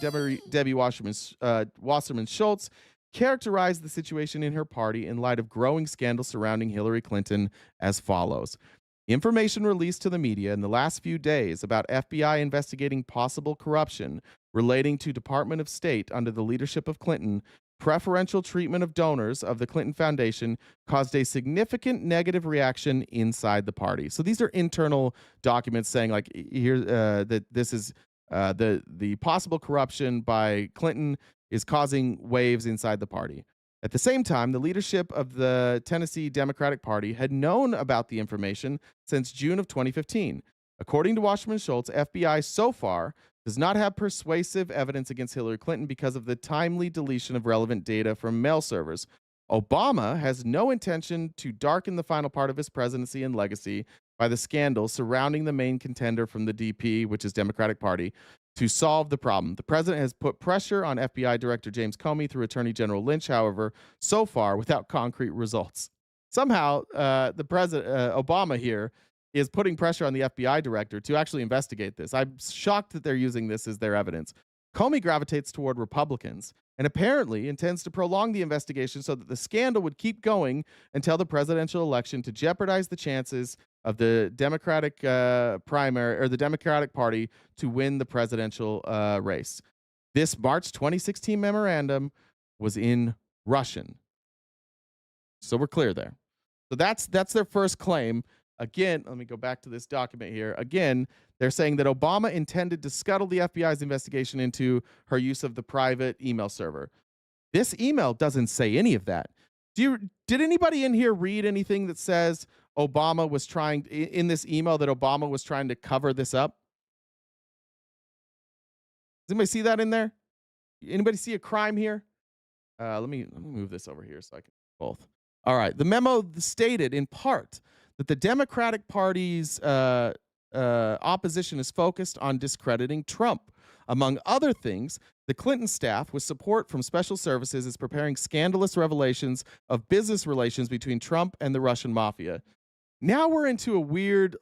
Debbie Wasserman Schultz characterized the situation in her party in light of growing scandals surrounding Hillary Clinton as follows. Information released to the media in the last few days about FBI investigating possible corruption relating to Department of State under the leadership of Clinton, preferential treatment of donors of the Clinton Foundation caused a significant negative reaction inside the party. So these are internal documents saying, like, here that this is the possible corruption by Clinton is causing waves inside the party. At the same time, the leadership of the Tennessee Democratic Party had known about the information since June of 2015. According to Wasserman Schultz, FBI so far does not have persuasive evidence against Hillary Clinton because of the timely deletion of relevant data from mail servers. Obama has no intention to darken the final part of his presidency and legacy by the scandal surrounding the main contender from the DP, which is Democratic Party, to solve the problem. The president has put pressure on FBI Director James Comey through Attorney General Lynch, however, so far without concrete results. Somehow, the president, Obama here, is putting pressure on the FBI director to actually investigate this. I'm shocked that they're using this as their evidence. Comey gravitates toward Republicans and apparently intends to prolong the investigation so that the scandal would keep going until the presidential election to jeopardize the chances of the Democratic primary or the Democratic Party to win the presidential race. This March 2016 memorandum was in Russian. So we're clear there. So that's their first claim. Again, let me go back to this document here. Again, they're saying that Obama intended to scuttle the FBI's investigation into her use of the private email server. This email doesn't say any of that. Did anybody in here read anything that says Obama was trying, in this email, that Obama was trying to cover this up? Does anybody see that in there? Anybody see a crime here? Let me move this over here so I can both. All right. The memo stated in part that the Democratic Party's opposition is focused on discrediting Trump. Among other things, the Clinton staff, with support from special services, is preparing scandalous revelations of business relations between Trump and the Russian mafia. Now we're into a weird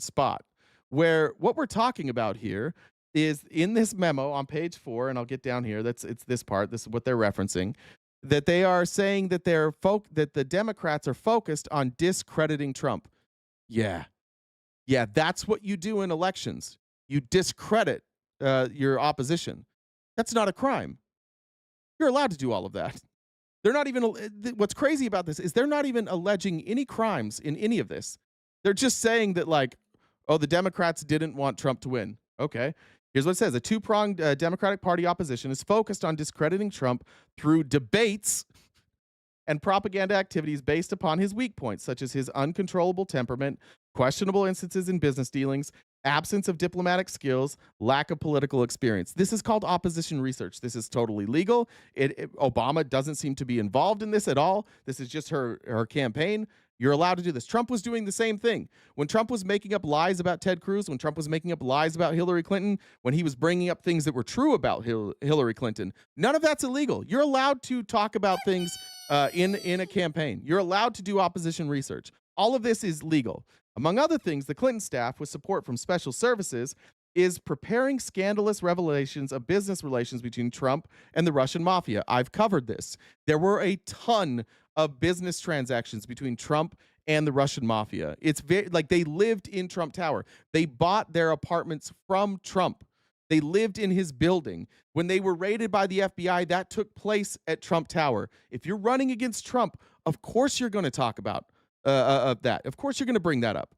spot where what we're talking about here is in this memo on page 4, and I'll get down here. It's this part. This is what they're referencing. That they are saying that that the Democrats are focused on discrediting Trump. Yeah, that's what you do in elections. You discredit your opposition. That's not a crime. You're allowed to do all of that. They're not even. What's crazy about this is they're not even alleging any crimes in any of this. They're just saying that, like, oh, the Democrats didn't want Trump to win. Okay. Here's what it says. A two-pronged Democratic Party opposition is focused on discrediting Trump through debates and propaganda activities based upon his weak points, such as his uncontrollable temperament, questionable instances in business dealings, absence of diplomatic skills, lack of political experience. This is called opposition research. This is totally legal. Obama doesn't seem to be involved in this at all. This is just her campaign. You're allowed to do this. Trump was doing the same thing. When Trump was making up lies about Ted Cruz, when Trump was making up lies about Hillary Clinton, when he was bringing up things that were true about Hillary Clinton, none of that's illegal. You're allowed to talk about things in a campaign. You're allowed to do opposition research. All of this is legal. Among other things, the Clinton staff, with support from special services, is preparing scandalous revelations of business relations between Trump and the Russian mafia. I've covered this. There were a ton of business transactions between Trump and the Russian mafia. It's very, like, they lived in Trump Tower. They bought their apartments from Trump. They lived in his building. When they were raided by the FBI, that took place at Trump Tower. If you're running against Trump, of course you're going to talk about that. Of course you're going to bring that up.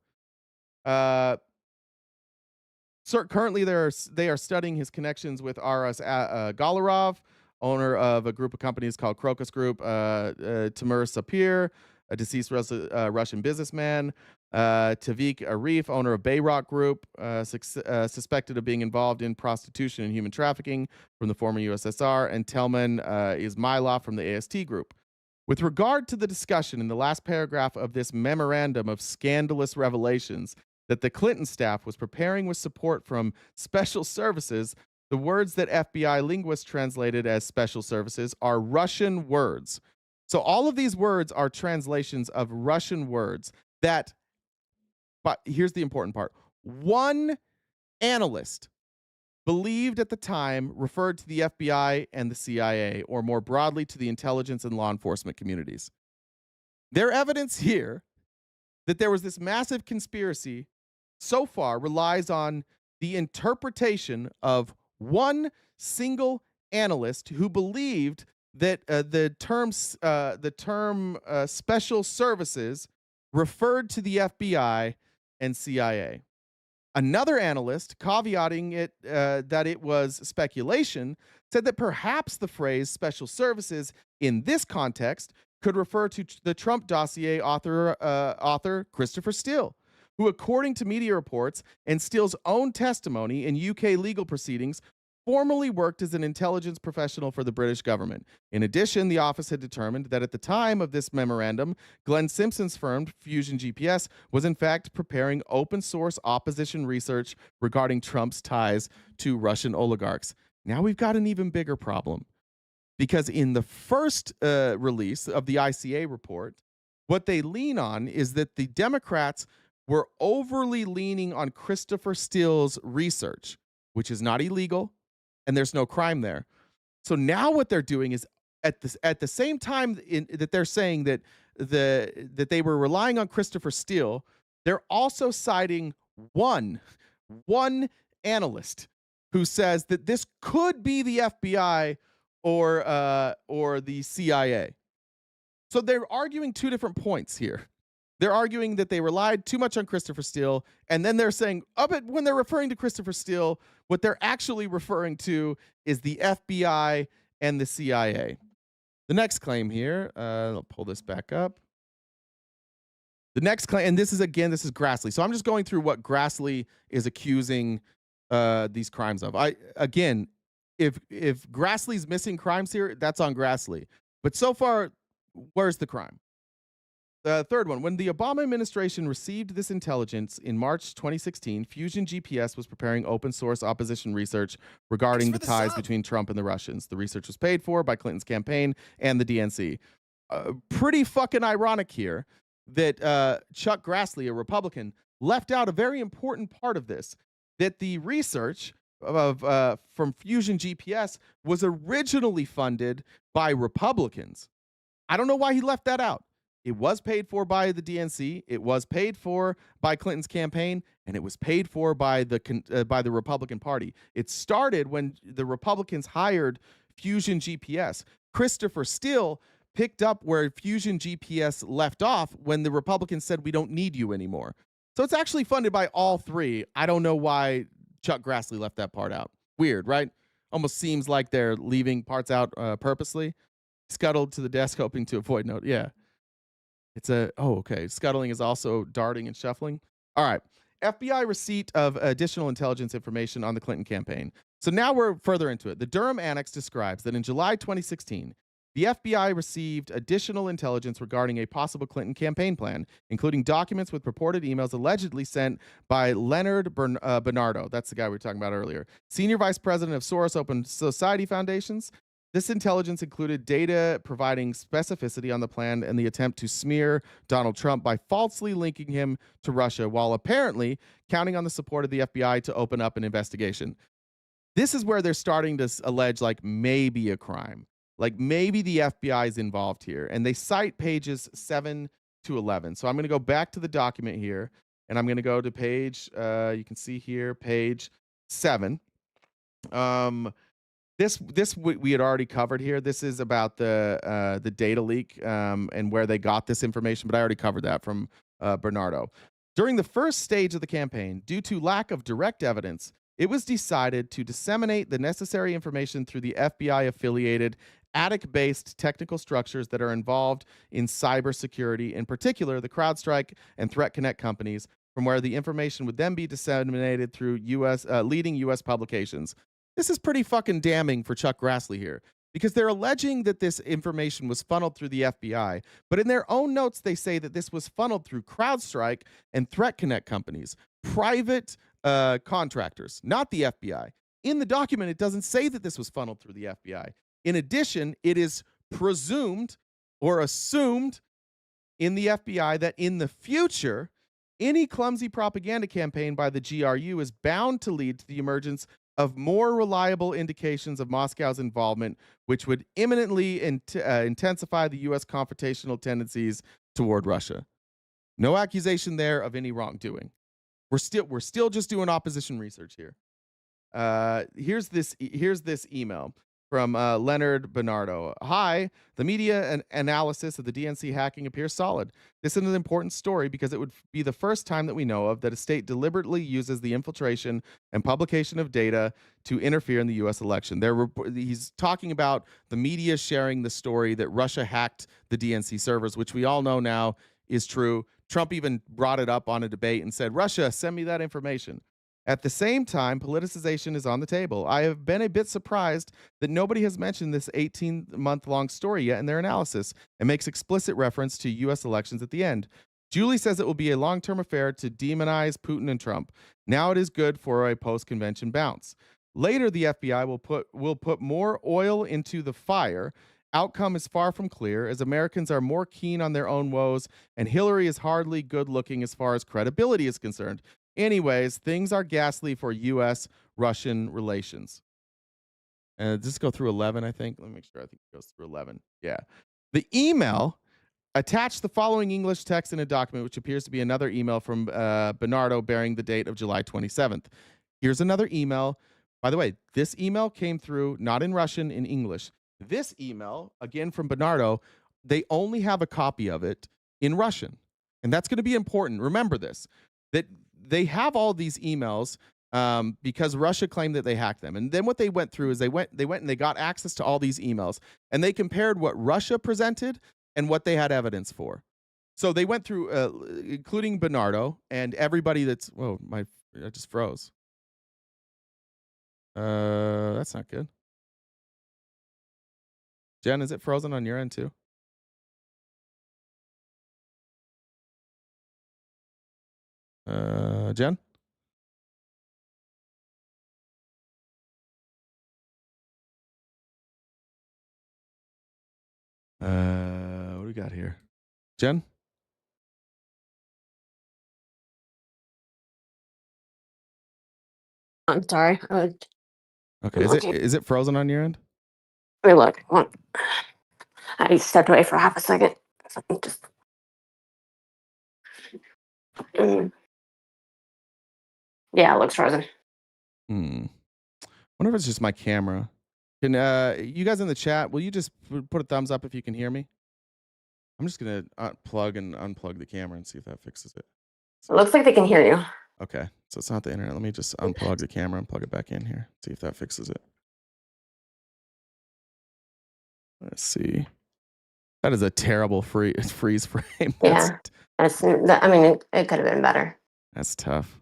Currently, they are studying his connections with R.S. Galarov, owner of a group of companies called Crocus Group, Timur Sapir, a deceased Russian businessman, Tavik Arif, owner of Bayrock Group, suspected of being involved in prostitution and human trafficking from the former USSR, and Telman Izmailov from the AST Group. With regard to the discussion in the last paragraph of this memorandum of scandalous revelations that the Clinton staff was preparing with support from special services, the words that FBI linguists translated as special services are Russian words. So all of these words are translations of Russian words that, but here's the important part. One analyst believed at the time referred to the FBI and the CIA, or more broadly to the intelligence and law enforcement communities. Their evidence here that there was this massive conspiracy so far relies on the interpretation of one single analyst who believed that the term special services referred to the FBI and CIA. Another analyst, caveating it that it was speculation, said that perhaps the phrase special services in this context could refer to the Trump dossier author Christopher Steele, who, according to media reports and Steele's own testimony in UK legal proceedings, formerly worked as an intelligence professional for the British government. In addition, the office had determined that at the time of this memorandum, Glenn Simpson's firm, Fusion GPS, was in fact preparing open source opposition research regarding Trump's ties to Russian oligarchs. Now we've got an even bigger problem, because in the first release of the ICA report, what they lean on is that the Democrats were overly leaning on Christopher Steele's research, which is not illegal, and there's no crime there. So now what they're doing is at the same time that they're saying that that they were relying on Christopher Steele, they're also citing one analyst who says that this could be the FBI or the CIA. So they're arguing two different points here. They're arguing that they relied too much on Christopher Steele, and then they're saying, but when they're referring to Christopher Steele, what they're actually referring to is the FBI and the CIA. The next claim here, I'll pull this back up. The next claim, and this is Grassley. So I'm just going through what Grassley is accusing these crimes of. If Grassley's missing crimes here, that's on Grassley. But so far, where's the crime? The third one, when the Obama administration received this intelligence in March 2016, Fusion GPS was preparing open source opposition research regarding the ties between Trump and the Russians. The research was paid for by Clinton's campaign and the DNC. Pretty fucking ironic here that Chuck Grassley, a Republican, left out a very important part of this, that the research from Fusion GPS was originally funded by Republicans. I don't know why he left that out. It was paid for by the DNC. It was paid for by Clinton's campaign, and it was paid for by the Republican Party. It started when the Republicans hired Fusion GPS. Christopher Steele picked up where Fusion GPS left off when the Republicans said, we don't need you anymore. So it's actually funded by all three. I don't know why Chuck Grassley left that part out. Weird, right? Almost seems like they're leaving parts out purposely. Scuttled to the desk, hoping to avoid note. Yeah. Okay. Scuttling is also darting and shuffling. All right. FBI receipt of additional intelligence information on the Clinton campaign. So now we're further into it. The Durham Annex describes that in July 2016, the FBI received additional intelligence regarding a possible Clinton campaign plan, including documents with purported emails allegedly sent by Leonard Bernardo. That's the guy we were talking about earlier. Senior Vice President of Soros Open Society Foundations. This intelligence included data providing specificity on the plan and the attempt to smear Donald Trump by falsely linking him to Russia, while apparently counting on the support of the FBI to open up an investigation. This is where they're starting to allege like maybe a crime. Like maybe the FBI is involved here. And they cite pages 7 to 11. So I'm going to go back to the document here, and I'm going to go to page, you can see here, page 7. This we had already covered here. This is about the data leak and where they got this information, but I already covered that from Bernardo. During the first stage of the campaign, due to lack of direct evidence, it was decided to disseminate the necessary information through the FBI-affiliated attic-based technical structures that are involved in cybersecurity, in particular the CrowdStrike and Threat Connect companies, from where the information would then be disseminated through leading U.S. publications. This is pretty fucking damning for Chuck Grassley here, because they're alleging that this information was funneled through the FBI, but in their own notes they say that this was funneled through CrowdStrike and Threat Connect companies, private contractors, not the FBI. In the document, it doesn't say that this was funneled through the FBI. In addition, it is presumed or assumed in the FBI that in the future, any clumsy propaganda campaign by the GRU is bound to lead to the emergence of more reliable indications of Moscow's involvement, which would imminently intensify the U.S. confrontational tendencies toward Russia. No accusation there of any wrongdoing. We're still just doing opposition research here. Here's this email from Leonard Bernardo. Hi, the media analysis of the DNC hacking appears solid. This is an important story because it would be the first time that we know of that a state deliberately uses the infiltration and publication of data to interfere in the U.S. election. He's talking about the media sharing the story that Russia hacked the DNC servers, which we all know now is true. Trump even brought it up on a debate and said, Russia, send me that information. At the same time, politicization is on the table. I have been a bit surprised that nobody has mentioned this 18-month-long story yet in their analysis and makes explicit reference to U.S. elections at the end. Julie says it will be a long-term affair to demonize Putin and Trump. Now it is good for a post-convention bounce. Later, the FBI will put more oil into the fire. Outcome is far from clear, as Americans are more keen on their own woes, and Hillary is hardly good-looking as far as credibility is concerned. Anyways, things are ghastly for U.S.-Russian relations. Does this go through 11, I think? Let me make sure. I think it goes through 11. Yeah. The email attached the following English text in a document, which appears to be another email from Bernardo bearing the date of July 27th. Here's another email. By the way, this email came through not in Russian, in English. This email, again from Bernardo, they only have a copy of it in Russian. And that's going to be important. Remember this, that they have all these emails because Russia claimed that they hacked them. And then what they went through is they went and they got access to all these emails. And they compared what Russia presented and what they had evidence for. So they went through, including Bernardo and everybody that's, whoa, I just froze. That's not good. Jen, is it frozen on your end too? Jen? What do we got here? Jen? I'm sorry. Okay, is it frozen on your end? Let me look. I stepped away for half a second. Just. Yeah, it looks frozen. Wonder if it's just my camera. Can you guys in the chat, will you just put a thumbs up if you can hear me? I'm just gonna plug and unplug the camera and see if that fixes it. It looks like they can hear you. Okay, so it's not the internet. Let me just unplug the camera and plug it back in here. See if that fixes it. Let's see. That is a terrible freeze frame. Yeah, I mean, it could have been better. That's tough.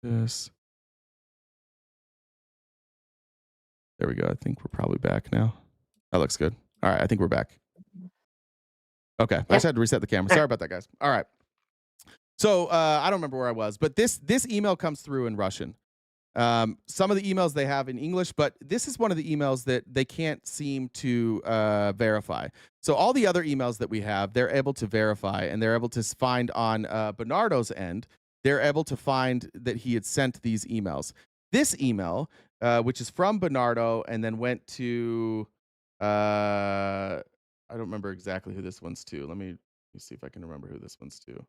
This. There we go. I think we're probably back now. That looks good. All right, I think we're back. Okay, I just had to reset the camera. Sorry about that, guys. All right. So I don't remember where I was, but this email comes through in Russian. Some of the emails they have in English, but this is one of the emails that they can't seem to verify. So all the other emails that we have, they're able to verify, and they're able to find on Bernardo's end, they're able to find that he had sent these emails. This email, which is from Bernardo and then went to, I don't remember exactly who this one's to. Let me see if I can remember who this one's to.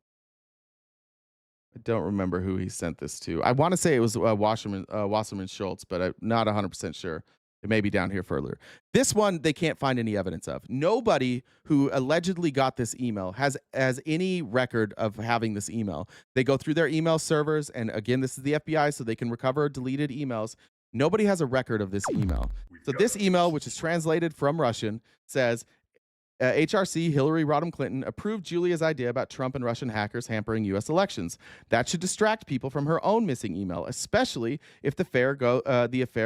I don't remember who he sent this to. I want to say it was Wasserman Schultz, but I'm not 100% sure. It may be down here further. This one, they can't find any evidence of. Nobody who allegedly got this email has any record of having this email. They go through their email servers, and again, this is the FBI, so they can recover deleted emails. Nobody has a record of this email. So this email, which is translated from Russian, says, HRC Hillary Rodham Clinton approved Julia's idea about Trump and Russian hackers hampering U.S. elections. That should distract people from her own missing email, especially if the affair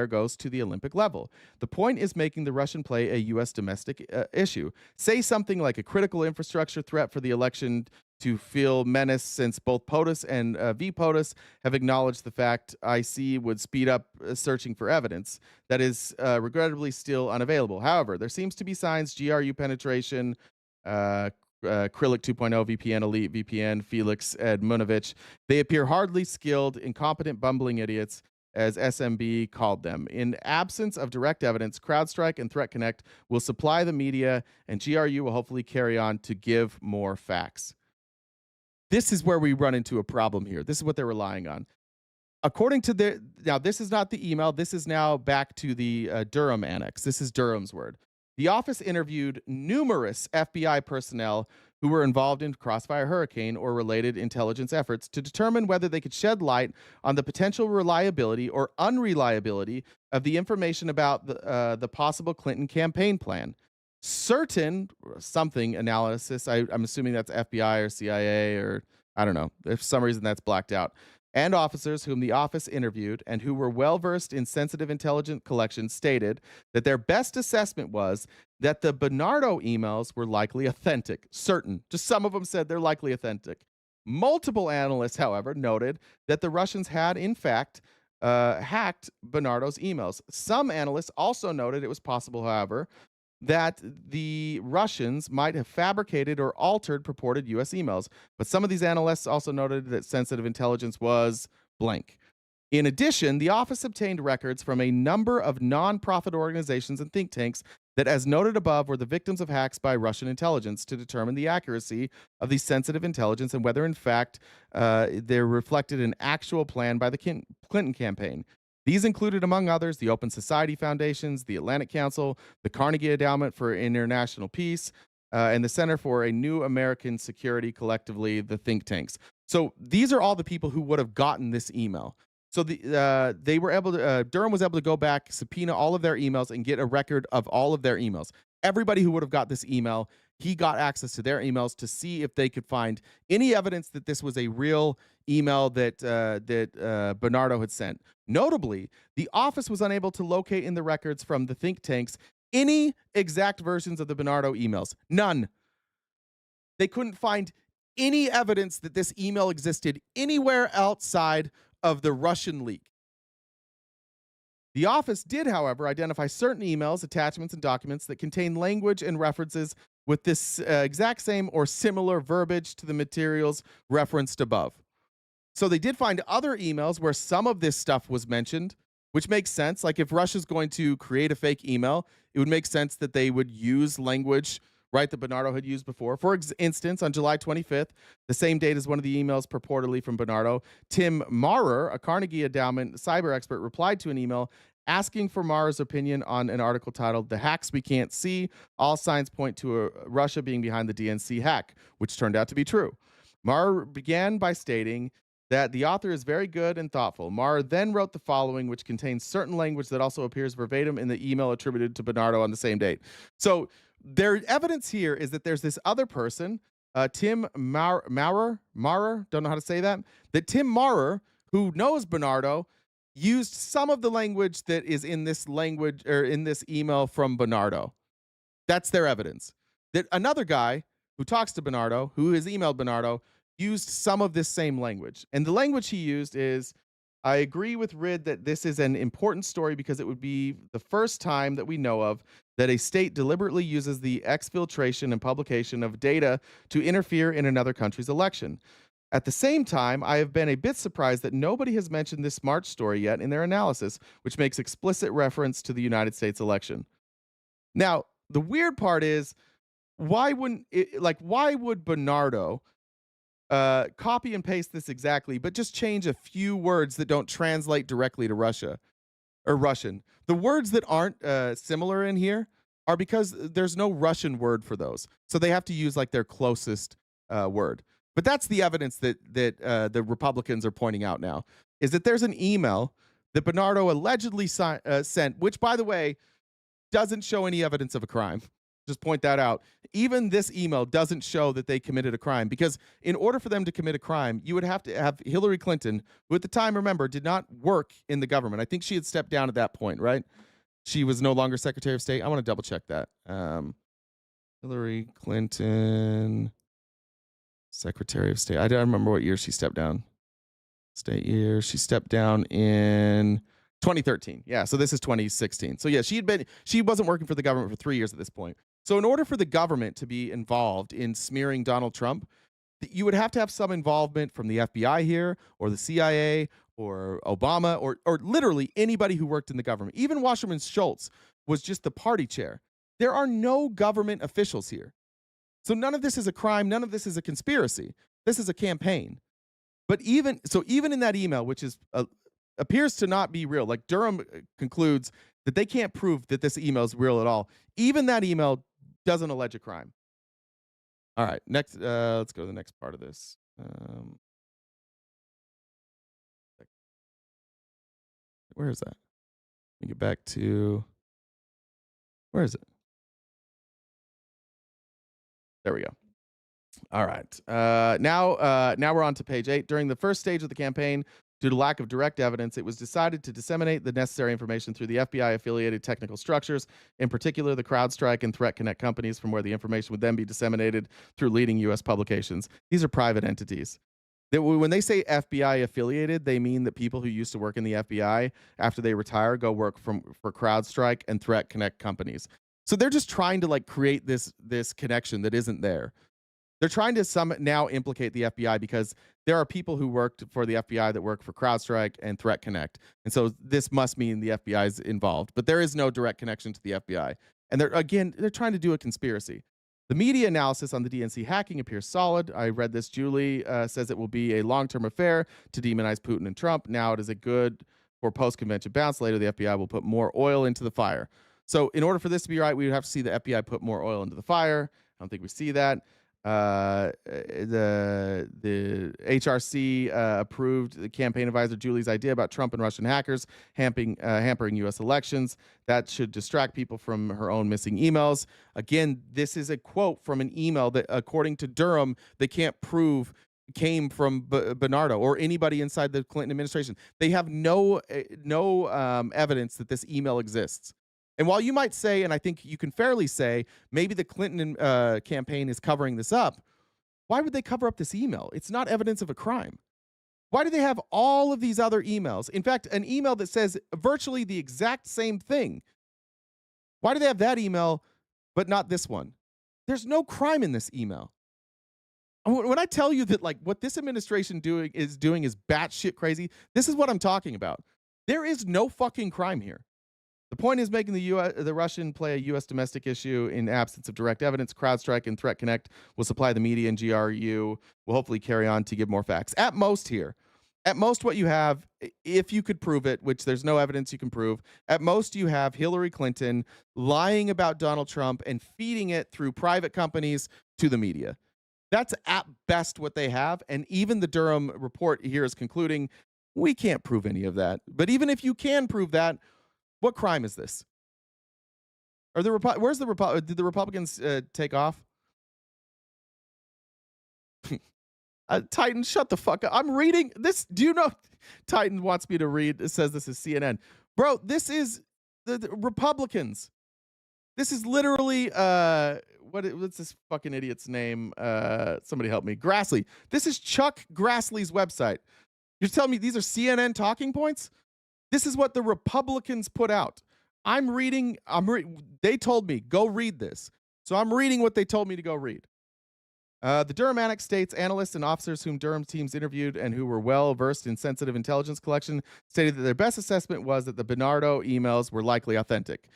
goes to the Olympic level. The point is making the Russian play a U.S. domestic issue. Say something like a critical infrastructure threat for the election to feel menace, since both POTUS and VPOTUS have acknowledged the fact IC would speed up searching for evidence that is regrettably still unavailable. However, there seems to be signs GRU penetration, Krylik 2.0 VPN, Elite VPN, Felix Edmunovich, they appear hardly skilled, incompetent, bumbling idiots, as SMB called them. In absence of direct evidence, CrowdStrike and Threat Connect will supply the media, and GRU will hopefully carry on to give more facts. This is where we run into a problem here. This is what they're relying on. According to now this is not the email. This is now back to the Durham annex. This is Durham's word. The office interviewed numerous FBI personnel who were involved in Crossfire Hurricane or related intelligence efforts to determine whether they could shed light on the potential reliability or unreliability of the information about the possible Clinton campaign plan. certain something analysis, I'm assuming that's FBI or CIA or I don't know, if for some reason that's blacked out, and officers whom the office interviewed and who were well versed in sensitive intelligence collection stated that their best assessment was that the Bernardo emails were likely authentic. Certain. Just some of them said they're likely authentic. Multiple analysts, however, noted that the Russians had, in fact, hacked Bernardo's emails. Some analysts also noted it was possible, however, that the Russians might have fabricated or altered purported U.S. emails. But some of these analysts also noted that sensitive intelligence was blank. In addition, the office obtained records from a number of nonprofit organizations and think tanks that, as noted above, were the victims of hacks by Russian intelligence to determine the accuracy of the sensitive intelligence and whether, in fact, they're reflected an actual plan by the Clinton campaign. These included, among others, the Open Society Foundations, the Atlantic Council, the Carnegie Endowment for International Peace, and the Center for a New American Security, collectively the think tanks. So these are all the people who would have gotten this email. So they were able to, Durham was able to go back, subpoena all of their emails, and get a record of all of their emails. Everybody who would have got this email, he got access to their emails to see if they could find any evidence that this was a real email that Bernardo had sent. Notably, the office was unable to locate in the records from the think tanks any exact versions of the Bernardo emails. None. They couldn't find any evidence that this email existed anywhere outside of the Russian leak. The office did, however, identify certain emails, attachments, and documents that contain language and references with this exact same or similar verbiage to the materials referenced above. So they did find other emails where some of this stuff was mentioned, which makes sense. Like if Russia's going to create a fake email, it would make sense that they would use language, right, that Bernardo had used before. For instance, on July 25th, the same date as one of the emails purportedly from Bernardo, Tim Maurer, a Carnegie Endowment cyber expert, replied to an email asking for Maurer's opinion on an article titled "The Hacks We Can't See. All Signs Point to Russia Being Behind the DNC Hack," which turned out to be true. Maurer began by stating that the author is very good and thoughtful. Maurer then wrote the following, which contains certain language that also appears verbatim in the email attributed to Bernardo on the same date. So their evidence here is that there's this other person, Tim Maurer, don't know how to say that Tim Maurer, who knows Bernardo, used some of the language that is in this language or in this email from Bernardo. That's their evidence. That another guy who talks to Bernardo, who has emailed Bernardo, used some of this same language. And the language he used is, "I agree with Rid that this is an important story because it would be the first time that we know of that a state deliberately uses the exfiltration and publication of data to interfere in another country's election. At the same time, I have been a bit surprised that nobody has mentioned this March story yet in their analysis, which makes explicit reference to the United States election." Now, the weird part is, why would Bernardo copy and paste this exactly, but just change a few words that don't translate directly to Russia or Russian? The words that aren't similar in here are because there's no Russian word for those. So they have to use like their closest word. But that's the evidence that the Republicans are pointing out now, is that there's an email that Bernardo allegedly sent, which, by the way, doesn't show any evidence of a crime. Just point that out. Even this email doesn't show that they committed a crime, because in order for them to commit a crime, you would have to have Hillary Clinton, who at the time, remember, did not work in the government. I think she had stepped down at that point, right? She was no longer Secretary of State. I want to double check that. Hillary Clinton, Secretary of State. I don't remember what year she stepped down. State year. She stepped down in 2013. Yeah, so this is 2016. So yeah, she wasn't working for the government for 3 years at this point. So in order for the government to be involved in smearing Donald Trump, you would have to have some involvement from the FBI here, or the CIA, or Obama, or literally anybody who worked in the government. Even Wasserman Schultz was just the party chair. There are no government officials here. So none of this is a crime. None of this is a conspiracy. This is a campaign. But even in that email, which is appears to not be real, like Durham concludes that they can't prove that this email is real at all. Even that email doesn't allege a crime. All right, next, let's go to the next part of this. Where is that? Let me get back to, where is it? There we go. All right. Now we're on to page 8. During the first stage of the campaign, due to lack of direct evidence, it was decided to disseminate the necessary information through the FBI-affiliated technical structures, in particular the CrowdStrike and Threat Connect companies, from where the information would then be disseminated through leading U.S. publications. These are private entities. When they say FBI-affiliated, they mean that people who used to work in the FBI, after they retire, go work for CrowdStrike and Threat Connect companies. So they're just trying to create this connection that isn't there. They're trying to now implicate the FBI because there are people who worked for the FBI that work for CrowdStrike and Threat Connect. And so this must mean the FBI is involved. But there is no direct connection to the FBI. And they're trying to do a conspiracy. The media analysis on the DNC hacking appears solid. I read this. Julie says it will be a long-term affair to demonize Putin and Trump. Now it is a good for post-convention bounce. Later, the FBI will put more oil into the fire. So in order for this to be right, we would have to see the FBI put more oil into the fire. I don't think we see that. The HRC approved the campaign advisor Julie's idea about Trump and Russian hackers hampering U.S. elections. That should distract people from her own missing emails. Again, this is a quote from an email that, according to Durham, they can't prove came from Bernardo or anybody inside the Clinton administration. They have no evidence that this email exists. And while you might say, and I think you can fairly say, maybe the Clinton campaign is covering this up, why would they cover up this email? It's not evidence of a crime. Why do they have all of these other emails? In fact, an email that says virtually the exact same thing. Why do they have that email, but not this one? There's no crime in this email. When I tell you that what this administration is doing is batshit crazy, this is what I'm talking about. There is no fucking crime here. The point is making the Russian play a U.S. domestic issue in absence of direct evidence. CrowdStrike and Threat Connect will supply the media, and GRU will hopefully carry on to give more facts. At most what you have, if you could prove it, which there's no evidence you can prove, at most you have Hillary Clinton lying about Donald Trump and feeding it through private companies to the media. That's at best what they have, and even the Durham report here is concluding we can't prove any of that. But even if you can prove that, what crime is this? Did the Republicans take off? Titan, shut the fuck up. I'm reading this. Do you know Titan wants me to read? It says this is CNN. Bro, this is the Republicans. This is literally what's this fucking idiot's name? Somebody help me. Grassley. This is Chuck Grassley's website. You're telling me these are CNN talking points? This is what the Republicans put out. They told me, go read this. So I'm reading what they told me to go read. The Durham Annex states analysts and officers whom Durham's teams interviewed and who were well versed in sensitive intelligence collection stated that their best assessment was that the Bernardo emails were likely authentic.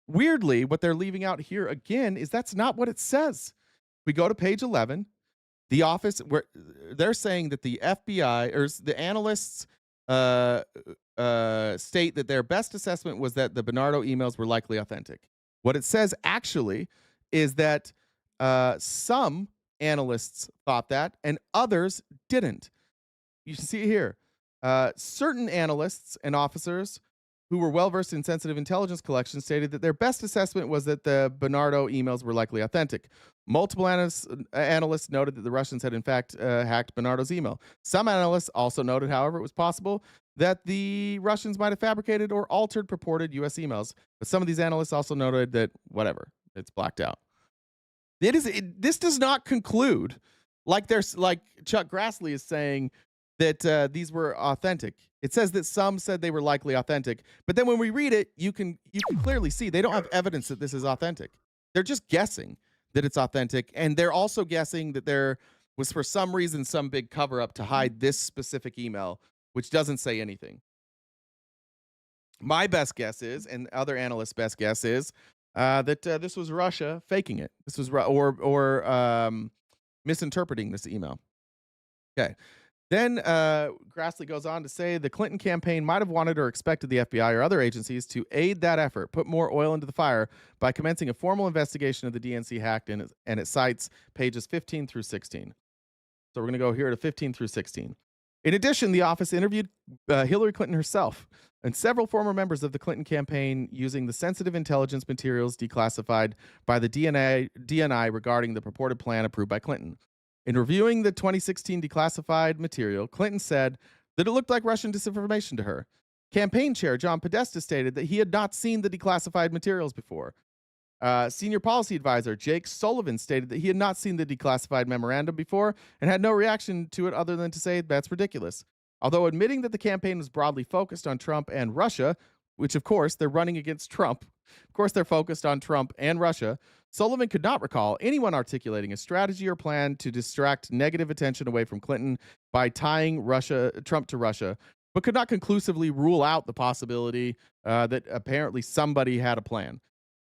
Weirdly, what they're leaving out here again is that's not what it says. We go to page 11. The office where they're saying that the FBI or the analysts state that their best assessment was that the Bernardo emails were likely authentic. What it says actually is that some analysts thought that and others didn't. You can see it here. Certain analysts and officers who were well-versed in sensitive intelligence collection stated that their best assessment was that the Bernardo emails were likely authentic. Multiple analysts noted that the Russians had in fact hacked Bernardo's email. Some analysts also noted, however, it was possible that the Russians might have fabricated or altered purported U.S. emails. But some of these analysts also noted that, whatever, it's blacked out. This does not conclude, like Chuck Grassley is saying, that these were authentic. It says that some said they were likely authentic. But then when we read it, you can clearly see they don't have evidence that this is authentic. They're just guessing that it's authentic. And they're also guessing that there was, for some reason, some big cover-up to hide this specific email, which doesn't say anything. My best guess is, and other analysts' best guess is, that this was Russia faking it. This was misinterpreting this email. Okay. Then Grassley goes on to say the Clinton campaign might have wanted or expected the FBI or other agencies to aid that effort, put more oil into the fire by commencing a formal investigation of the DNC hack, and it cites pages 15 through 16. So we're going to go here to 15 through 16. In addition, the office interviewed Hillary Clinton herself and several former members of the Clinton campaign using the sensitive intelligence materials declassified by the DNI regarding the purported plan approved by Clinton. In reviewing the 2016 declassified material, Clinton said that it looked like Russian disinformation to her. Campaign chair John Podesta stated that he had not seen the declassified materials before. Senior policy advisor Jake Sullivan stated that he had not seen the declassified memorandum before and had no reaction to it other than to say that's ridiculous. Although admitting that the campaign was broadly focused on Trump and Russia, which of course they're running against Trump, of course they're focused on Trump and Russia, Sullivan could not recall anyone articulating a strategy or plan to distract negative attention away from Clinton by tying Trump to Russia, but could not conclusively rule out the possibility that apparently somebody had a plan.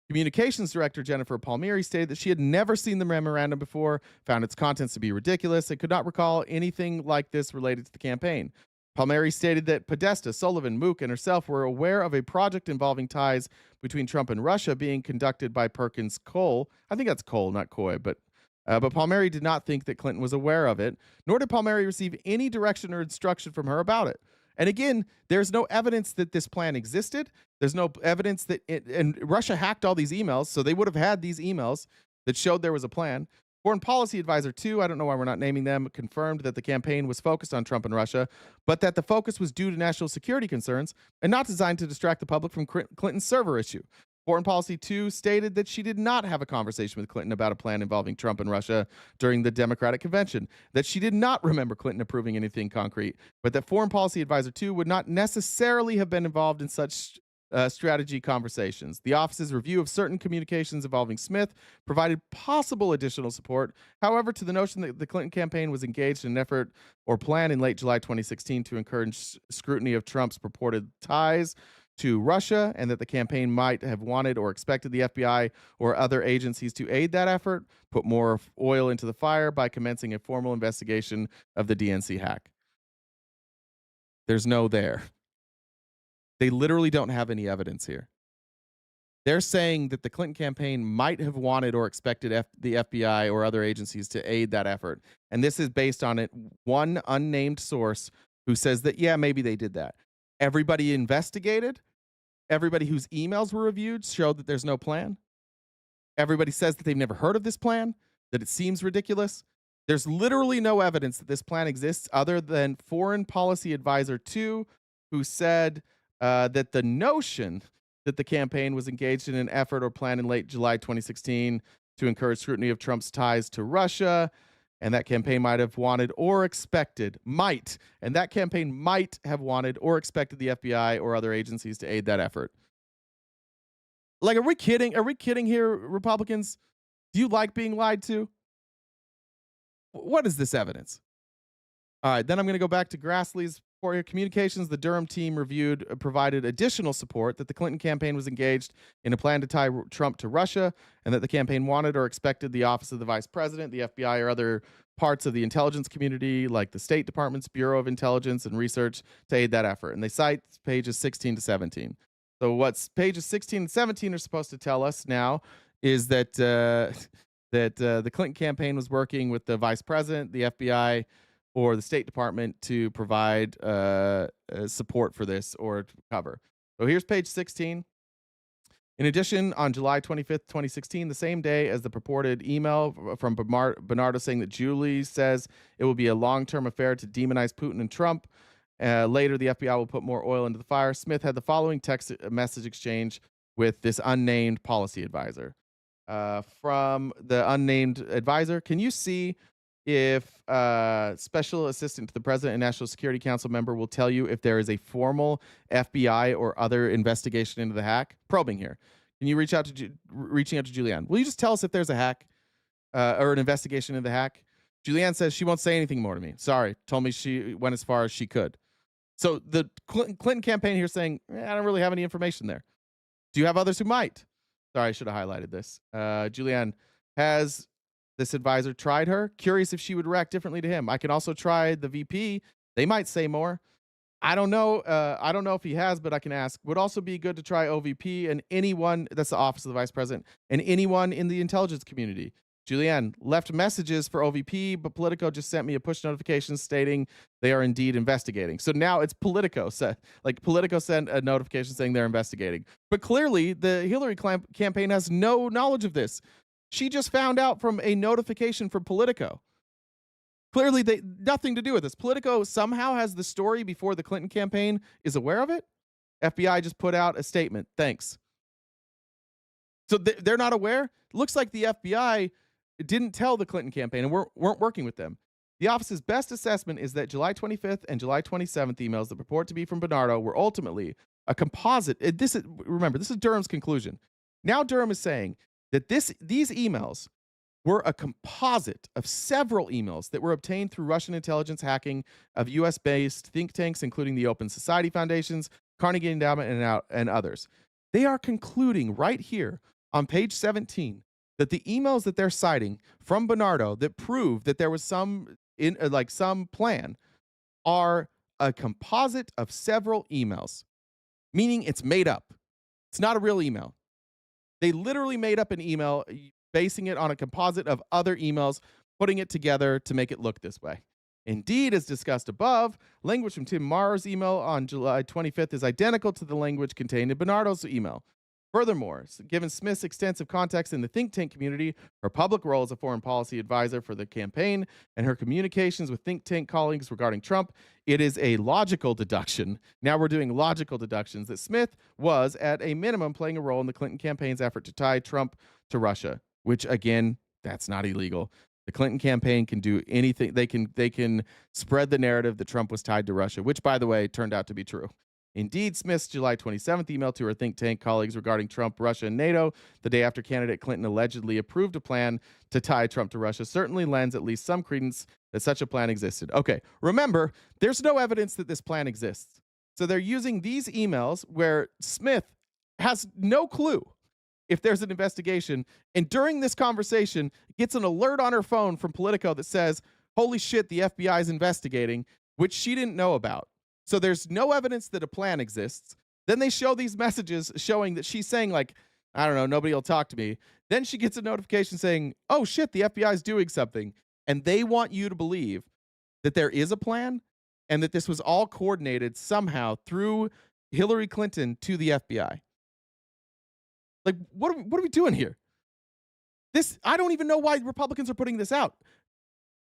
Communications director Jennifer Palmieri stated that she had never seen the memorandum before, found its contents to be ridiculous, and could not recall anything like this related to the campaign. Palmieri stated that Podesta, Sullivan, Mook, and herself were aware of a project involving ties between Trump and Russia being conducted by Perkins Coie. I think that's Cole, not Coy, but Palmieri did not think that Clinton was aware of it, nor did Palmieri receive any direction or instruction from her about it. And again, there's no evidence that this plan existed. There's no evidence that and Russia hacked all these emails, so they would have had these emails that showed there was a plan. Foreign Policy Advisor 2, I don't know why we're not naming them, confirmed that the campaign was focused on Trump and Russia, but that the focus was due to national security concerns and not designed to distract the public from Clinton's server issue. Foreign Policy 2 stated that she did not have a conversation with Clinton about a plan involving Trump and Russia during the Democratic convention, that she did not remember Clinton approving anything concrete, but that Foreign Policy Advisor 2 would not necessarily have been involved in such strategy conversations. The office's review of certain communications involving Smith provided possible additional support, however, to the notion that the Clinton campaign was engaged in an effort or plan in late July 2016 to encourage scrutiny of Trump's purported ties to Russia, and that the campaign might have wanted or expected the FBI or other agencies to aid that effort, put more oil into the fire by commencing a formal investigation of the DNC hack. There's no there. They literally don't have any evidence here. They're saying that the Clinton campaign might have wanted or expected the FBI or other agencies to aid that effort. And this is based on one unnamed source who says that, yeah, maybe they did that. Everybody investigated. Everybody whose emails were reviewed showed that there's no plan. Everybody says that they've never heard of this plan, that it seems ridiculous. There's literally no evidence that this plan exists other than Foreign Policy Advisor 2, who said that the notion that the campaign was engaged in an effort or plan in late July 2016 to encourage scrutiny of Trump's ties to Russia, and that campaign might have wanted or expected, and that campaign might have wanted or expected the FBI or other agencies to aid that effort. Like, are we kidding? Are we kidding here, Republicans? Do you like being lied to? What is this evidence? All right, then I'm going to go back to Grassley's for your communications. The Durham team provided additional support that the Clinton campaign was engaged in a plan to tie Trump to Russia, and that the campaign wanted or expected the office of the vice president, the FBI, or other parts of the intelligence community, like the State Department's Bureau of Intelligence and Research, to aid that effort. And they cite pages 16 to 17. So what pages 16 and 17 are supposed to tell us now is that the Clinton campaign was working with the vice president, the FBI, or the State Department to provide support for this or to cover. So here's page 16. In addition, on July 25th, 2016, the same day as the purported email from Bernardo saying that Julie says it will be a long-term affair to demonize Putin and Trump, later the FBI will put more oil into the fire, Smith had the following text message exchange with this unnamed policy advisor. From the unnamed advisor, can you see if special assistant to the president and National Security Council member will tell you if there is a formal FBI or other investigation into the hack? Probing here. Can you reaching out to Julianne? Will you just tell us if there's a hack or an investigation into the hack? Julianne says she won't say anything more to me. Sorry, told me she went as far as she could. So the Clinton campaign here saying, I don't really have any information there. Do you have others who might? Sorry, I should have highlighted this. Julianne, has this advisor tried her? Curious if she would react differently to him. I can also try the VP. They might say more. I don't know. I don't know if he has, but I can ask. Would also be good to try OVP and anyone, that's the office of the vice president, and anyone in the intelligence community. Julianne left messages for OVP, but Politico just sent me a push notification stating they are indeed investigating. So now it's Politico. Politico sent a notification saying they're investigating. But clearly, the Hillary campaign has no knowledge of this. She just found out from a notification from Politico. Clearly, they nothing to do with this. Politico somehow has the story before the Clinton campaign is aware of it. FBI just put out a statement. Thanks. So they're not aware? Looks like the FBI didn't tell the Clinton campaign and weren't working with them. The office's best assessment is that July 25th and July 27th emails that purport to be from Bernardo were ultimately a composite. Remember, this is Durham's conclusion. Now Durham is saying that these emails were a composite of several emails that were obtained through Russian intelligence hacking of U.S.-based think tanks, including the Open Society Foundations, Carnegie Endowment, and others. They are concluding right here on page 17 that the emails that they're citing from Bernardo that prove that there was some plan are a composite of several emails, meaning it's made up. It's not a real email. They literally made up an email, basing it on a composite of other emails, putting it together to make it look this way. Indeed, as discussed above, language from Tim Maher's email on July 25th is identical to the language contained in Bernardo's email. Furthermore, given Smith's extensive context in the think tank community, her public role as a foreign policy advisor for the campaign, and her communications with think tank colleagues regarding Trump, it is a logical deduction. Now we're doing logical deductions that Smith was, at a minimum, playing a role in the Clinton campaign's effort to tie Trump to Russia, which, again, that's not illegal. The Clinton campaign can do anything. They can spread the narrative that Trump was tied to Russia, which, by the way, turned out to be true. Indeed, Smith's July 27th email to her think tank colleagues regarding Trump, Russia, and NATO, the day after candidate Clinton allegedly approved a plan to tie Trump to Russia, certainly lends at least some credence that such a plan existed. Okay, remember, there's no evidence that this plan exists. So they're using these emails where Smith has no clue if there's an investigation, and during this conversation gets an alert on her phone from Politico that says, holy shit, the FBI is investigating, which she didn't know about. So there's no evidence that a plan exists. Then they show these messages showing that she's saying, like, I don't know, nobody will talk to me. Then she gets a notification saying, oh shit, the FBI is doing something. And they want you to believe that there is a plan and that this was all coordinated somehow through Hillary Clinton to the FBI. Like, what are we doing here? I don't even know why Republicans are putting this out,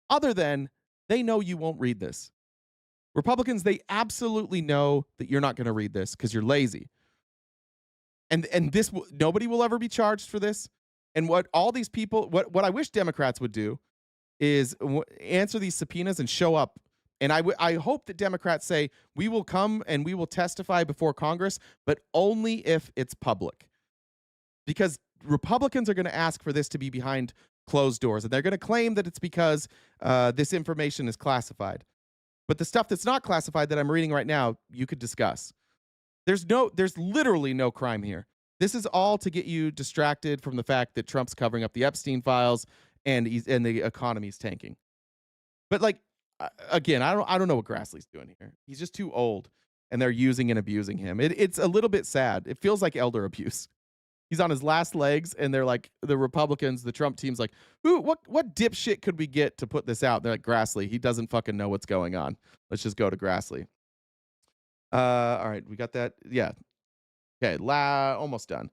other than they know you won't read this. Republicans, they absolutely know that you're not going to read this because you're lazy. And this, nobody will ever be charged for this. And what all these people, what I wish Democrats would do is answer these subpoenas and show up. And I hope that Democrats say, we will come and we will testify before Congress, but only if it's public. Because Republicans are going to ask for this to be behind closed doors. And they're going to claim that it's because this information is classified. But the stuff that's not classified that I'm reading right now, you could discuss. There's literally no crime here. This is all to get you distracted from the fact that Trump's covering up the Epstein files and the economy's tanking. But like, again, I don't know what Grassley's doing here. He's just too old, and they're using and abusing him. It's a little bit sad. It feels like elder abuse. He's on his last legs, and they're like, the Republicans, the Trump team's like, ooh, what dipshit could we get to put this out? They're like, Grassley, he doesn't fucking know what's going on. Let's just go to Grassley. All right, we got that. Yeah. Okay, almost done.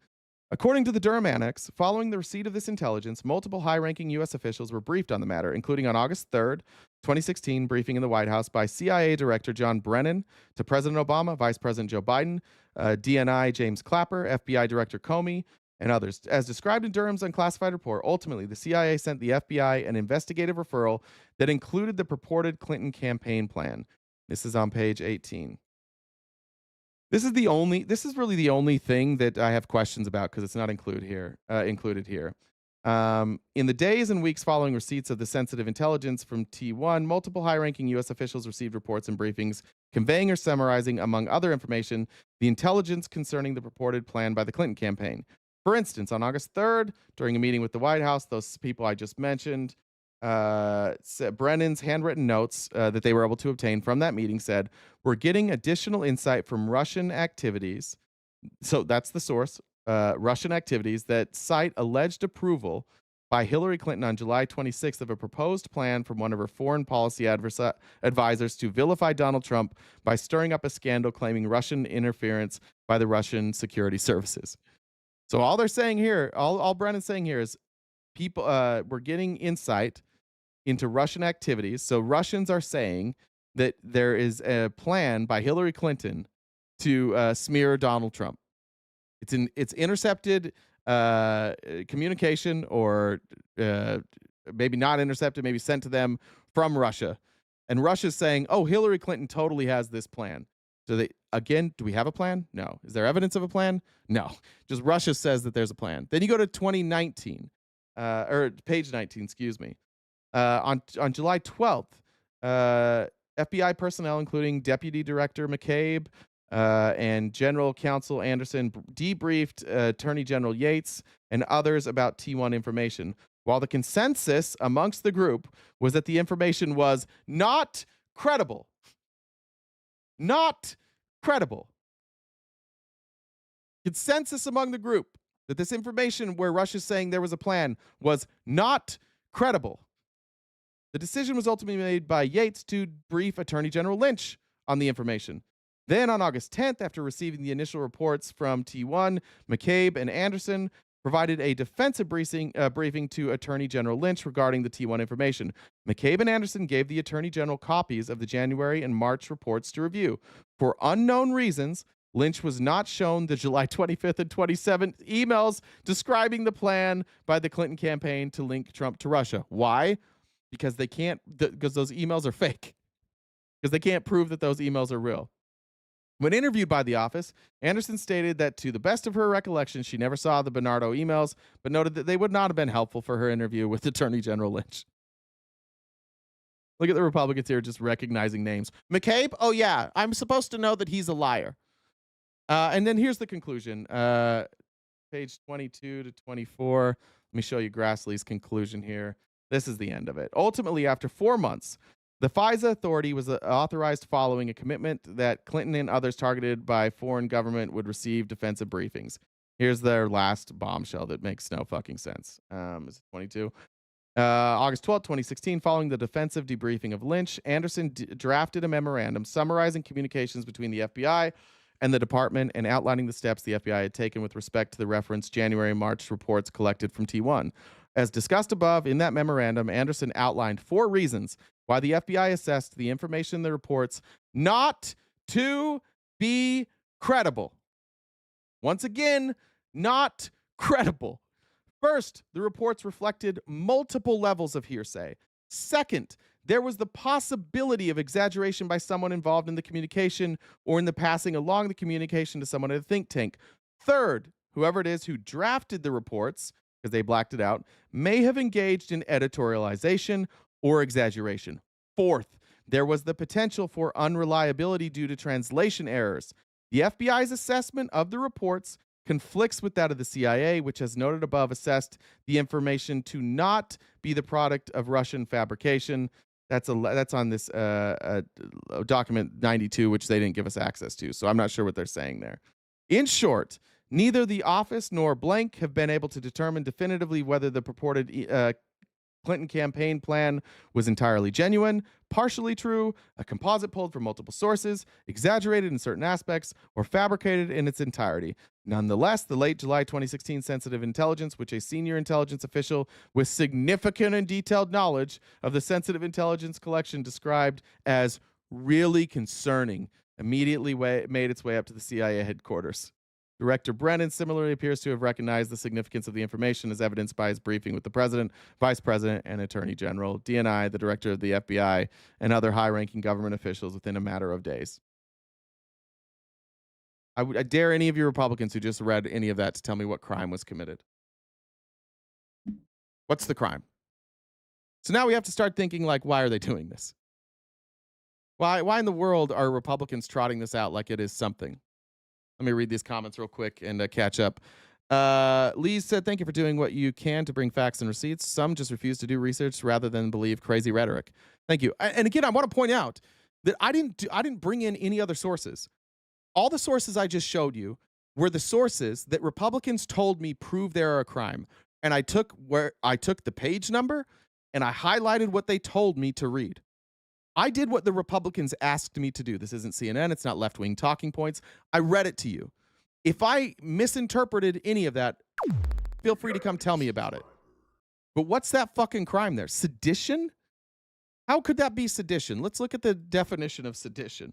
According to the Durham Annex, following the receipt of this intelligence, multiple high-ranking U.S. officials were briefed on the matter, including on August 3rd, 2016, briefing in the White House by CIA Director John Brennan to President Obama, Vice President Joe Biden, DNI James Clapper, FBI Director Comey, and others. As described in Durham's unclassified report, ultimately, the CIA sent the FBI an investigative referral that included the purported Clinton campaign plan. This is on page 18. This is really the only thing that I have questions about because it's not included here. In the days and weeks following receipts of the sensitive intelligence from T1, multiple high-ranking U.S. officials received reports and briefings conveying or summarizing, among other information, the intelligence concerning the purported plan by the Clinton campaign. For instance, on August 3rd, during a meeting with the White House, those people I just mentioned, Brennan's handwritten notes that they were able to obtain from that meeting said, we're getting additional insight from Russian activities. So that's the source, Russian activities that cite alleged approval by Hillary Clinton on July 26th of a proposed plan from one of her foreign policy advisors to vilify Donald Trump by stirring up a scandal claiming Russian interference by the Russian security services. So all they're saying here, all Brennan's saying here is people, we're getting insight into Russian activities. So Russians are saying that there is a plan by Hillary Clinton to smear Donald Trump. It's intercepted communication, or maybe not intercepted, maybe sent to them from Russia. And Russia's saying, oh, Hillary Clinton totally has this plan. So do we have a plan? No. Is there evidence of a plan? No. Just Russia says that there's a plan. Then you go to 2019, or page 19, excuse me. On July 12th, FBI personnel, including Deputy Director McCabe, and General Counsel Anderson, debriefed Attorney General Yates and others about T1 information, while the consensus amongst the group was that the information was not credible. Not credible. Consensus among the group that this information where Russia's saying there was a plan was not credible. The decision was ultimately made by Yates to brief Attorney General Lynch on the information. Then on August 10th, after receiving the initial reports from T1, McCabe and Anderson provided a defensive briefing to Attorney General Lynch regarding the T1 information. McCabe and Anderson gave the Attorney General copies of the January and March reports to review. For unknown reasons, Lynch was not shown the July 25th and 27th emails describing the plan by the Clinton campaign to link Trump to Russia. Why? Because they can't, because those emails are fake. Because they can't prove that those emails are real. When interviewed by the office, Anderson stated that to the best of her recollection, she never saw the Bernardo emails, but noted that they would not have been helpful for her interview with Attorney General Lynch. Look at the Republicans here just recognizing names. McCabe? Oh, yeah. I'm supposed to know that he's a liar. And then here's the conclusion. Page 22 to 24. Let me show you Grassley's conclusion here. This is the end of it. Ultimately, after 4 months, the FISA authority was authorized following a commitment that Clinton and others targeted by foreign government would receive defensive briefings. Here's their last bombshell that makes no fucking sense. Is it 22? August 12, 2016, following the defensive debriefing of Lynch, Anderson drafted a memorandum summarizing communications between the FBI and the department and outlining the steps the FBI had taken with respect to the referenced January and March reports collected from T1. As discussed above, in that memorandum, Anderson outlined 4 reasons why the FBI assessed the information in the reports not to be credible. Once again, not credible. First, the reports reflected multiple levels of hearsay. Second, there was the possibility of exaggeration by someone involved in the communication or in the passing along the communication to someone at a think tank. Third, whoever it is who drafted the reports, because they blacked it out, may have engaged in editorialization or exaggeration. Fourth, there was the potential for unreliability due to translation errors. The FBI's assessment of the reports conflicts with that of the CIA, which, as noted above, assessed the information to not be the product of Russian fabrication. That's on this document 92, which they didn't give us access to, so I'm not sure what they're saying there. In short, neither the office nor blank have been able to determine definitively whether the purported Clinton campaign plan was entirely genuine, partially true, a composite pulled from multiple sources, exaggerated in certain aspects, or fabricated in its entirety. Nonetheless, the late July 2016 sensitive intelligence, which a senior intelligence official with significant and detailed knowledge of the sensitive intelligence collection described as really concerning, immediately made its way up to the CIA headquarters. Director Brennan similarly appears to have recognized the significance of the information as evidenced by his briefing with the president, vice president, and attorney general, DNI, the director of the FBI, and other high-ranking government officials within a matter of days. I dare any of you Republicans who just read any of that to tell me what crime was committed. What's the crime? So now we have to start thinking, like, why are they doing this? Why in the world are Republicans trotting this out like it is something? Let me read these comments real quick and catch up. Lee said, thank you for doing what you can to bring facts and receipts. Some just refuse to do research rather than believe crazy rhetoric. Thank you. And again, I want to point out that I didn't bring in any other sources. All the sources I just showed you were the sources that Republicans told me prove there are a crime. and I took the page number and I highlighted what they told me to read. I did what the Republicans asked me to do. This isn't CNN. It's not left-wing talking points. I read it to you. If I misinterpreted any of that, feel free to come tell me about it. But what's that fucking crime there? Sedition? How could that be sedition? Let's look at the definition of sedition.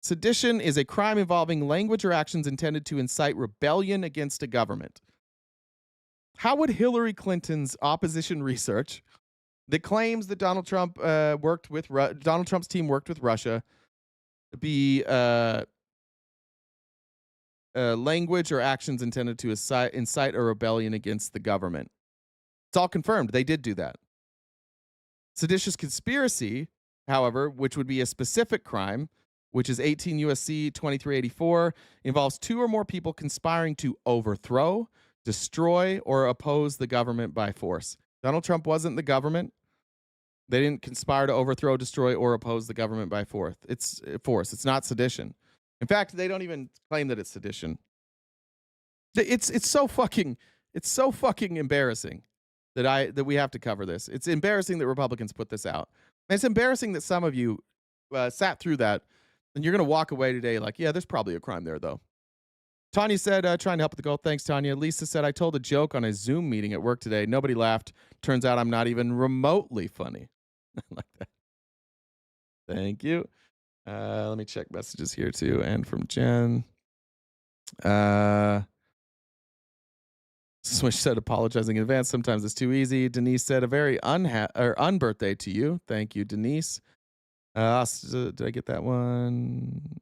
Sedition is a crime involving language or actions intended to incite rebellion against a government. How would Hillary Clinton's opposition research that claims that Donald Trump's team worked with Russia be language or actions intended to incite a rebellion against the government? It's all confirmed. They did do that. Seditious conspiracy, however, which would be a specific crime, which is 18 U.S.C. 2384, involves two or more people conspiring to overthrow, destroy, or oppose the government by force. Donald Trump wasn't the government. They didn't conspire to overthrow, destroy, or oppose the government by force. It's not sedition. In fact, they don't even claim that it's sedition. It's so fucking embarrassing that we have to cover this. It's embarrassing that Republicans put this out. And it's embarrassing that some of you sat through that, and you're going to walk away today like, yeah, there's probably a crime there, though. Tanya said, trying to help with the goal. Thanks, Tanya. Lisa said, I told a joke on a Zoom meeting at work today. Nobody laughed. Turns out I'm not even remotely funny. I like that. Thank you. Let me check messages here, too. And from Jen. Swish said, apologizing in advance. Sometimes it's too easy. Denise said, a very unbirthday to you. Thank you, Denise. Did I get that one?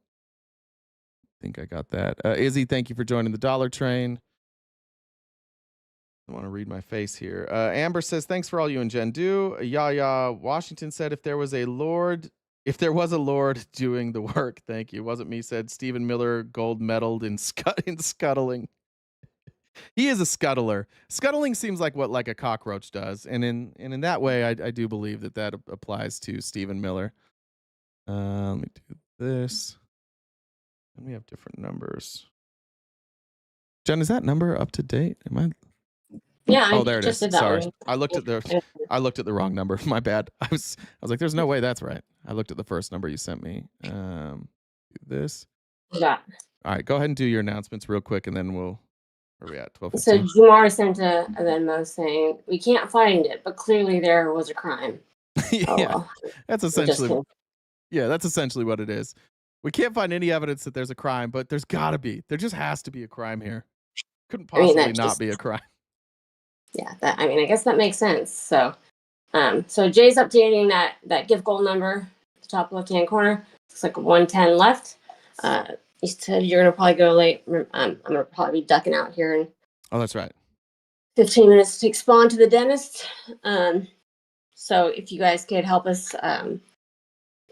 I think I got that. Izzy, thank you for joining the Dollar Train. I want to read my face here. Amber says, thanks for all you and Jen do. Yaya Washington said, if there was a Lord doing the work, thank you. It wasn't me, said Stephen Miller, gold medaled in scuttling. He is a scuttler. Scuttling seems like what a cockroach does. And in that way, I do believe that applies to Stephen Miller. Let me do this. And we have different numbers. Jen, is that number up to date? Am I? Yeah. Oh, there it is. Sorry. One. I looked at the wrong number. My bad. I was like, there's no way that's right. I looked at the first number you sent me. Do this. Yeah. All right, go ahead and do your announcements real quick, and then where are we at? 12:15. So Jamar sent a Venmo saying, we can't find it, but clearly there was a crime. Yeah, well. that's essentially what it is. We can't find any evidence that there's a crime, but there's got to be. There just has to be a crime here. Couldn't possibly not be a crime. Yeah, I guess that makes sense. So, so Jay's updating that gift goal number at the top left-hand corner. Looks like 110 left. You said you're gonna probably go late. I'm gonna probably be ducking out here in. Oh, that's right. 15 minutes to take Spawn to the dentist. So if you guys could help us, I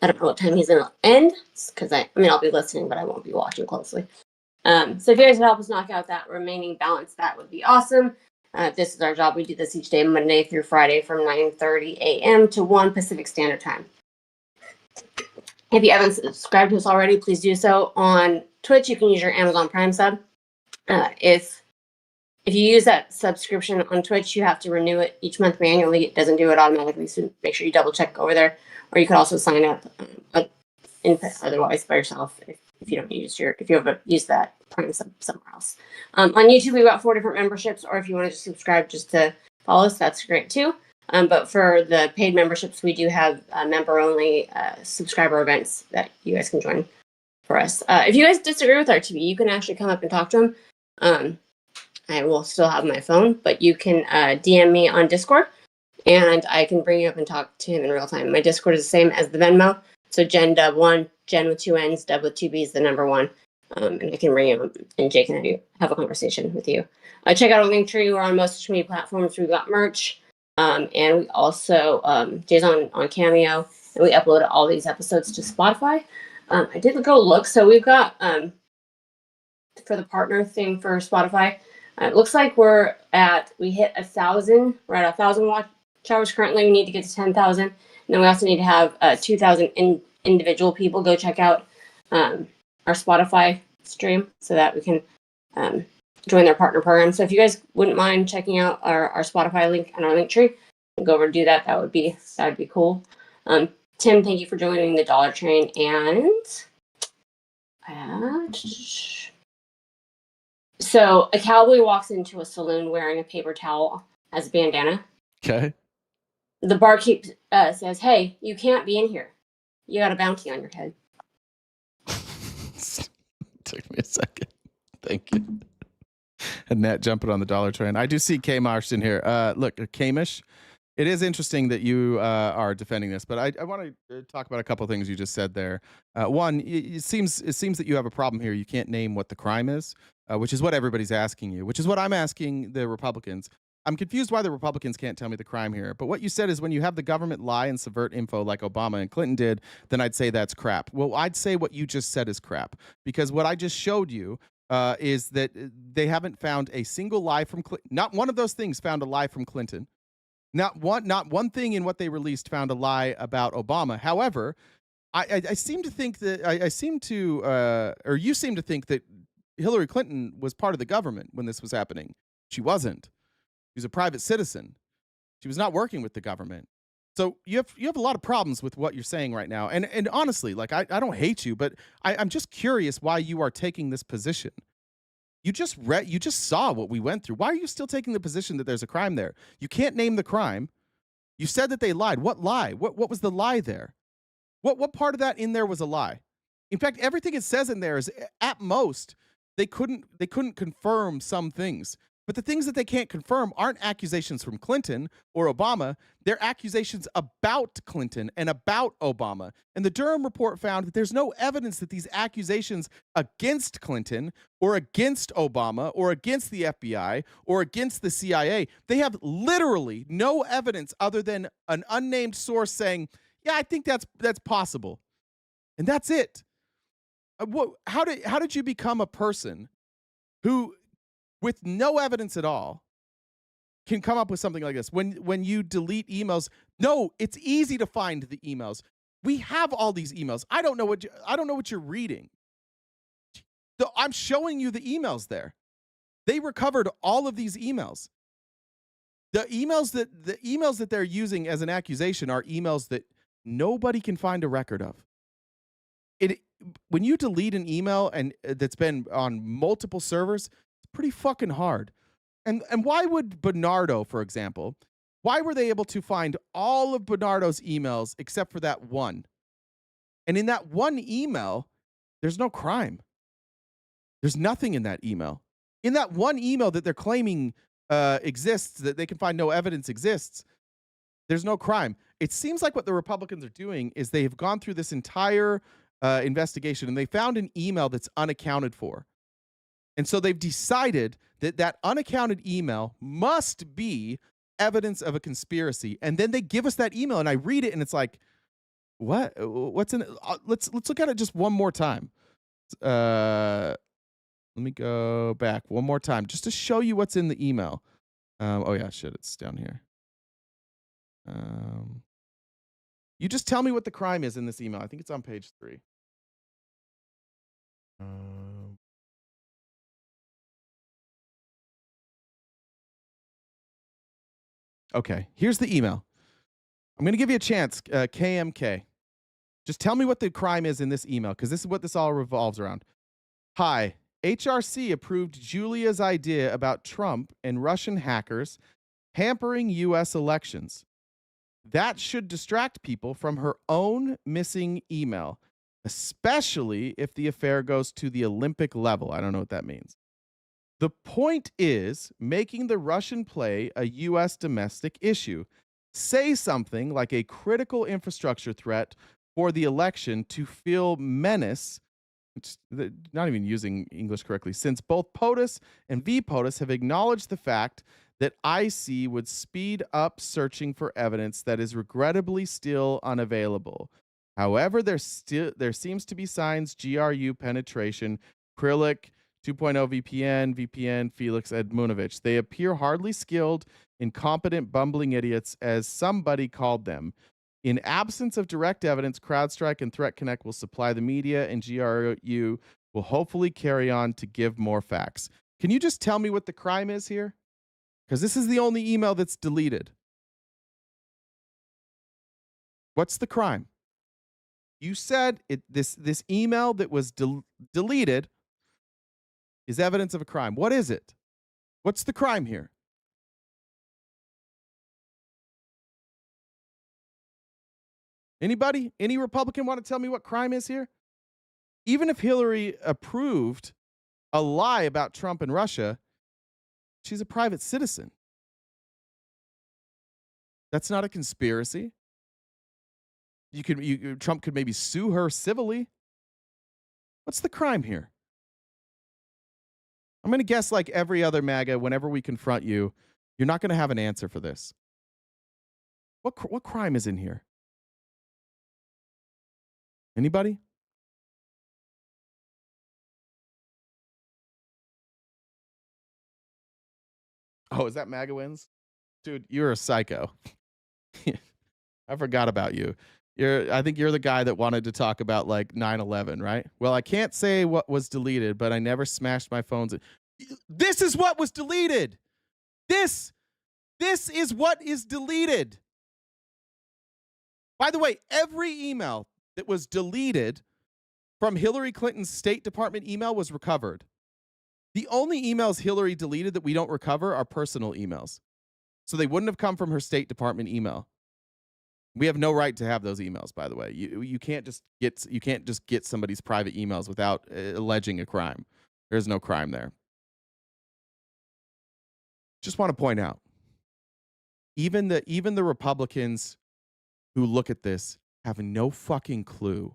don't know what time he's gonna end, because I'll be listening, but I won't be watching closely. So if you guys could help us knock out that remaining balance, that would be awesome. This is our job. We do this each day, Monday through Friday, from 9:30 a.m. to 1 Pacific Standard Time. If you haven't subscribed to us already, please do so. On Twitch, you can use your Amazon Prime sub. If you use that subscription on Twitch, you have to renew it each month manually. It doesn't do it automatically, so make sure you double check over there. Or you could also sign up otherwise by yourself if you don't use if you ever use that Prime sub somewhere else. On YouTube, we've got 4 different memberships, or if you want to just subscribe just to follow us, that's great too. But for the paid memberships, we do have member-only subscriber events that you guys can join for us. If you guys disagree with our TV, you can actually come up and talk to them. I will still have my phone, but you can DM me on Discord, and I can bring you up and talk to him in real time. My Discord is the same as the Venmo, so JenDub1, Jen with 2 N's, Dub with 2 B's, the number 1. And I can bring you up, and Jake and I have a conversation with you. Check out our link tree. We're on most social media platforms. We've got merch. And we also, Jay's on Cameo, and we upload all these episodes to Spotify. I did go look. So we've got, for the partner thing for Spotify, it looks like we hit 1,000. We're at 1,000 watch hours currently. We need to get to 10,000. And then we also need to have 2,000 individual people go check out our Spotify stream so that we can join their partner program. So if you guys wouldn't mind checking out our Spotify link and our link tree, go over and do that. That would be cool. Tim, thank you for joining the Dollar Train. And so a cowboy walks into a saloon wearing a paper towel as a bandana. Okay. The barkeep says, "Hey, you can't be in here. You got a bounty on your head." Took me a second. Thank you. Annette jumping on the Dollar Train. I do see Kamish in here. Look, Kamish, it is interesting that you are defending this, but I want to talk about a couple of things you just said there. One, it seems that you have a problem here. You can't name what the crime is, which is what everybody's asking you, which is what I'm asking the Republicans. I'm confused why the Republicans can't tell me the crime here. But what you said is when you have the government lie and subvert info like Obama and Clinton did, then I'd say that's crap. Well, I'd say what you just said is crap, because what I just showed you is that they haven't found a single lie from Clinton. Not one of those things found a lie from Clinton. Not one thing in what they released found a lie about Obama. However, I seem to think that or you seem to think that Hillary Clinton was part of the government when this was happening. She wasn't. She was a private citizen. She was not working with the government. So you have a lot of problems with what you're saying right now. And honestly, like I don't hate you, but I'm just curious why you are taking this position. You just saw what we went through. Why are you still taking the position that there's a crime there? You can't name the crime. You said that they lied. What lie? What was the lie there? What part of that in there was a lie? In fact, everything it says in there is at most they couldn't confirm some things. But the things that they can't confirm aren't accusations from Clinton or Obama. They're accusations about Clinton and about Obama. And the Durham report found that there's no evidence that these accusations against Clinton or against Obama or against the FBI or against the CIA, they have literally no evidence other than an unnamed source saying, yeah, I think that's possible. And that's it. How did you become a person who, with no evidence at all, can come up with something like this? When you delete emails, no, it's easy to find the emails. We have all these emails. I don't know what you're reading. I'm showing you the emails there. They recovered all of these emails. The emails that they're using as an accusation are emails that nobody can find a record of. When you delete an email and that's been on multiple servers, pretty fucking hard. And why would Bernardo, for example, why were they able to find all of Bernardo's emails except for that one? And in that one email, there's no crime. There's nothing in that email. In that one email that they're claiming exists, that they can find no evidence exists, there's no crime. It seems like what the Republicans are doing is they have gone through this entire investigation and they found an email that's unaccounted for. And so they've decided that unaccounted email must be evidence of a conspiracy. And then they give us that email and I read it and it's like, what? What's in it? Let's look at it just one more time. Let me go back one more time just to show you what's in the email. Oh yeah, shit, it's down here. You just tell me what the crime is in this email. I think it's on page 3. Okay, here's the email. I'm going to give you a chance, KMK. Just tell me what the crime is in this email, because this is what this all revolves around. Hi, HRC approved Julia's idea about Trump and Russian hackers hampering U.S. elections. That should distract people from her own missing email, especially if the affair goes to the Olympic level. I don't know what that means. The point is making the Russian play a U.S. domestic issue. Say something like a critical infrastructure threat for the election to feel menace, not even using English correctly, since both POTUS and VPOTUS have acknowledged the fact that IC would speed up searching for evidence that is regrettably still unavailable. However, there seems to be signs GRU penetration, Krylik, 2.0 VPN, Felix Edmunovich. They appear hardly skilled, incompetent, bumbling idiots, as somebody called them. In absence of direct evidence, CrowdStrike and Threat Connect will supply the media, and GRU will hopefully carry on to give more facts. Can you just tell me what the crime is here? Because this is the only email that's deleted. What's the crime? You said this email that was deleted is evidence of a crime. What is it? What's the crime here? Anybody? Any Republican want to tell me what crime is here? Even if Hillary approved a lie about Trump and Russia, she's a private citizen. That's not a conspiracy. Trump could maybe sue her civilly. What's the crime here? I'm going to guess, like every other MAGA, whenever we confront you, you're not going to have an answer for this. What crime is in here? Anybody? Oh, is that MAGA wins? Dude, you're a psycho. I forgot about you. I think you're the guy that wanted to talk about like 9/11, right? Well, I can't say what was deleted, but I never smashed my phones. This is what was deleted. This is what is deleted. By the way, every email that was deleted from Hillary Clinton's State Department email was recovered. The only emails Hillary deleted that we don't recover are personal emails. So they wouldn't have come from her State Department email. We have no right to have those emails, by the way. You can't just get somebody's private emails without alleging a crime. There's no crime there. Just want to point out, even the Republicans who look at this have no fucking clue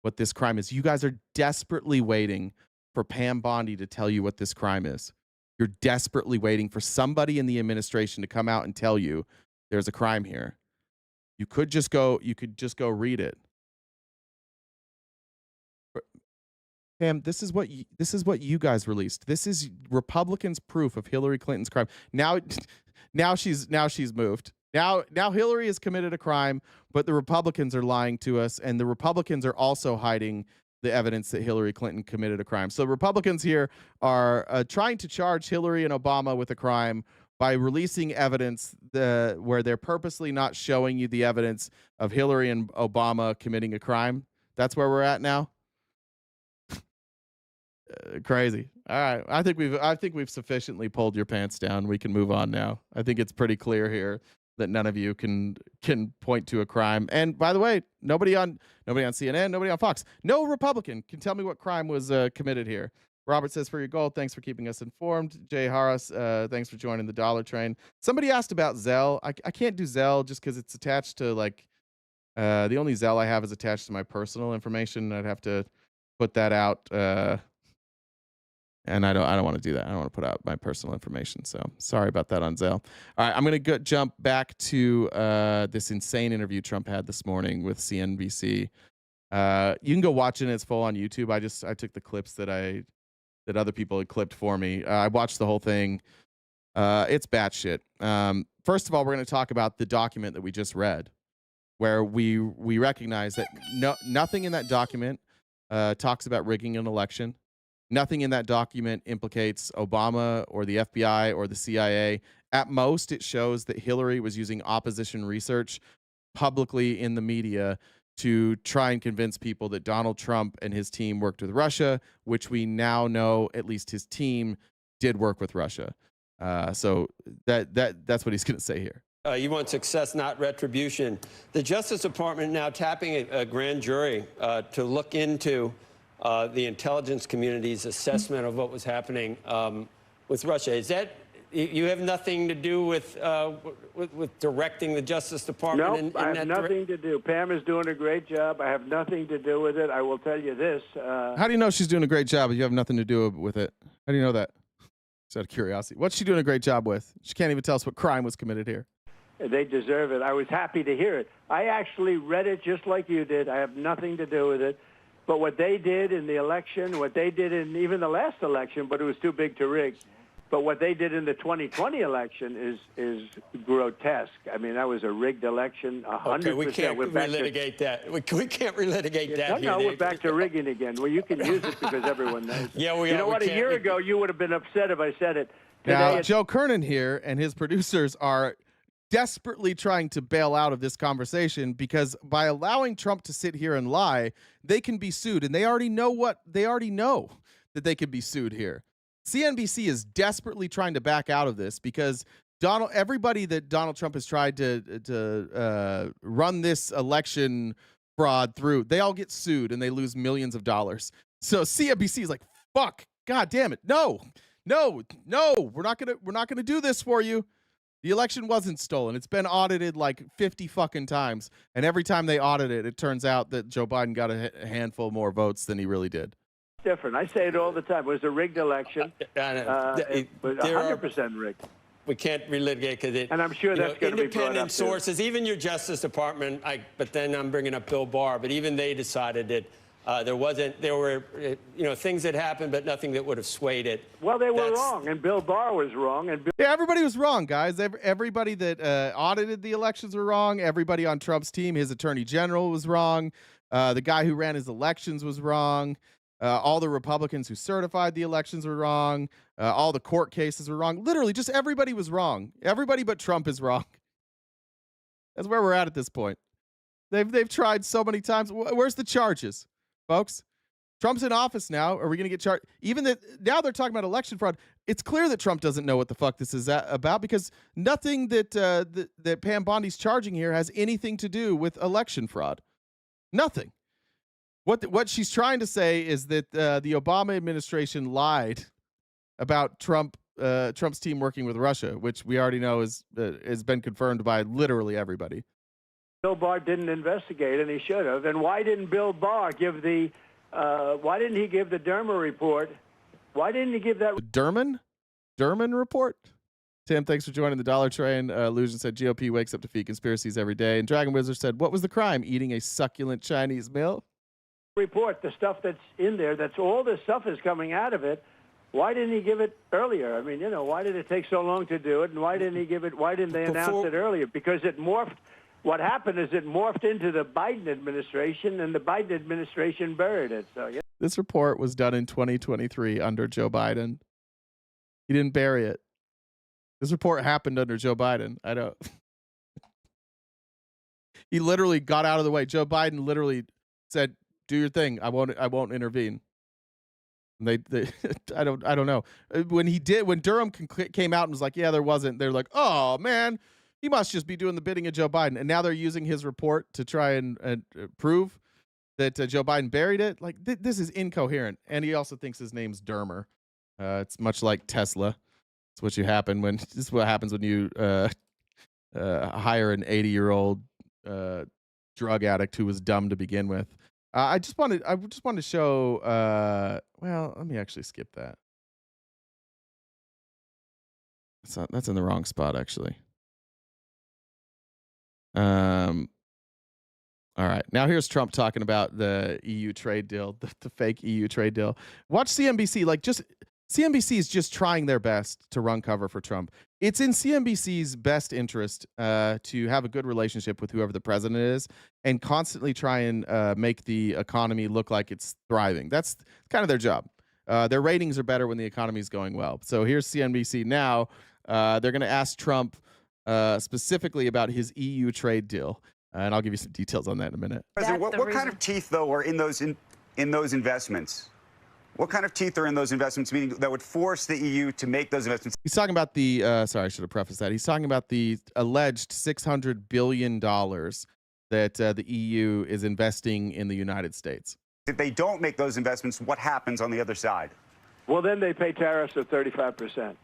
what this crime is. You guys are desperately waiting for Pam Bondi to tell you what this crime is. You're desperately waiting for somebody in the administration to come out and tell you there's a crime here. You could just go read it. Pam, this is what you guys released. This is Republicans' proof of Hillary Clinton's crime. Now she's moved. Now Hillary has committed a crime, but the Republicans are lying to us, and the Republicans are also hiding the evidence that Hillary Clinton committed a crime. So Republicans here are trying to charge Hillary and Obama with a crime by releasing evidence where they're purposely not showing you the evidence of Hillary and Obama committing a crime. That's where we're at now. Crazy. All right. I think we've sufficiently pulled your pants down. We can move on now. I think it's pretty clear here that none of you can point to a crime. And by the way, nobody on CNN, nobody on Fox, no Republican can tell me what crime was committed here. Robert says, for your gold, thanks for keeping us informed. Jay Harris, thanks for joining the dollar train. Somebody asked about Zelle. I can't do Zelle just because it's attached to like the only Zelle I have is attached to my personal information. I'd have to put that out. And I don't want to do that. I don't want to put out my personal information. So sorry about that on Zelle. All right, I'm going to jump back to this insane interview Trump had this morning with CNBC. You can go watch it. It's full on YouTube. I took the clips that other people had clipped for me. I watched the whole thing. It's batshit. First of all, we're going to talk about the document that we just read, where we recognize that nothing in that document talks about rigging an election. Nothing in that document implicates Obama or the FBI or the CIA. At most, it shows that Hillary was using opposition research publicly in the media to try and convince people that Donald Trump and his team worked with Russia, which we now know at least his team did work with Russia. So that's what he's going to say here. You want success, not retribution. The Justice Department now tapping a grand jury to look into the intelligence community's assessment of what was happening with Russia. Is that you have nothing to do with directing the Justice Department? No, I have nothing to do. Pam is doing a great job. I have nothing to do with it. I will tell you this. How do you know she's doing a great job if you have nothing to do with it? How do you know that? Just out of curiosity. What's she doing a great job with? She can't even tell us what crime was committed here. They deserve it. I was happy to hear it. I actually read it just like you did. I have nothing to do with it. But what they did in the election, what they did in even the last election, but it was too big to rig, But what they did in the 2020 election is grotesque. I mean, that was a rigged election, 100%. Okay, we can't relitigate that. We can't relitigate that. No, we're back to rigging again. Well, you can use it because everyone knows it. Yeah, You know what? A year ago, you would have been upset if I said it. Now, Joe Kernan here and his producers are desperately trying to bail out of this conversation because by allowing Trump to sit here and lie, they can be sued, and they already know that they could be sued here. CNBC is desperately trying to back out of this because everybody that Donald Trump has tried to run this election fraud through, they all get sued and they lose millions of dollars. So CNBC is like, fuck, god damn it, no, we're not gonna do this for you. The election wasn't stolen. It's been audited like 50 fucking times, and every time they audit it, it turns out that Joe Biden got a handful more votes than he really did. Different. I say it all the time. It was a rigged election. It was 100% rigged. We can't relitigate because it. And I'm sure that's going to be brought up independent sources, even your Justice Department. But then I'm bringing up Bill Barr. But even they decided that there were things that happened, but nothing that would have swayed it. Well, they were wrong, and Bill Barr was wrong, and yeah, everybody was wrong, guys. Everybody that audited the elections were wrong. Everybody on Trump's team, his attorney general, was wrong. The guy who ran his elections was wrong. All the Republicans who certified the elections were wrong. All the court cases were wrong. Literally, just everybody was wrong. Everybody but Trump is wrong. That's where we're at this point. They've tried so many times. Where's the charges, folks? Trump's in office now. Are we going to get charged? Even that now they're talking about election fraud. It's clear that Trump doesn't know what the fuck this is about because nothing that that Pam Bondi's charging here has anything to do with election fraud. Nothing. What she's trying to say is that the Obama administration lied about Trump's team working with Russia, which we already know has been confirmed by literally everybody. Bill Barr didn't investigate, and he should have. And why didn't Bill Barr give the? Why didn't he give the Durham report? Why didn't he give that? The Durham report. Tim, thanks for joining the Dollar Train. Illusion said GOP wakes up to feed conspiracies every day, and Dragon Wizard said, "What was the crime? Eating a succulent Chinese meal." Report, the stuff that's in there, that's all this stuff is coming out of it. Why didn't he give it earlier? I mean, why did it take so long to do it, and why didn't he give it? Why didn't they announce it earlier? Because it morphed. What happened is it morphed into the Biden administration, and the Biden administration buried it. So yeah. This report was done in 2023 under Joe Biden. He didn't bury it. This report happened under Joe Biden. I don't. He literally got out of the way. Joe Biden literally said, "Do your thing. I won't intervene." And they I don't know. When Durham came out and was like, "Yeah, there wasn't." They're like, "Oh man, he must just be doing the bidding of Joe Biden." And now they're using his report to try and prove that Joe Biden buried it. Like this is incoherent. And he also thinks his name's Dermer. It's much like Tesla. It's what this is what happens when you hire an 80-year-old drug addict who was dumb to begin with. I just wanted to show. Well, let me actually skip that. That's in the wrong spot, actually. All right, now here's Trump talking about the EU trade deal, the fake EU trade deal. Watch CNBC. CNBC is just trying their best to run cover for Trump. It's in CNBC's best interest to have a good relationship with whoever the president is and constantly try and make the economy look like it's thriving. That's kind of their job. Their ratings are better when the economy is going well. So here's CNBC now. They're going to ask Trump specifically about his EU trade deal. And I'll give you some details on that in a minute. President, what kind of teeth, though, are in those investments? What kind of teeth are in those investments, meaning that would force the EU to make those investments? He's talking about the, sorry, I should have prefaced that. He's talking about the alleged $600 billion that the EU is investing in the United States. If they don't make those investments, what happens on the other side? Well, then they pay tariffs of 35%.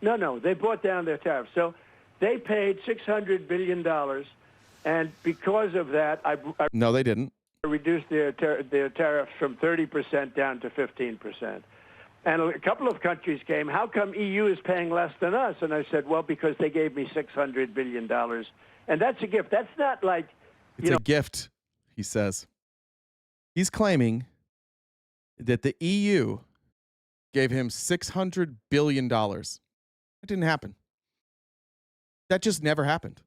No, they brought down their tariffs. So they paid $600 billion, and because of that, No, they didn't. Reduced their tariffs from 30% down to 15%. And a couple of countries came, how come EU is paying less than us? And I said, well, because they gave me $600 billion. And that's a gift. That's not like... It's a gift, he says. He's claiming that the EU gave him $600 billion That didn't happen. That just never happened.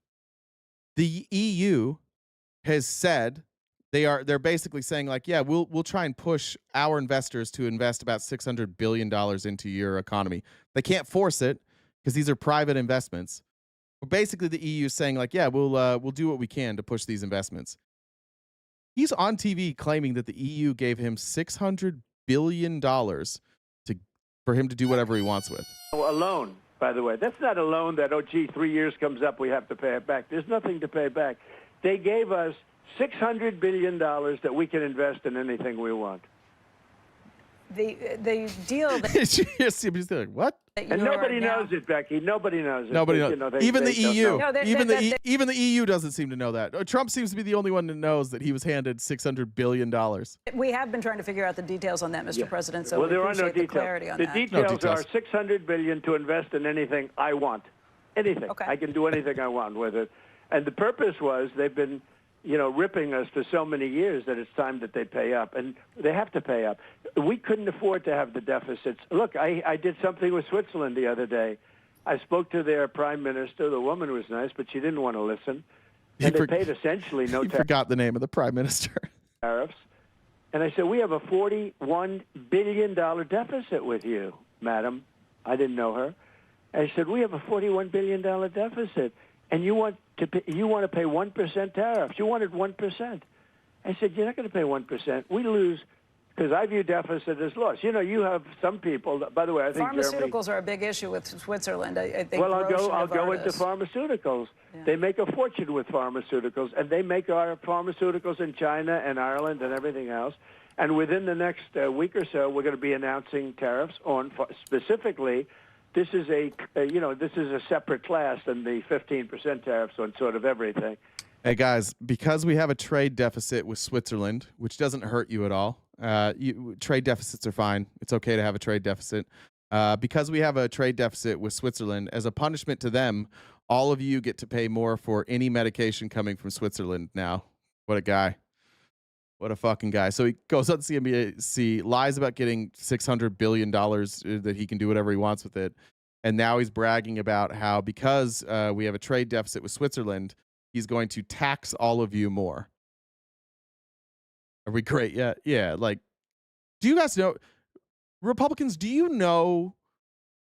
The EU has said they're basically saying like, yeah, we'll try and push our investors to invest about $600 billion into your economy. They can't force it because these are private investments. But basically, the EU is saying like, yeah, we'll do what we can to push these investments. He's on TV claiming that the EU gave him $600 billion for him to do whatever he wants with. A loan, by the way. That's not a loan that, 3 years comes up, we have to pay it back. There's nothing to pay back. They gave us $600 billion that we can invest in anything we want. The deal that Yes, he's like, what? And nobody knows it, Becky. Nobody knows it. Nobody knows. You know, even the EU. No, Even the EU doesn't seem to know that. Trump seems to be the only one that knows that he was handed $600 billion. we have been trying to figure out the details on that, Mr. President. So well, we there are no appreciate the details. clarity on the that. details are $600 billion to invest in anything I want. Anything. Okay. I can do anything I want with it. And the purpose was they've been, ripping us for so many years that it's time that they pay up. And they have to pay up. We couldn't afford to have the deficits. Look, I did something with Switzerland the other day. I spoke to their prime minister. The woman was nice, but she didn't want to listen. And they paid essentially no He forgot the name of the prime minister. Tariffs. And I said, we have a $41 billion deficit with you, madam. I didn't know her. I said, we have a $41 billion deficit, and you want to pay 1% tariffs. You wanted 1%. I said, you're not going to pay 1%. We lose, because I view deficit as loss. You have some people, by the way, I think pharmaceuticals are a big issue with Switzerland. I think. Well, I'll go into pharmaceuticals. Yeah. They make a fortune with pharmaceuticals, and they make our pharmaceuticals in China and Ireland and everything else. And within the next week or so, we're going to be announcing tariffs on specifically. This is a separate class than the 15% tariffs on sort of everything. Hey guys, because we have a trade deficit with Switzerland, which doesn't hurt you at all. Trade deficits are fine. It's okay to have a trade deficit. Because we have a trade deficit with Switzerland, as a punishment to them, all of you get to pay more for any medication coming from Switzerland now. What a guy. What a fucking guy. So he goes on CNBC, lies about getting $600 billion that he can do whatever he wants with it. And now he's bragging about how because we have a trade deficit with Switzerland, he's going to tax all of you more. Are we great? Yeah. Yeah. Like, do you guys know, Republicans, do you know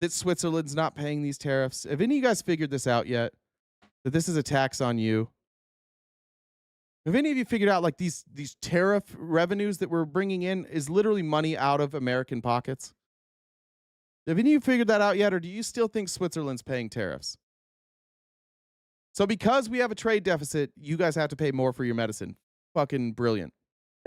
that Switzerland's not paying these tariffs? Have any of you guys figured this out yet? That this is a tax on you? Have any of you figured out like these tariff revenues that we're bringing in is literally money out of American pockets? Have any of you figured that out yet, or do you still think Switzerland's paying tariffs? So because we have a trade deficit, you guys have to pay more for your medicine. Fucking brilliant.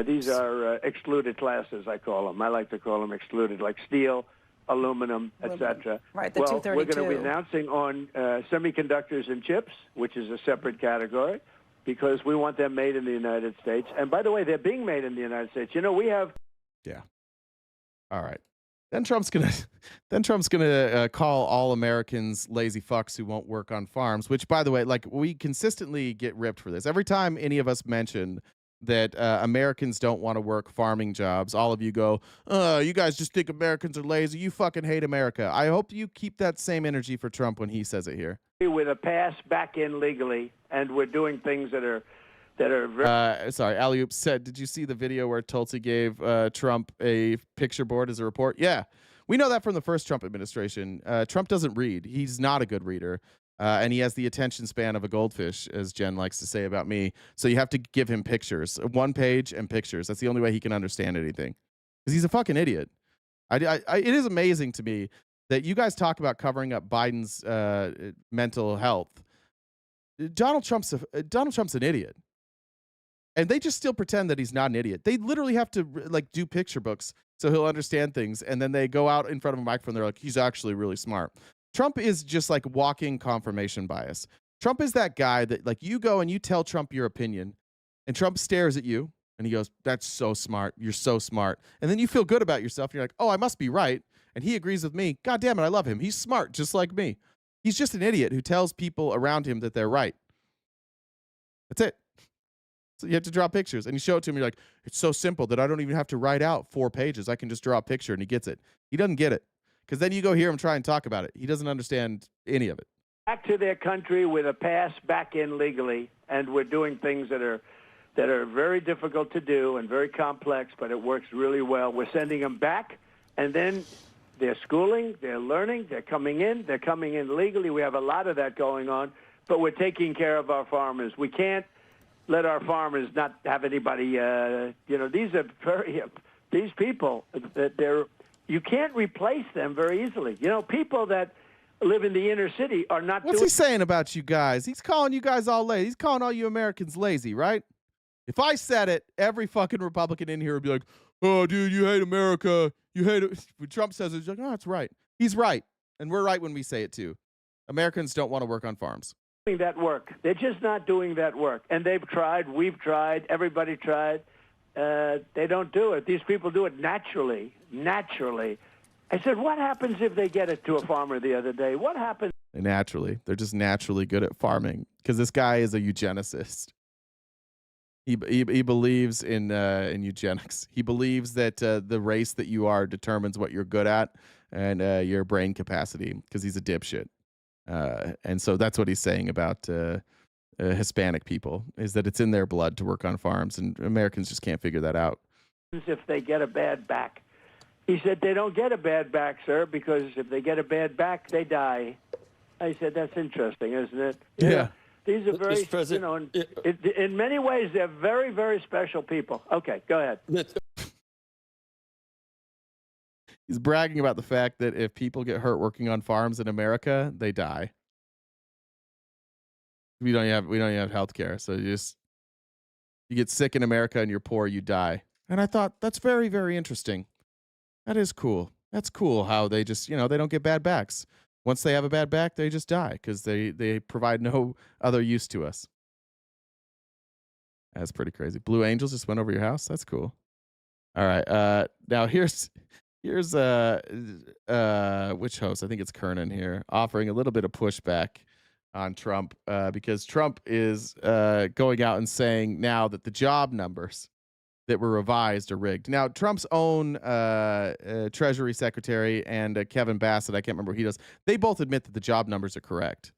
These are excluded classes, I call them. I like to call them excluded, like steel, aluminum, etc. Right, the well, 232. We're going to be announcing on semiconductors and chips, which is a separate category, because we want them made in the United States. And by the way, they're being made in the United States. We have... Yeah. All right. Then Trump's gonna call all Americans lazy fucks who won't work on farms, which, by the way, like, we consistently get ripped for this. Every time any of us mention that Americans don't want to work farming jobs, all of you go, you guys just think Americans are lazy. You fucking hate America. I hope you keep that same energy for Trump when he says it here. With a pass back in legally, and we're doing things that are very... Sorry, Alley-oop said, did you see the video where Tulsi gave Trump a picture board as a report? Yeah, we know that from the first Trump administration. Trump doesn't read. He's not a good reader. And he has the attention span of a goldfish, as Jen likes to say about me. So you have to give him pictures, 1 page and pictures. That's the only way he can understand anything, because he's a fucking idiot. It is amazing to me that you guys talk about covering up Biden's mental health. Donald Trump's an idiot. And they just still pretend that he's not an idiot. They literally have to like do picture books so he'll understand things. And then they go out in front of a microphone. They're like, he's actually really smart. Trump is just like walking confirmation bias. Trump is that guy that like you go and you tell Trump your opinion and Trump stares at you and he goes, that's so smart. You're so smart. And then you feel good about yourself. You're like, oh, I must be right. And he agrees with me. God damn it. I love him. He's smart, just like me. He's just an idiot who tells people around him that they're right. That's it. So you have to draw pictures and you show it to him. You're like, it's so simple that I don't even have to write out 4 pages. I can just draw a picture and he gets it. He doesn't get it because then you go hear him try and talk about it. He doesn't understand any of it. Back to their country with a pass back in legally, and we're doing things that are very difficult to do and very complex, but it works really well. We're sending them back, and then they're schooling, they're learning, they're coming in legally. We have a lot of that going on, but we're taking care of our farmers. We can't let our farmers not have anybody, these people, you can't replace them very easily. People that live in the inner city are not What's he saying about you guys? He's calling you guys all lazy. He's calling all you Americans lazy, right? If I said it, every fucking Republican in here would be like, oh, dude, you hate America. You hate it. When Trump says it, he's like, oh, that's right. He's right. And we're right when we say it, too. Americans don't want to work on farms. That work. They're just not doing that work. And they've tried. We've tried. Everybody tried. They don't do it. These people do it naturally. Naturally. I said, what happens if they get it to a farmer the other day? What happens? Naturally. They're just naturally good at farming because this guy is a eugenicist. He believes in eugenics. He believes that the race that you are determines what you're good at and your brain capacity because he's a dipshit. And so that's what he's saying about Hispanic people, is that it's in their blood to work on farms, and Americans just can't figure that out. If they get a bad back. He said, they don't get a bad back, sir, because if they get a bad back, they die. I said, that's interesting, isn't it? Yeah. These are very, in many ways, they're very, very special people. Okay, go ahead. He's bragging about the fact that if people get hurt working on farms in America, they die. We don't have health care, so you get sick in America and you're poor, you die. And I thought that's very, very interesting. That is cool. That's cool how they just, they don't get bad backs. Once they have a bad back, they just die because they provide no other use to us. That's pretty crazy. Blue Angels just went over your house. That's cool. All right. Now here's which host? I think it's Kernan here, offering a little bit of pushback on Trump because Trump is going out and saying now that the job numbers that were revised are rigged. Now, Trump's own Treasury Secretary and Kevin Bassett, I can't remember what he does, they both admit that the job numbers are correct.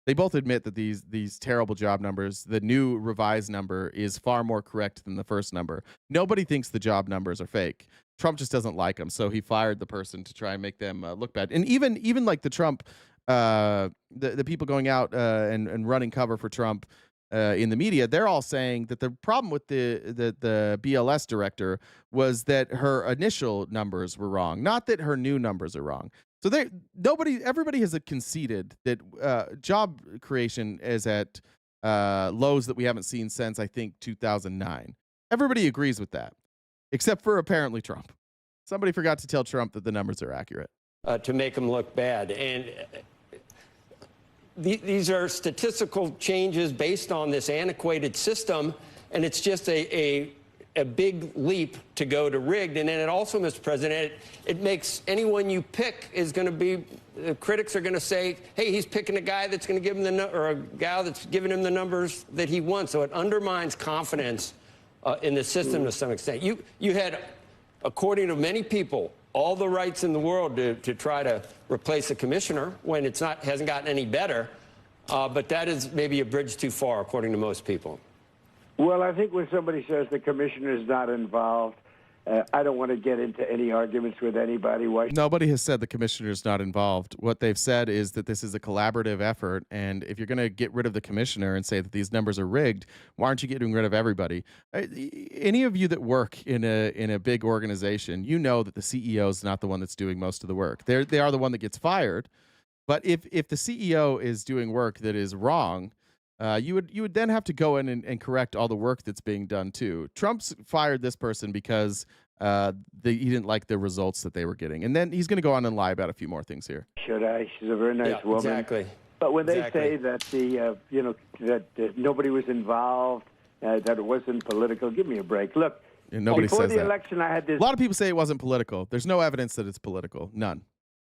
They both admit that these terrible job numbers, the new revised number is far more correct than the first number. Nobody thinks the job numbers are fake. Trump just doesn't like them, so he fired the person to try and make them look bad. And even like the Trump, the people going out and running cover for Trump in the media, they're all saying that the problem with the BLS director was that her initial numbers were wrong, not that her new numbers are wrong. So everybody has conceded that job creation is at lows that we haven't seen since, I think, 2009. Everybody agrees with that, except for apparently Trump. Somebody forgot to tell Trump that the numbers are accurate. To make them look bad. And these are statistical changes based on this antiquated system, and it's just a big leap to go to rigged. And then it also, Mr. President, it makes anyone you pick is going to be, critics are going to say, hey, he's picking a guy that's going to give him or a gal that's giving him the numbers that he wants. So it undermines confidence in the system to some extent. You had, according to many people, all the rights in the world to try to replace a commissioner when hasn't gotten any better. But that is maybe a bridge too far, according to most people. Well, I think when somebody says the commissioner is not involved, I don't want to get into any arguments with anybody. Nobody has said the commissioner is not involved. What they've said is that this is a collaborative effort, and if you're going to get rid of the commissioner and say that these numbers are rigged, why aren't you getting rid of everybody? Any of you that work in a big organization, you know that the CEO is not the one that's doing most of the work. They are the one that gets fired. But if the CEO is doing work that is wrong, you would then have to go in and correct all the work that's being done too. Trump's fired this person because he didn't like the results that they were getting, and then he's going to go on and lie about a few more things here. Should I? She's a very nice woman. Exactly. But when they say that that nobody was involved, that it wasn't political, give me a break. Look, nobody before says the that. election, I had this. A lot of people say it wasn't political. There's no evidence that it's political. None.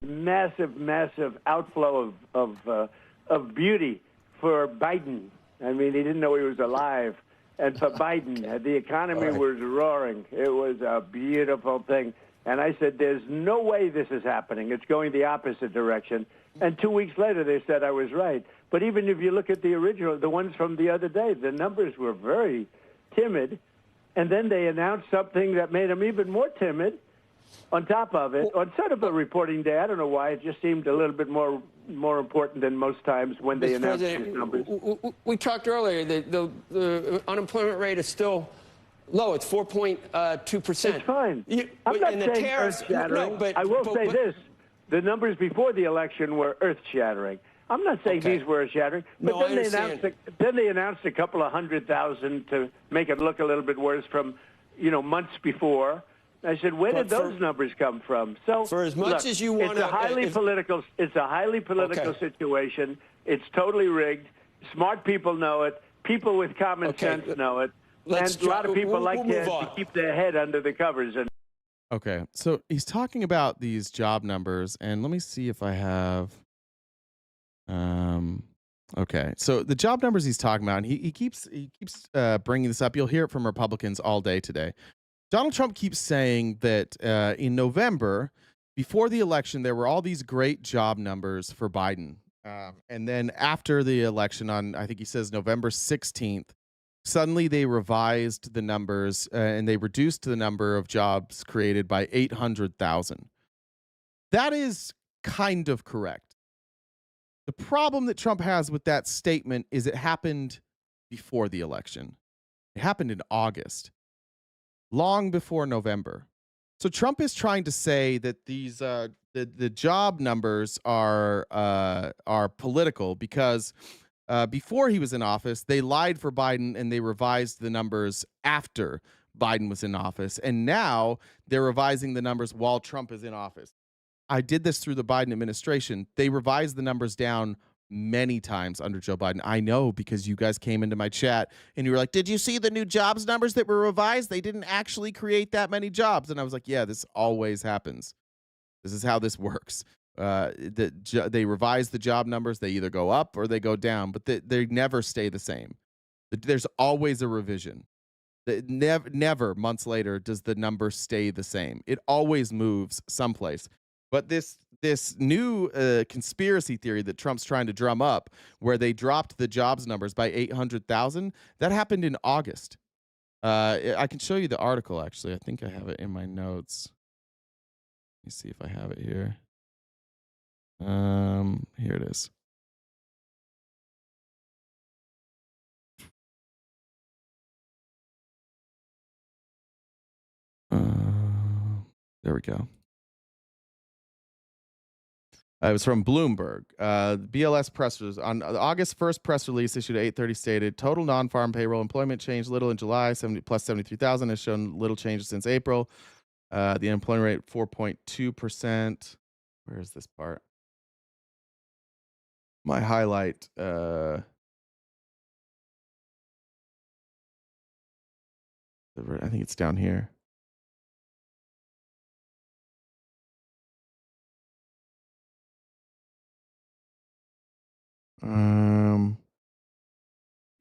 Massive outflow of beauty for Biden. I mean, he didn't know he was alive. And for Biden, the economy was roaring. It was a beautiful thing. And I said, there's no way this is happening. It's going the opposite direction. And 2 weeks later, they said I was right. But even if you look at the original, the ones from the other day, the numbers were very timid. And then they announced something that made them even more timid on top of it. On sort of a reporting day, I don't know why, it just seemed a little bit more important than most times when they announced these numbers. We talked earlier that the unemployment rate is still low. It's 4.2%. It's fine. I'm not saying earth-shattering. But I will say this. The numbers before the election were earth-shattering. I'm not saying these were earth-shattering, but then they announced a couple of 100,000 to make it look a little bit worse from, months before. I said, where did those numbers come from? So for as much as you want to, it's a highly political situation. It's totally rigged. Smart people know it. People with common sense know it. And a lot of people like to keep their head under the covers. Okay, so he's talking about these job numbers, and let me see if I have. Okay, so the job numbers he's talking about, and he keeps bringing this up. You'll hear it from Republicans all day today. Donald Trump keeps saying that in November, before the election, there were all these great job numbers for Biden. And then after the election on, I think he says November 16th, suddenly they revised the numbers and they reduced the number of jobs created by 800,000. That is kind of correct. The problem that Trump has with that statement is it happened before the election. It happened in August. Long before November. So Trump is trying to say that these the job numbers are political because before he was in office, they lied for Biden and they revised the numbers after Biden was in office. And now they're revising the numbers while Trump is in office. I did this through the Biden administration. They revised the numbers down many times under Joe Biden. I know because you guys came into my chat and you were like, did you see the new jobs numbers that were revised? They didn't actually create that many jobs. And I was like, yeah, this always happens. This is how this works. They revise the job numbers. They either go up or they go down, but they never stay the same. There's always a revision. Never months later does the number stay the same. It always moves someplace. But this new conspiracy theory that Trump's trying to drum up, where they dropped the jobs numbers by 800,000, that happened in August. I can show you the article, actually. I think I have it in my notes. Let me see if I have it here. Here it is. There we go. It was from Bloomberg. BLS press release on the August 1st press release issued at 8:30 stated total non-farm payroll employment changed little in July, plus 73,000 has shown little changes since April. The unemployment rate 4.2%. Where is this part? My highlight. I think it's down here.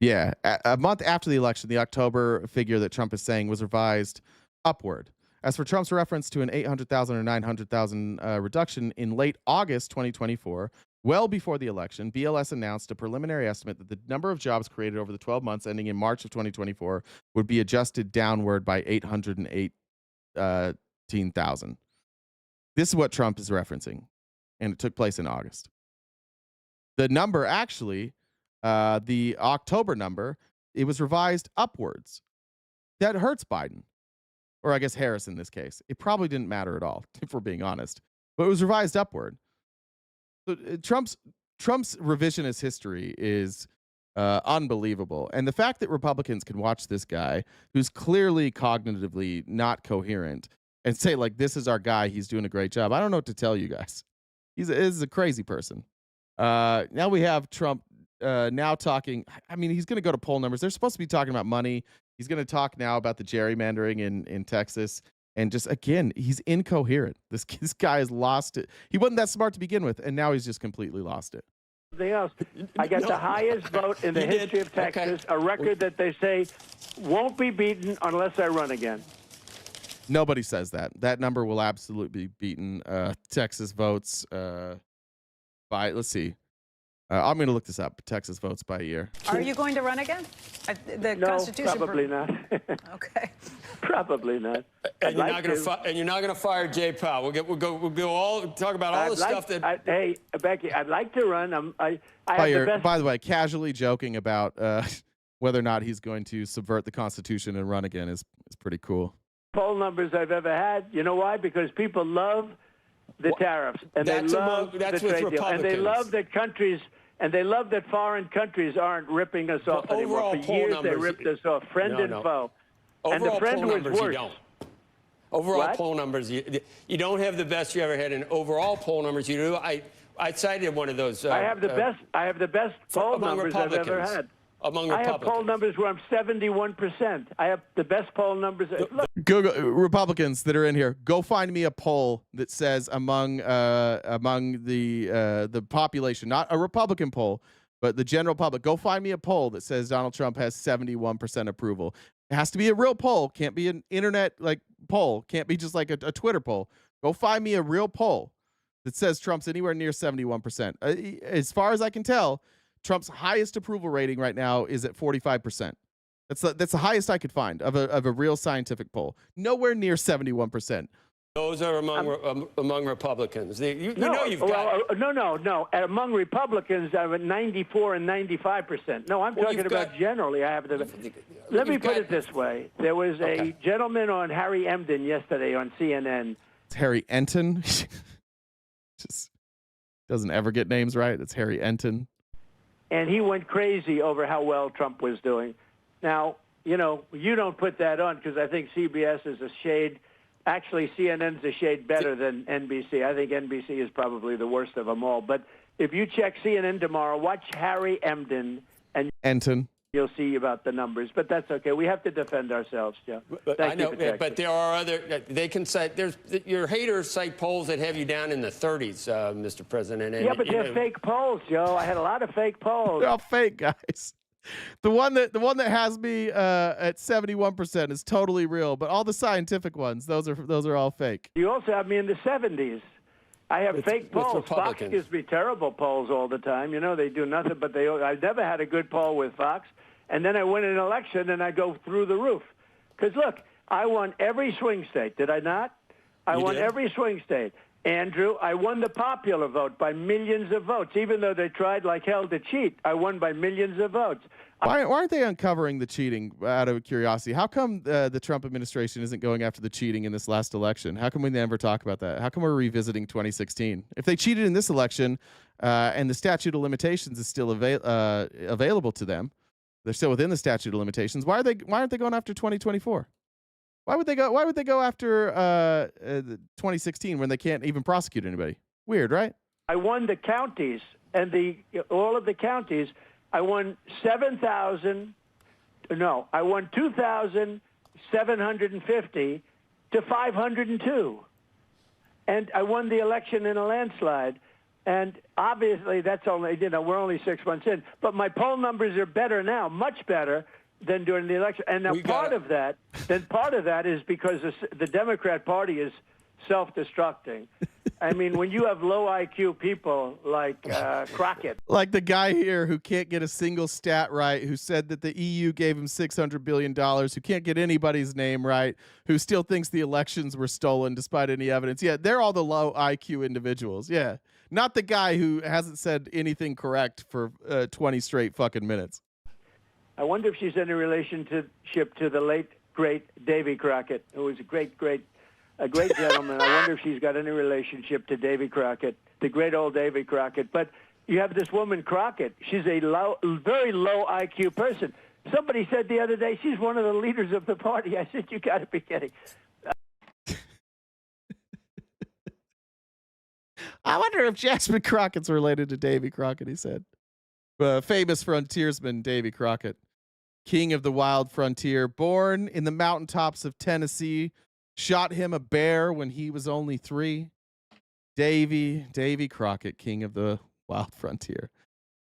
Yeah, a month after the election, the October figure that Trump is saying was revised upward. As for Trump's reference to an 800,000 or 900,000 reduction in late August 2024, well before the election, BLS announced a preliminary estimate that the number of jobs created over the 12 months ending in March of 2024 would be adjusted downward by 818,000. This is what Trump is referencing, and it took place in August. The number actually, the October number, it was revised upwards. That hurts Biden, or I guess Harris in this case. It probably didn't matter at all, if we're being honest, but it was revised upward. So Trump's revisionist history is unbelievable, and the fact that Republicans can watch this guy, who's clearly cognitively not coherent, and say like, "This is our guy. He's doing a great job." I don't know what to tell you guys. He's a crazy person. Now we have Trump now talking. I mean, he's going to go to poll numbers. They're supposed to be talking about money. He's going to talk now about the gerrymandering in Texas. And just, again, he's incoherent. This guy has lost it. He wasn't that smart to begin with, and now he's just completely lost it. Something else. I got the highest vote in the history of Texas, a record that they say won't be beaten unless I run again. Nobody says that. That number will absolutely be beaten. Texas votes by, let's see. I'm going to look this up. Texas votes by year. Are you going to run again? The No, Constitution. probably not. Okay. Probably not. And you're not going to fire Jay Powell. We'll go all talk about all the stuff that. Hey, Becky, I'd like to run. I have the best. By the way, casually joking about whether or not he's going to subvert the Constitution and run again is pretty cool. Poll numbers I've ever had. You know why? Because people love the tariffs, and they love the trade deal, and they love that countries. And they love that foreign countries aren't ripping us off anymore. For years, they ripped us off, friend and foe. And the friend was worse. Overall poll numbers, you don't have the best you ever had in overall poll numbers. You do. I cited one of those. I have the best. I have the best poll numbers I've ever had. Among I Republicans. have poll numbers where I'm 71%. I have the best poll numbers. Look. Google Republicans that are in here. Go find me a poll that says among the population, not a Republican poll, but the general public. Go find me a poll that says Donald Trump has 71% approval. It has to be a real poll. Can't be an internet poll. Can't be just like a Twitter poll. Go find me a real poll that says Trump's anywhere near 71%. As far as I can tell, Trump's highest approval rating right now is at 45%. That's the highest I could find of a real scientific poll. Nowhere near 71%. Those are among Republicans. You no, know you've got. No. Among Republicans, I'm at 94 and 95%. No, I'm talking about generally. I have the. Let me put it this way: there was a gentleman on Harry Emden yesterday on CNN. It's Harry Enton. Just doesn't ever get names right. It's Harry Enton. And he went crazy over how well Trump was doing. Now, you don't put that on because I think CBS is a shade. Actually, CNN's a shade better than NBC. I think NBC is probably the worst of them all. But if you check CNN tomorrow, watch Harry Emden, and Enton. You'll see about the numbers. But that's okay. We have to defend ourselves, Joe. I know, but there are other. They can cite. Your haters cite polls that have you down in the 30s, Mr. President. And, yeah, but they're fake polls, Joe. I had a lot of fake polls. They're all fake, guys. The one that has me at 71% is totally real, but all the scientific ones, those are all fake. You also have me in the 70s. I have fake polls. Fox gives me terrible polls all the time. They do nothing, but I never had a good poll with Fox. And then I win an election, and I go through the roof. Because, look, I won every swing state. Did I not? I won every swing state. Andrew, I won the popular vote by millions of votes. Even though they tried like hell to cheat, I won by millions of votes. Why aren't they uncovering the cheating out of curiosity? How come the Trump administration isn't going after the cheating in this last election? How come we never talk about that? How come we're revisiting 2016? If they cheated in this election and the statute of limitations is still available to them, they're still within the statute of limitations. Why aren't they going after 2024? Why would they go after 2016 when they can't even prosecute anybody? Weird, right? I won the counties and all of the counties. I won 2,750 to 502. And I won the election in a landslide. And obviously that's only, we're only 6 months in. But my poll numbers are better now, much better than during the election. And now part of that is because the Democrat Party is self-destructing. I mean, when you have low IQ people like Crockett. Like the guy here who can't get a single stat right, who said that the EU gave him $600 billion, who can't get anybody's name right, who still thinks the elections were stolen despite any evidence. Yeah, they're all the low IQ individuals. Yeah, not the guy who hasn't said anything correct for 20 straight fucking minutes. I wonder if she's in a relationship to the late, great Davy Crockett, who was a great gentleman. I wonder if she's got any relationship to Davy Crockett, the great old Davy Crockett. But you have this woman Crockett. She's a very low IQ person. Somebody said the other day she's one of the leaders of the party. I said, you got to be kidding. I wonder if Jasmine Crockett's related to Davy Crockett, he said. Famous frontiersman Davy Crockett, king of the wild frontier, born in the mountaintops of Tennessee, shot him a bear when he was only 3. Davy Crockett, king of the wild frontier.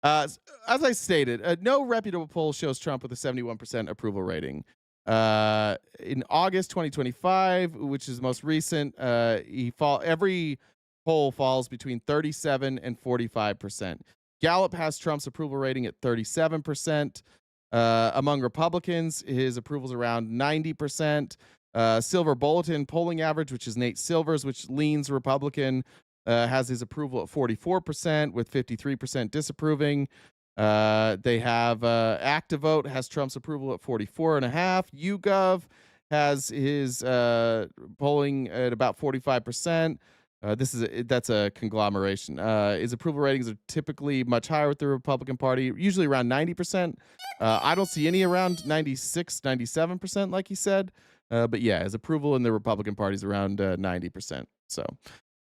As I stated, no reputable poll shows Trump with a 71% approval rating. In August 2025, which is most recent, every poll falls between 37 and 45%. Gallup has Trump's approval rating at 37%. Among Republicans, his approval's around 90%. Silver Bulletin polling average, which is Nate Silver's, which leans Republican, has his approval at 44%, with 53% disapproving. They have ActiVote has Trump's approval at 44.5%. YouGov has his polling at about 45%. That's a conglomeration. His approval ratings are typically much higher with the Republican Party, usually around 90%. I don't see any around 96, 97%, like he said. But yeah, his approval in the Republican Party is around 90%. So,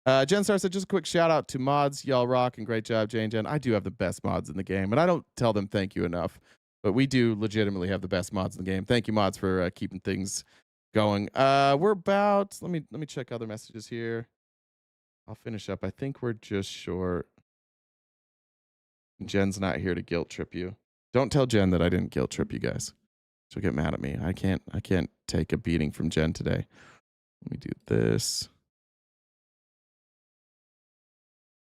Jen Star said, just a quick shout out to mods. Y'all rock and great job, Jane Jen. I do have the best mods in the game, and I don't tell them thank you enough, but we do legitimately have the best mods in the game. Thank you, mods, for keeping things going. We're about, let me check other messages here. I'll finish up. I think we're just short. Jen's not here to guilt trip you. Don't tell Jen that I didn't guilt trip you guys. She'll get mad at me. I can't take a beating from Jen today. Let me do this.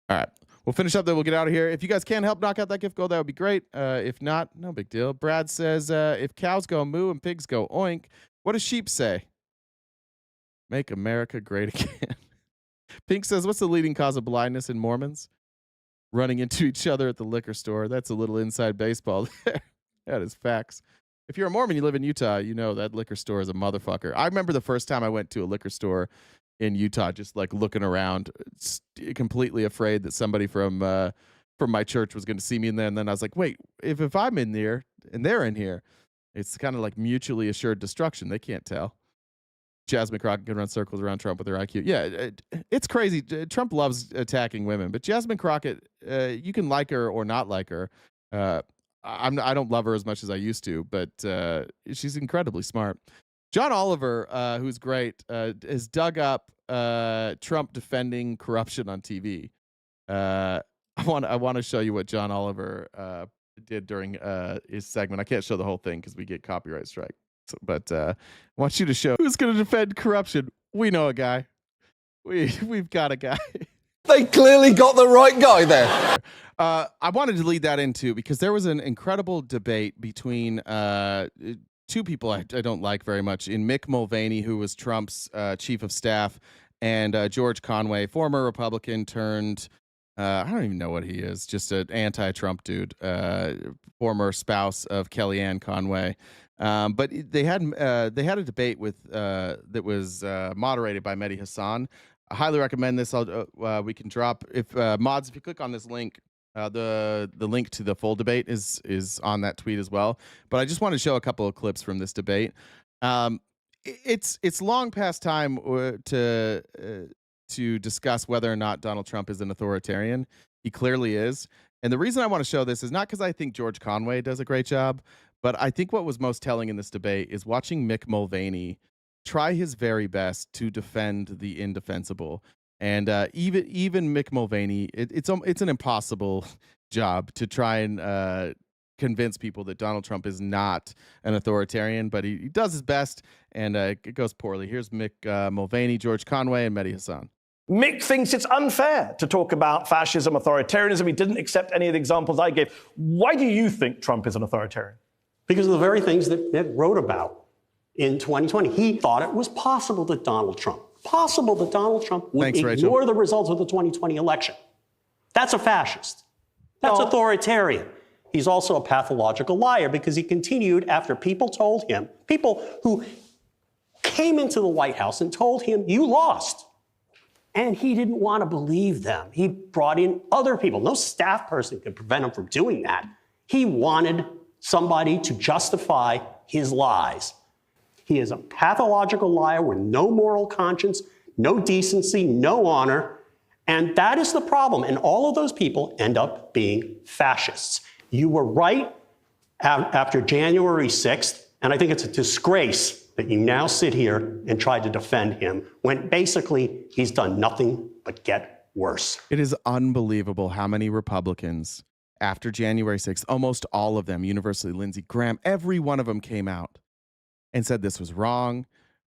All right. We'll finish up there. We'll get out of here. If you guys can help knock out that gift goal, that would be great. If not, no big deal. Brad says, if cows go moo and pigs go oink, what does sheep say? Make America great again. Pink says, what's the leading cause of blindness in Mormons? Running into each other at the liquor store. That's a little inside baseball there. That is facts. If you're a Mormon, you live in Utah, you know that liquor store is a motherfucker. I remember the first time I went to a liquor store in Utah, just like looking around, completely afraid that somebody from my church was going to see me in there. And then I was like, wait, if I'm in there and they're in here, it's kind of like mutually assured destruction. They can't tell. Jasmine Crockett can run circles around Trump with her IQ. Yeah, it's crazy. Trump loves attacking women, but Jasmine Crockett, you can like her or not like her. I don't love her as much as I used to, but she's incredibly smart. John Oliver, who's great, has dug up Trump defending corruption on TV. I want to show you what John Oliver did during his segment. I can't show the whole thing because we get copyright strike. But I want you to show who's going to defend corruption. We know a guy. We've got a guy. They clearly got the right guy there. I wanted to lead that into because there was an incredible debate between two people I don't like very much, in Mick Mulvaney, who was Trump's chief of staff, and George Conway, former Republican turned, I don't even know what he is, just an anti-Trump dude, former spouse of Kellyanne Conway. But they had a debate with that was moderated by Mehdi Hassan. I highly recommend this. We can drop if mods. If you click on this link, the link to the full debate is on that tweet as well. But I just want to show a couple of clips from this debate. It's long past time to discuss whether or not Donald Trump is an authoritarian. He clearly is. And the reason I want to show this is not because I think George Conway does a great job, but I think what was most telling in this debate is watching Mick Mulvaney try his very best to defend the indefensible. And even Mick Mulvaney, it's an impossible job to try and convince people that Donald Trump is not an authoritarian, but he does his best, and it goes poorly. Here's Mick Mulvaney, George Conway, and Mehdi Hassan. Mick thinks it's unfair to talk about fascism, authoritarianism. He didn't accept any of the examples I gave. Why do you think Trump is an authoritarian? Because of the very things that Mick wrote about in 2020. He thought it was possible that Donald Trump would ignore the results of the 2020 election. That's a fascist. That's authoritarian. He's also a pathological liar because he continued after people who came into the White House and told him, you lost. And he didn't want to believe them. He brought in other people. No staff person could prevent him from doing that. He wanted somebody to justify his lies. He is a pathological liar with no moral conscience, no decency, no honor. And that is the problem. And all of those people end up being fascists. You were right after January 6th. And I think it's a disgrace that you now sit here and try to defend him when basically he's done nothing but get worse. It is unbelievable how many Republicans after January 6th, almost all of them, universally Lindsey Graham, every one of them came out and said this was wrong,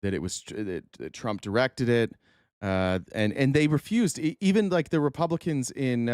that it was that Trump directed it. And they refused. Even like the Republicans in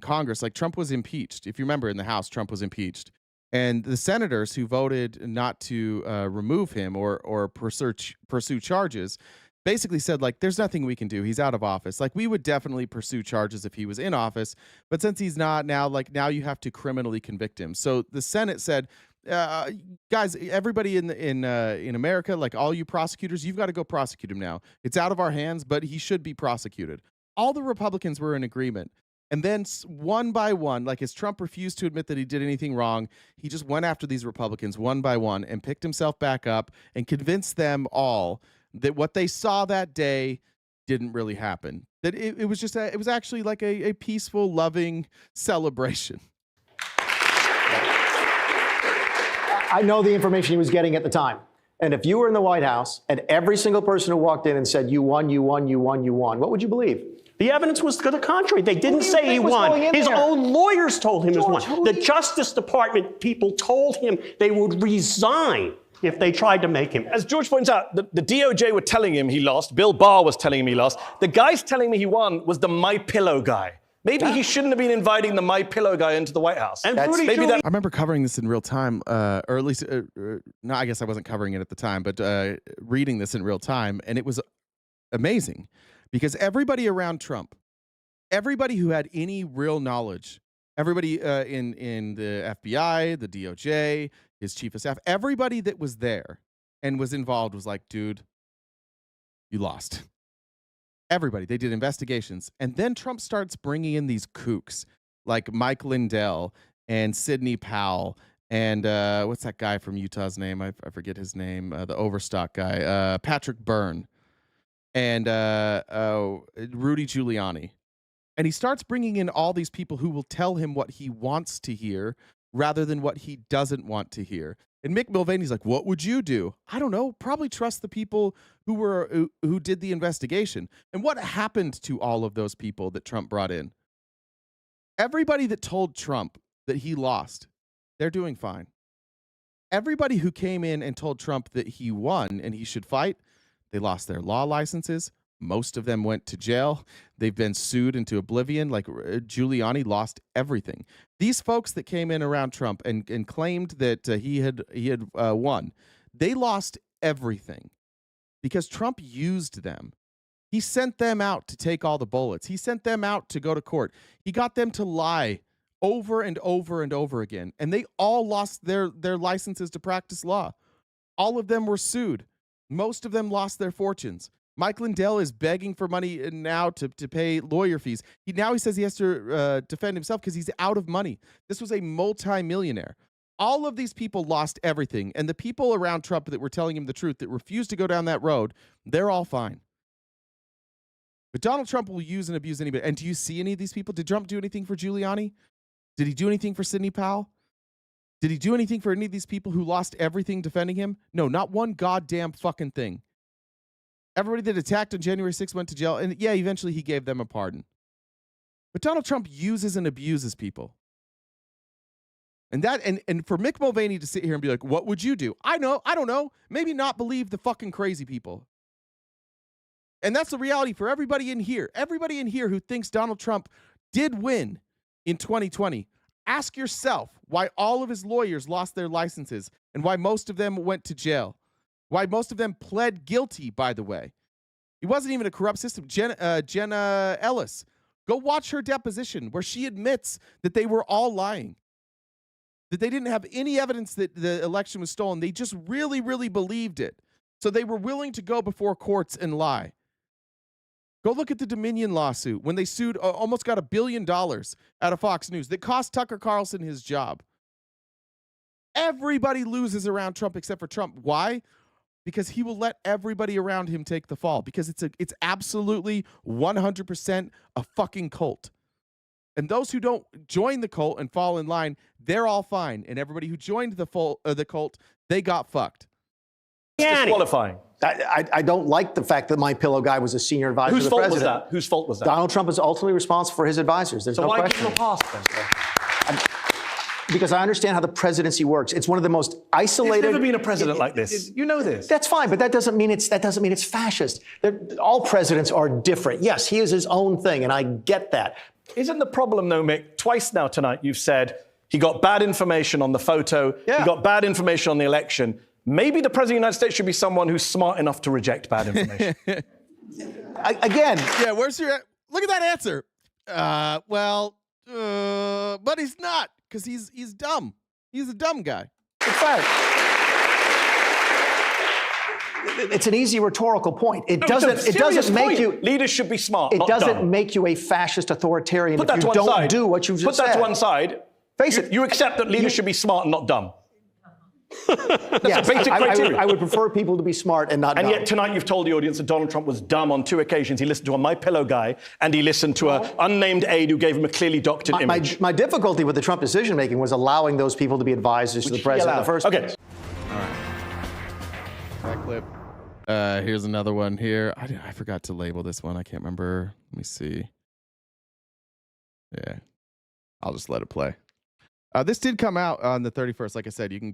Congress, like Trump was impeached. If you remember, in the House, Trump was impeached, and the senators who voted not to remove him or pursue charges basically said, like, there's nothing we can do. He's out of office. Like, we would definitely pursue charges if he was in office, but since he's not now, like, now you have to criminally convict him. So the Senate said, guys, everybody in America, like all you prosecutors, you've got to go prosecute him now. It's out of our hands, but he should be prosecuted. All the Republicans were in agreement. And then one by one, like as Trump refused to admit that he did anything wrong, he just went after these Republicans one by one and picked himself back up and convinced them all that what they saw that day didn't really happen. That it was just it was actually like a peaceful, loving celebration. I know the information he was getting at the time. And if you were in the White House and every single person who walked in and said, you won, you won, you won, you won, what would you believe? The evidence was to the contrary. They didn't say he won. His own lawyers told him he won. The Justice Department people told him they would resign if they tried to make him. As George points out, the DOJ were telling him he lost. Bill Barr was telling him he lost. The guys telling me he won was the My Pillow guy. Maybe he shouldn't have been inviting the My Pillow guy into the White House. And I remember covering this in real time, or at least, no, I guess I wasn't covering it at the time, but reading this in real time, and it was amazing because everybody around Trump, everybody who had any real knowledge, everybody in the FBI, the DOJ, his chief of staff, everybody that was there and was involved was like, dude, you lost. Everybody. They did investigations. And then Trump starts bringing in these kooks like Mike Lindell and Sidney Powell and what's that guy from Utah's name? I forget his name. The Overstock guy. Patrick Byrne and Rudy Giuliani. And he starts bringing in all these people who will tell him what he wants to hear rather than what he doesn't want to hear. And Mick Mulvaney's like, what would you do? I don't know. Probably trust the people who did the investigation. And what happened to all of those people that Trump brought in? Everybody that told Trump that he lost, they're doing fine. Everybody who came in and told Trump that he won and he should fight, they lost their law licenses. Most of them went to jail. They've been sued into oblivion. Like Giuliani lost everything. These folks that came in around Trump and claimed that he had won, they lost everything because Trump used them. He sent them out to take all the bullets. He sent them out to go to court. He got them to lie over and over and over again. And they all lost their licenses to practice law. All of them were sued. Most of them lost their fortunes. Mike Lindell is begging for money now to pay lawyer fees. He says he has to defend himself because he's out of money. This was a multi-millionaire. All of these people lost everything. And the people around Trump that were telling him the truth, that refused to go down that road, they're all fine. But Donald Trump will use and abuse anybody. And do you see any of these people? Did Trump do anything for Giuliani? Did he do anything for Sidney Powell? Did he do anything for any of these people who lost everything defending him? No, not one goddamn fucking thing. Everybody that attacked on January 6th went to jail, and yeah, eventually he gave them a pardon. But Donald Trump uses and abuses people. And for Mick Mulvaney to sit here and be like, what would you do? I don't know. Maybe not believe the fucking crazy people. And that's the reality for everybody in here. Everybody in here who thinks Donald Trump did win in 2020. Ask yourself why all of his lawyers lost their licenses and why most of them went to jail. Why most of them pled guilty, by the way. It wasn't even a corrupt system. Jenna Ellis, go watch her deposition where she admits that they were all lying. That they didn't have any evidence that the election was stolen. They just really, really believed it. So they were willing to go before courts and lie. Go look at the Dominion lawsuit when they sued, almost got $1 billion out of Fox News that cost Tucker Carlson his job. Everybody loses around Trump except for Trump. Why? Because he will let everybody around him take the fall. Because it's absolutely 100% a fucking cult. And those who don't join the cult and fall in line, they're all fine. And everybody who joined the cult, they got fucked. It's disqualifying. I don't like the fact that My Pillow guy was a senior advisor to the president. Whose fault was that? Whose fault was that? Donald Trump is ultimately responsible for his advisors. There's no question. So why give him a pass then? because I understand how the presidency works. It's one of the most isolated. There's never been a president like this. You know this. That's fine, but that doesn't mean it's fascist. All presidents are different. Yes, he is his own thing, and I get that. Isn't the problem, though, Mick, twice now tonight you've said he got bad information on the photo, he got bad information on the election. Maybe the President of the United States should be someone who's smart enough to reject bad information. Again. Yeah, where's your... Look at that answer. But he's not, because he's dumb. He's a dumb guy. In fact, it's an easy rhetorical point. It doesn't make you... Leaders should be smart, It not doesn't dumb. make you a fascist authoritarian Put that if to you one don't side. do what you just Put said. that to one side. Face it. You accept that leaders should be smart and not dumb. Yes, a basic criteria. I would prefer people to be smart and not dumb. And yet tonight you've told the audience that Donald Trump was dumb on 2 occasions. He listened to a My Pillow guy and he listened to an unnamed aide who gave him a clearly doctored image. My difficulty with the Trump decision-making was allowing those people to be advisors to the president in the first place. All right. That clip. Here's another one here. I forgot to label this one. I can't remember. Let me see. Yeah. I'll just let it play. This did come out on the 31st. Like I said, you can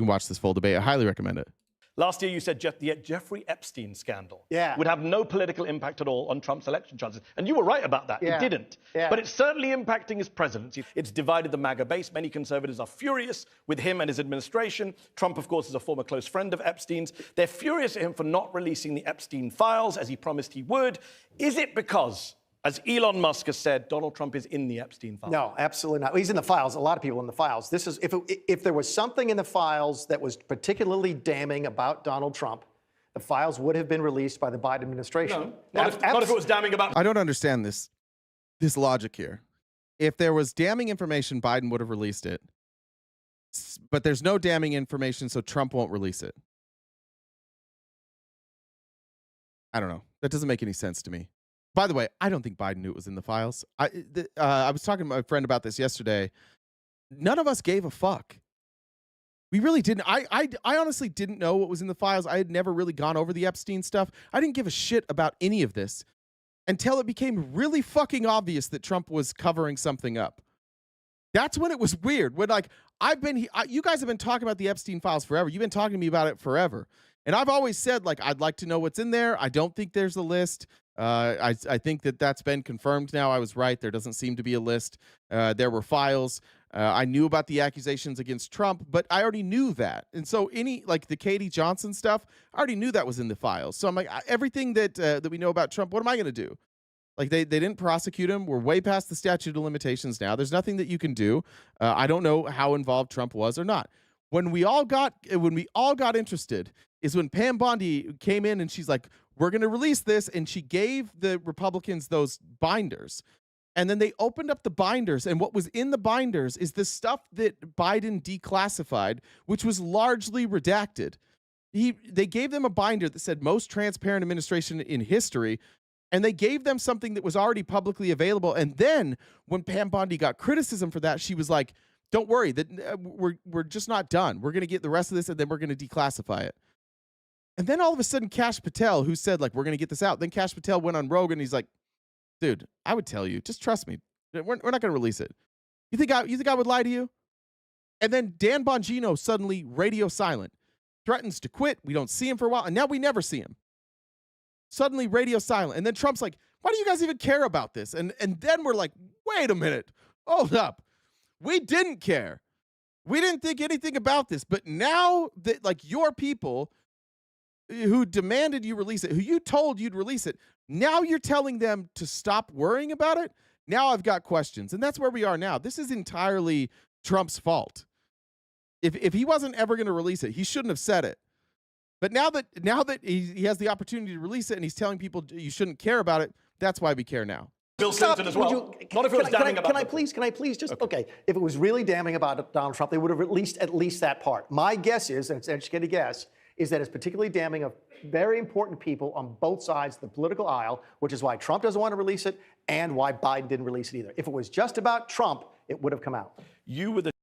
watch this full debate. I highly recommend it. Last year you said the Jeffrey Epstein scandal would have no political impact at all on Trump's election chances. And you were right about that. It didn't. But it's certainly impacting his presidency. It's divided the MAGA base. Many conservatives are furious with him and his administration. Trump, of course, is a former close friend of Epstein's. They're furious at him for not releasing the Epstein files as he promised he would. Is it because, as Elon Musk has said, Donald Trump is in the Epstein files? No, absolutely not. He's in the files. A lot of people in the files. This is if there was something in the files that was particularly damning about Donald Trump, the files would have been released by the Biden administration. No, not if it was damning about... I don't understand this logic here. If there was damning information, Biden would have released it. But there's no damning information, so Trump won't release it. I don't know. That doesn't make any sense to me. By the way, I don't think Biden knew it was in the files. I was talking to my friend about this yesterday. None of us gave a fuck. We really didn't. I honestly didn't know what was in the files. I had never really gone over the Epstein stuff. I didn't give a shit about any of this until it became really fucking obvious that Trump was covering something up. That's when it was weird. When you guys have been talking about the Epstein files forever. You've been talking to me about it forever. And I've always said, I'd like to know what's in there. I don't think there's a list. I think that's been confirmed now. I was right. There doesn't seem to be a list. There were files. I knew about the accusations against Trump, but I already knew that. And so the Katie Johnson stuff, I already knew that was in the files. So I'm like, everything that we know about Trump, what am I going to do? They didn't prosecute him. We're way past the statute of limitations now. There's nothing that you can do. I don't know how involved Trump was or not. When we all got interested is when Pam Bondi came in and she's like, we're going to release this. And she gave the Republicans those binders. And then they opened up the binders. And what was in the binders is the stuff that Biden declassified, which was largely redacted. They gave them a binder that said most transparent administration in history. And they gave them something that was already publicly available. And then when Pam Bondi got criticism for that, she was like, don't worry, that we're just not done. We're going to get the rest of this and then we're going to declassify it. And then all of a sudden, Kash Patel, who said, we're going to get this out. Then Kash Patel went on Rogan. And he's like, dude, I would tell you, just trust me. We're not going to release it. You think I would lie to you? And then Dan Bongino suddenly radio silent, threatens to quit. We don't see him for a while. And now we never see him. Suddenly radio silent. And then Trump's like, why do you guys even care about this? And then we're like, wait a minute. Hold up. We didn't care. We didn't think anything about this. But now that your people who demanded you release it, who you told you'd release it, now you're telling them to stop worrying about it? Now I've got questions. And that's where we are now. This is entirely Trump's fault. If he wasn't ever going to release it, he shouldn't have said it. But now that he has the opportunity to release it and he's telling people you shouldn't care about it, that's why we care now. Bill Clinton as well. Not if it was damning about. Can I please just okay? If it was really damning about Donald Trump, they would have released at least that part. My guess is, and it's an educated guess, is that it's particularly damning of very important people on both sides of the political aisle, which is why Trump doesn't want to release it and why Biden didn't release it either. If it was just about Trump, it would have come out.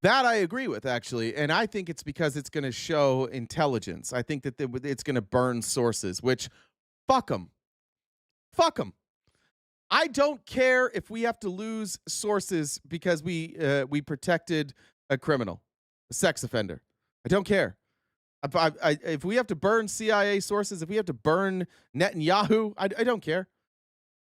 That I agree with, actually. And I think it's because it's going to show intelligence. I think that it's going to burn sources, which fuck them. Fuck them. I don't care if we have to lose sources because we protected a criminal, a sex offender. I don't care. If we have to burn CIA sources, if we have to burn Netanyahu, I don't care.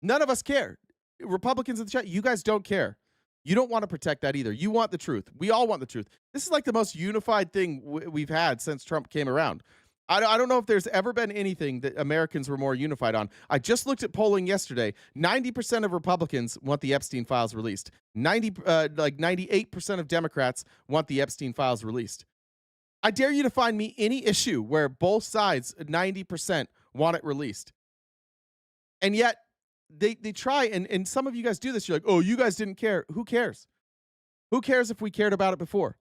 None of us care. Republicans in the chat, you guys don't care. You don't want to protect that either. You want the truth. We all want the truth. This is like the most unified thing we've had since Trump came around. I don't know if there's ever been anything that Americans were more unified on. I just looked at polling yesterday. 90% of Republicans want the Epstein files released. 98% of Democrats want the Epstein files released. I dare you to find me any issue where both sides, 90%, want it released. And yet, they try, and some of you guys do this. You're like, oh, you guys didn't care. Who cares? Who cares if we cared about it before?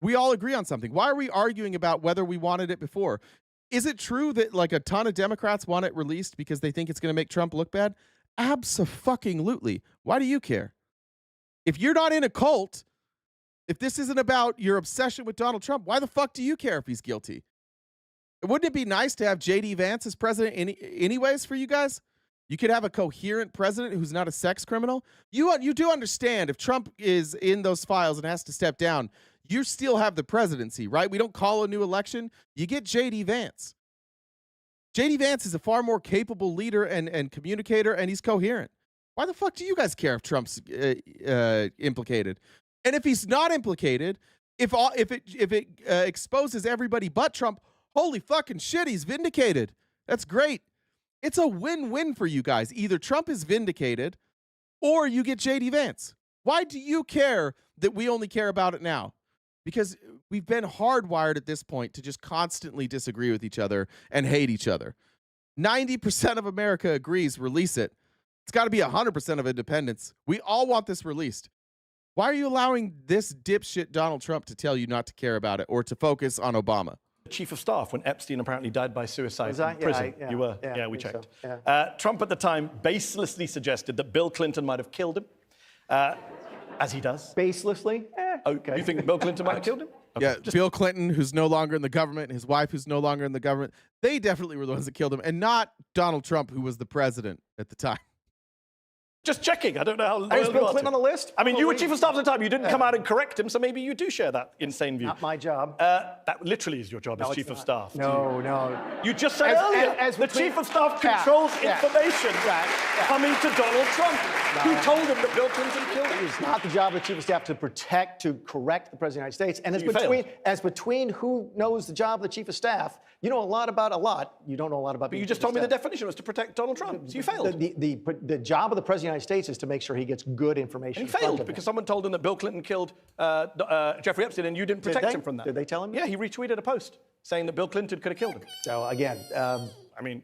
We all agree on something. Why are we arguing about whether we wanted it before? Is it true that like a ton of Democrats want it released because they think it's going to make Trump look bad? Abso-fucking-lutely. Why do you care? If you're not in a cult, if this isn't about your obsession with Donald Trump, why the fuck do you care if he's guilty? Wouldn't it be nice to have J.D. Vance as president anyways for you guys? You could have a coherent president who's not a sex criminal. You do understand if Trump is in those files and has to step down, you still have the presidency, right? We don't call a new election. You get J.D. Vance. J.D. Vance is a far more capable leader and communicator, and he's coherent. Why the fuck do you guys care if Trump's implicated? And if he's not implicated, if it exposes everybody but Trump, holy fucking shit, he's vindicated. That's great. It's a win-win for you guys. Either Trump is vindicated or you get J.D. Vance. Why do you care that we only care about it now? Because we've been hardwired at this point to just constantly disagree with each other and hate each other. 90% of America agrees, release it. It's got to be 100% of independents. We all want this released. Why are you allowing this dipshit Donald Trump to tell you not to care about it or to focus on Obama? Chief of staff when Epstein apparently died by suicide in Yeah, prison. You were? Yeah, we checked. So, yeah. Trump at the time baselessly suggested that Bill Clinton might have killed him, as he does. Baselessly? Okay. You think Bill Clinton might have killed him? Okay. Yeah, Bill Clinton, who's no longer in the government, and his wife, who's no longer in the government, they definitely were the ones that killed him, and not Donald Trump, who was the president at the time. Just checking. I don't know how loyal Is Bill Clinton on the list? I mean, you were chief of staff at the time. You didn't come out and correct him, so maybe you do share that insane view. Not my job. That literally is your job as chief of staff. No. You just said earlier the chief of staff controls information coming to Donald Trump. Who told him that Bill Clinton killed him? It's not the job of the chief of staff to correct the president of the United States. And as between who knows the job of the chief of staff, you know a lot about a lot. You don't know a lot about. But you just told me the definition was to protect Donald Trump. So you failed. The job of the president of the United States is to make sure he gets good information. And he failed because someone told him that Bill Clinton killed Jeffrey Epstein, and you didn't protect him from that. Did they tell him? Yeah, he retweeted a post saying that Bill Clinton could have killed him. So again, I mean,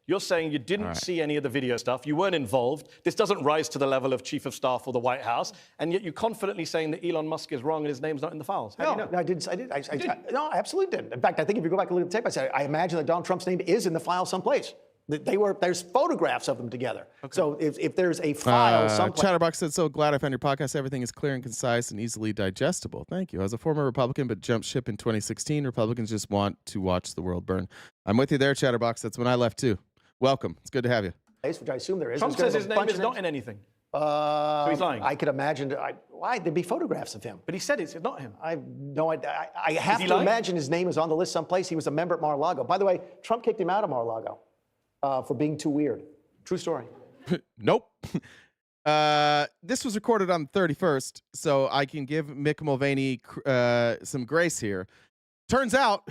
you're saying you didn't see any of the video stuff, you weren't involved. This doesn't rise to the level of chief of staff or the White House, and yet you're confidently saying that Elon Musk is wrong and his name's not in the files. How do you know? I didn't. No, I absolutely didn't. In fact, I think if you go back and look at the tape, I imagine that Donald Trump's name is in the file someplace. There's photographs of them together. Okay. So if there's a file someplace. Chatterbox said, so glad I found your podcast. Everything is clear and concise and easily digestible. Thank you. As a former Republican but jumped ship in 2016, Republicans just want to watch the world burn. I'm with you there, Chatterbox. That's when I left too. Welcome. It's good to have you. Which I assume there is. Trump says his name is not in anything. So he's lying. I could imagine. Why? There'd be photographs of him. But he said it's not him. I have to imagine his name is on the list someplace. He was a member at Mar-a-Lago. By the way, Trump kicked him out of Mar-a-Lago for being too weird. True story. Nope. This was recorded on the 31st, so I can give Mick Mulvaney some grace here. Turns out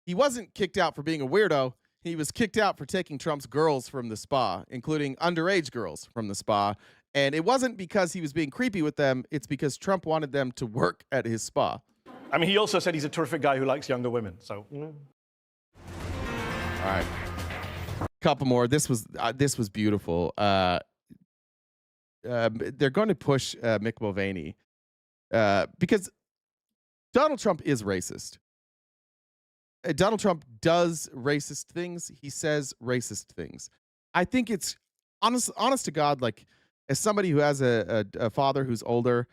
he wasn't kicked out for being a weirdo. He was kicked out for taking Trump's girls from the spa, including underage girls from the spa. And it wasn't because he was being creepy with them. It's because Trump wanted them to work at his spa. I mean, he also said he's a terrific guy who likes younger women. So, All right, couple more. This was beautiful. They're going to push Mick Mulvaney because Donald Trump is racist. Donald Trump does racist things. He says racist things. I think it's honest to God, like as somebody who has a father who's older,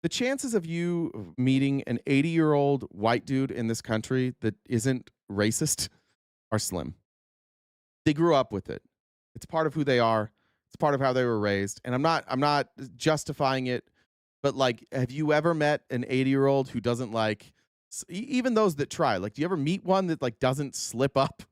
the chances of you meeting an 80-year-old white dude in this country that isn't racist are slim. They grew up with it. It's part of who they are. It's part of how they were raised. And I'm not justifying it, but like, have you ever met an 80-year-old who doesn't like, even those that try, like, do you ever meet one that like doesn't slip up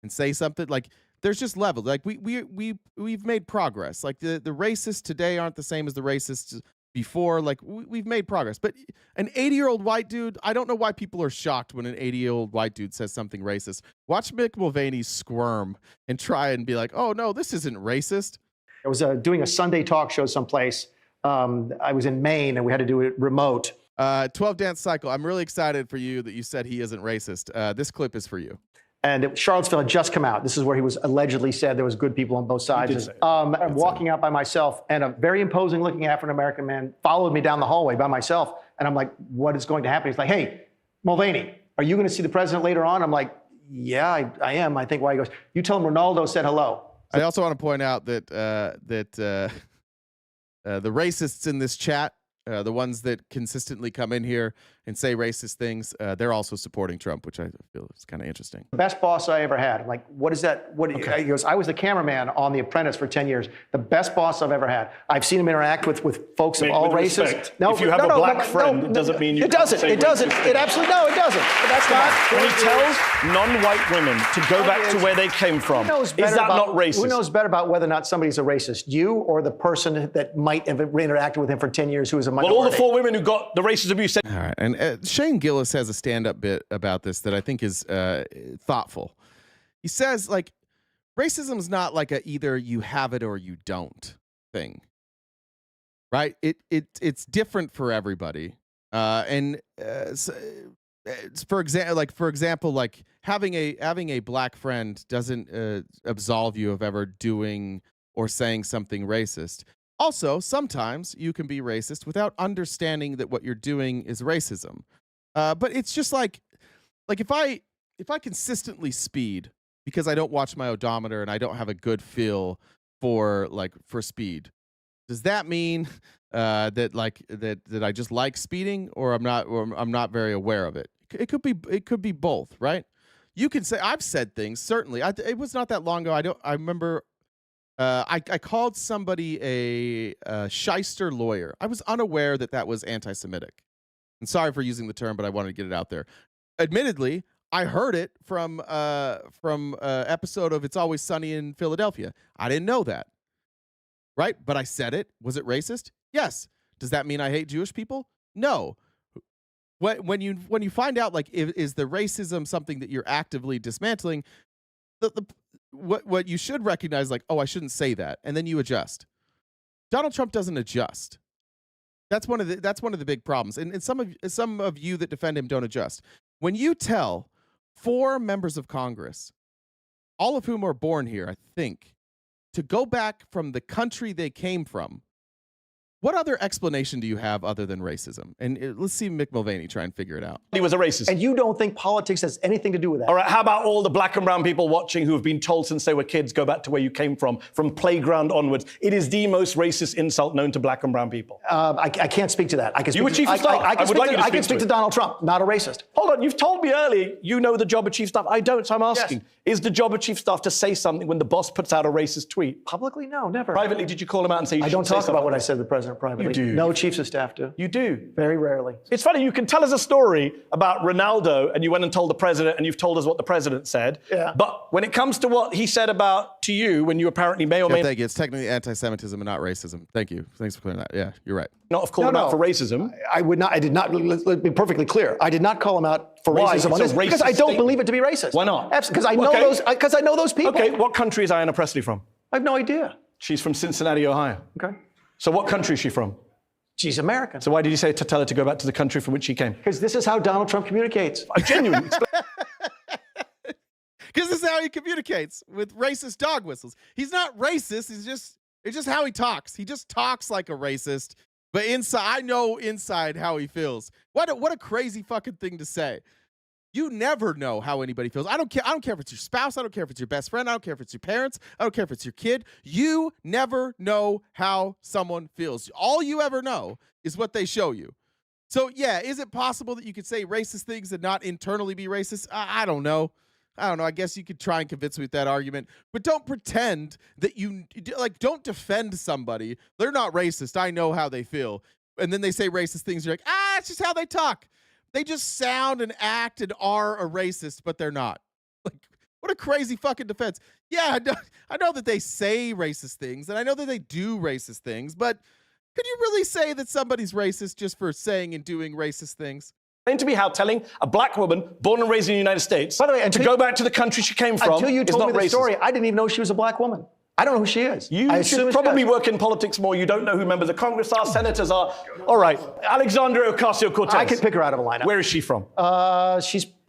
and say something? Like, there's just levels. Like we've made progress. Like the racists today aren't the same as the racists before. Like we've made progress. But an 80-year-old white dude, I don't know why people are shocked when an 80-year-old white dude says something racist. Watch Mick Mulvaney squirm and try and be like, oh no, this isn't racist. I was doing a Sunday talk show someplace. I was in Maine and we had to do it remote. 12 Dance Cycle. I'm really excited for you that you said he isn't racist. This clip is for you. And Charlottesville had just come out. This is where he was allegedly said there was good people on both sides. I'm walking out by myself, and a very imposing looking African-American man followed me down the hallway by myself. And I'm like, what is going to happen? He's like, hey, Mulvaney, are you going to see the president later on? I'm like, yeah, I am. I think why. He goes, you tell him Ronaldo said hello. I also want to point out that the racists in this chat, the ones that consistently come in here and say racist things, they're also supporting Trump, which I feel is kind of interesting. The best boss I ever had. I'm like, what is that? He goes, I was the cameraman on The Apprentice for 10 years. The best boss I've ever had. I've seen him interact with folks of all races. Respect, if you have a black friend, it doesn't mean you It doesn't. It doesn't. It absolutely, no, it doesn't. But that's not. When he tells non-white women to go back to where they came from, is that not racist? Who knows better about whether or not somebody's a racist? You or the person that might have interacted with him for 10 years who is a minority? Well, all the 4 women who got the racist abuse. All right. And Shane Gillis has a stand-up bit about this that I think is thoughtful. He says, like, racism is not like a either you have it or you don't thing, right? It's different for everybody. For example, like having a black friend doesn't absolve you of ever doing or saying something racist. Also, sometimes you can be racist without understanding that what you're doing is racism. But it's just like if I consistently speed because I don't watch my odometer and I don't have a good feel for speed, does that mean that I just like speeding, or I'm not very aware of it? It could be both, right? You can say I've said things, certainly. It was not that long ago. I remember I called somebody a shyster lawyer. I was unaware that was anti-Semitic. And sorry for using the term, but I wanted to get it out there. Admittedly, I heard it from episode of It's Always Sunny in Philadelphia. I didn't know that, right? But I said it. Was it racist? Yes. Does that mean I hate Jewish people? No. When you find out, like, is the racism something that you're actively dismantling, what you should recognize, like, oh, I shouldn't say that, and then you adjust. Donald Trump doesn't adjust. That's one of the big problems, and some of you that defend him don't adjust. When you tell 4 members of Congress, all of whom are born here, I think, to go back from the country they came from, what other explanation do you have other than racism? And let's see Mick Mulvaney try and figure it out. He was a racist. And you don't think politics has anything to do with that? All right, how about all the black and brown people watching who have been told since they were kids, go back to where you came from playground onwards? It is the most racist insult known to black and brown people. I can't speak to that. I can speak you were chief of staff. I can speak to Donald Trump, not a racist. Hold on, you've told me earlier you know the job of chief of staff. I don't, so I'm asking. Yes. Is the job of chief of staff to say something when the boss puts out a racist tweet? Publicly, no, never. Privately, did you call him out and say you I don't talk about what I said to the president privately. You do. No chiefs of staff do. You do. Very rarely. It's funny, you can tell us a story about Ronaldo and you went and told the president and you've told us what the president said. Yeah. But when it comes to what he said to you when you apparently may or may not... Thank you. It's technically anti-Semitism and not racism. Thank you. Thanks for clearing that. Yeah, you're right. Not have called him out for racism. I did not, let's be perfectly clear. I did not call him out for racism on this because I don't believe it to be racist. Why not? Because I know those people. Okay, what country is Ayanna Pressley from? I have no idea. She's from Cincinnati, Ohio. Okay. So what country is she from? She's American. So why did you say to tell her to go back to the country from which she came? Because this is how Donald Trump communicates. I genuinely Because this is how he communicates with racist dog whistles. He's not racist. It's just how he talks. He just talks like a racist. But inside, I know inside how he feels. What a crazy fucking thing to say. You never know how anybody feels. I don't care if it's your spouse. I don't care if it's your best friend. I don't care if it's your parents. I don't care if it's your kid. You never know how someone feels. All you ever know is what they show you. So, yeah, is it possible that you could say racist things and not internally be racist? I don't know. I don't know. I guess you could try and convince me with that argument, but don't pretend that don't defend somebody. They're not racist. I know how they feel. And then they say racist things. You're like, it's just how they talk. They just sound and act and are a racist, but they're not. Like, what a crazy fucking defense. Yeah, I know that they say racist things, and I know that they do racist things, but could you really say that somebody's racist just for saying and doing racist things? Explain to me how telling a black woman born and raised in the United States By the way, to go back to the country she came from until you is told not me the racist. story, I didn't even know she was a black woman. I don't know who she is. You should probably work in politics more. You don't know who members of Congress are, senators are. All right, Alexandria Ocasio-Cortez. I could pick her out of a lineup. Where is she from?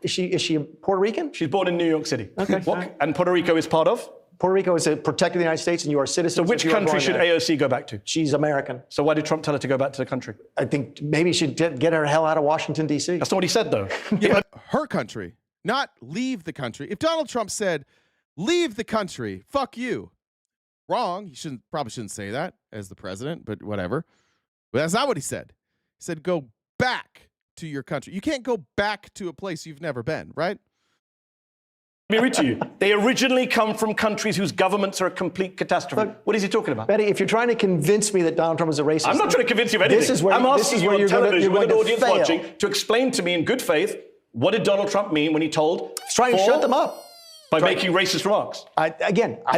Is she Puerto Rican? She's born in New York City. Okay. And Puerto Rico is part of? Puerto Rico is a protector of the United States, and you are a citizen. So which country should AOC go back to? She's American. So why did Trump tell her to go back to the country? I think maybe she should get her hell out of Washington, D.C. That's not what he said, though. Yeah, but her country, not leave the country. If Donald Trump said, leave the country, fuck you. Wrong. He probably shouldn't say that as the president, but whatever. But that's not what he said. He said, go back to your country. You can't go back to a place you've never been, right? Let me read to you. They originally come from countries whose governments are a complete catastrophe. Look, what is he talking about? Betty, if you're trying to convince me that Donald Trump is a racist, I'm not trying to convince you of anything. This is where, I'm asking you on television with an audience fail. watching to explain to me in good faith, what did Donald Trump mean when he told... He's trying to shut them up. By making racist remarks. I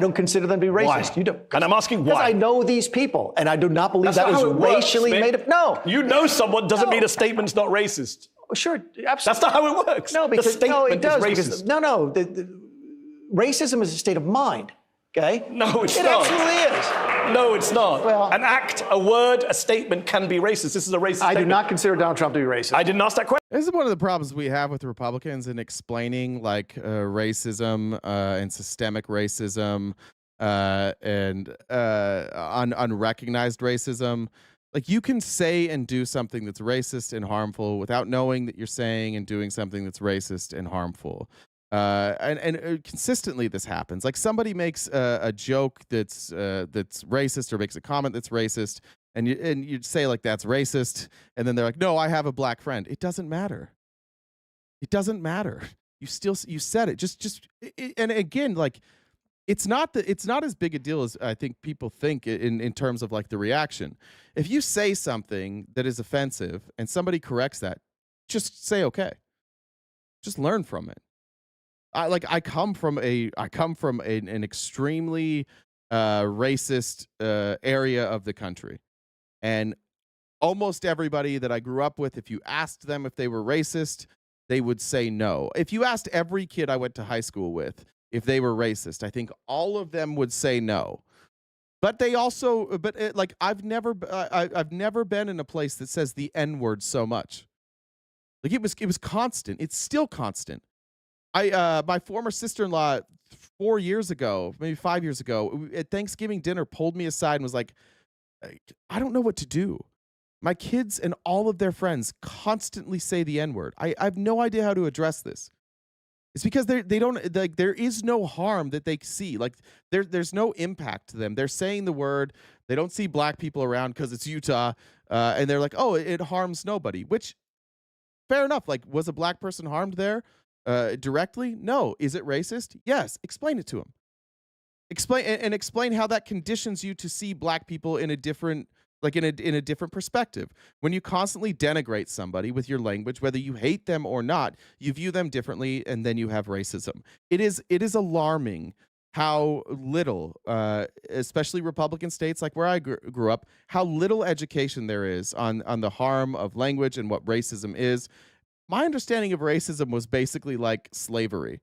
don't consider them to be racist. Why? You don't. And I'm asking why. Because I know these people, and I do not believe that was racially made up. No. You know someone doesn't mean a statement's not racist. Sure, absolutely. That's not how it works. No, because it does. Because, Racism is a state of mind. Okay? No, it's not. It absolutely is. No, it's not. Well, an act, a word, a statement can be racist. This is a racist statement. I do not consider Donald Trump to be racist. I didn't ask that question. This is one of the problems we have with Republicans in explaining racism and systemic racism and unrecognized racism. Like, you can say and do something that's racist and harmful without knowing that you're saying and doing something that's racist and harmful. And consistently this happens. Like, somebody makes a joke that's racist, or makes a comment that's racist, and you'd say, like, that's racist, and then they're like, no, I have a black friend. It doesn't matter. It doesn't matter. You said it. And again, like, it's not as big a deal as I think people think in terms of, like, the reaction. If you say something that is offensive and somebody corrects that, just say okay. Just learn from it. I come from an extremely racist area of the country, and almost everybody that I grew up with, if you asked them if they were racist, they would say no. If you asked every kid I went to high school with if they were racist, I think all of them would say no. But they also, I've never been in a place that says the N-word so much. Like, it was constant. It's still constant. My former sister-in-law 4 years ago, maybe 5 years ago, at Thanksgiving dinner, pulled me aside and was like, I don't know what to do. My kids and all of their friends constantly say the N-word. I have no idea how to address this. It's because they don't, like, there is no harm that they see. Like, there's no impact to them. They're saying the word. They don't see black people around because it's Utah, and they're like, oh, it harms nobody. Which, fair enough. Like, was a black person harmed there? Directly? No. Is it racist? Yes. Explain it to him. Explain how that conditions you to see black people in a different, like, in a different perspective. When you constantly denigrate somebody with your language, whether you hate them or not, you view them differently, and then you have racism. It is alarming how little, especially Republican states like where I grew up, how little education there is on the harm of language and what racism is. My understanding of racism was basically like slavery.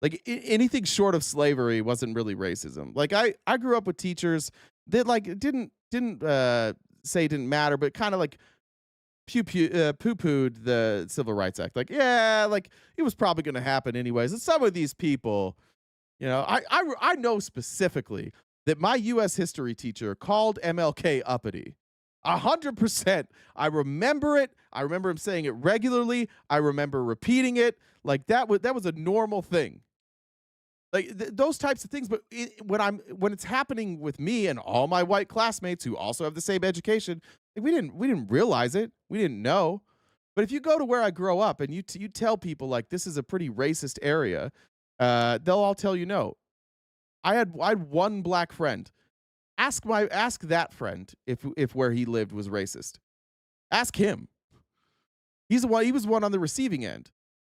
Like, anything short of slavery wasn't really racism. Like, I grew up with teachers that, like, didn't say it didn't matter, but kind of like poo-pooed the Civil Rights Act. Like, yeah, like, it was probably going to happen anyways. And some of these people, you know, I know specifically that my U.S. history teacher called MLK uppity. 100%. I remember it. I remember him saying it regularly. I remember repeating it. Like, that was a normal thing. Like, those types of things. But when it's happening with me and all my white classmates who also have the same education, we didn't realize it. We didn't know. But if you go to where I grow up and you tell people, like, this is a pretty racist area, they'll all tell you no. I had one black friend. Ask that friend if where he lived was racist. Ask him. He was one on the receiving end,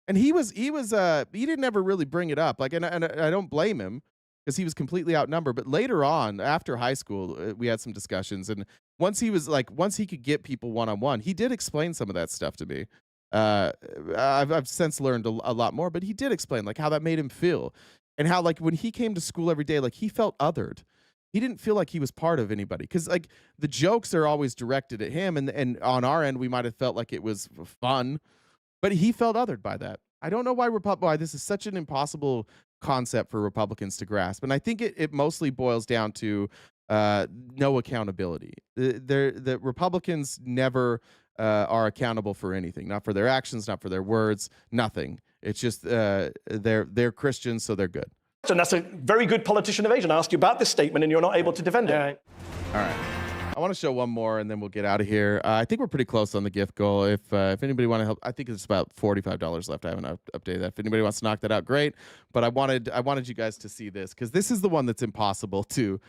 and he didn't ever really bring it up. Like, and I don't blame him because he was completely outnumbered. But later on, after high school, we had some discussions, and once he could get people one-on-one, he did explain some of that stuff to me. I've since learned a lot more, but he did explain like how that made him feel, and how like when he came to school every day, like he felt othered. He didn't feel like he was part of anybody because like the jokes are always directed at him, and on our end we might have felt like it was fun, but he felt othered by that. I don't know why this is such an impossible concept for Republicans to grasp, and I think it mostly boils down to no accountability. The Republicans never are accountable for anything, not for their actions, not for their words, nothing. It's just they're Christians, so they're good. And that's a very good politician evasion. I asked you about this statement, and you're not able to defend it. All right. I want to show one more, and then we'll get out of here. I think we're pretty close on the gift goal. If anybody want to help, I think it's about $45 left. I haven't updated that. If anybody wants to knock that out, great. But I wanted you guys to see this because this is the one that's impossible to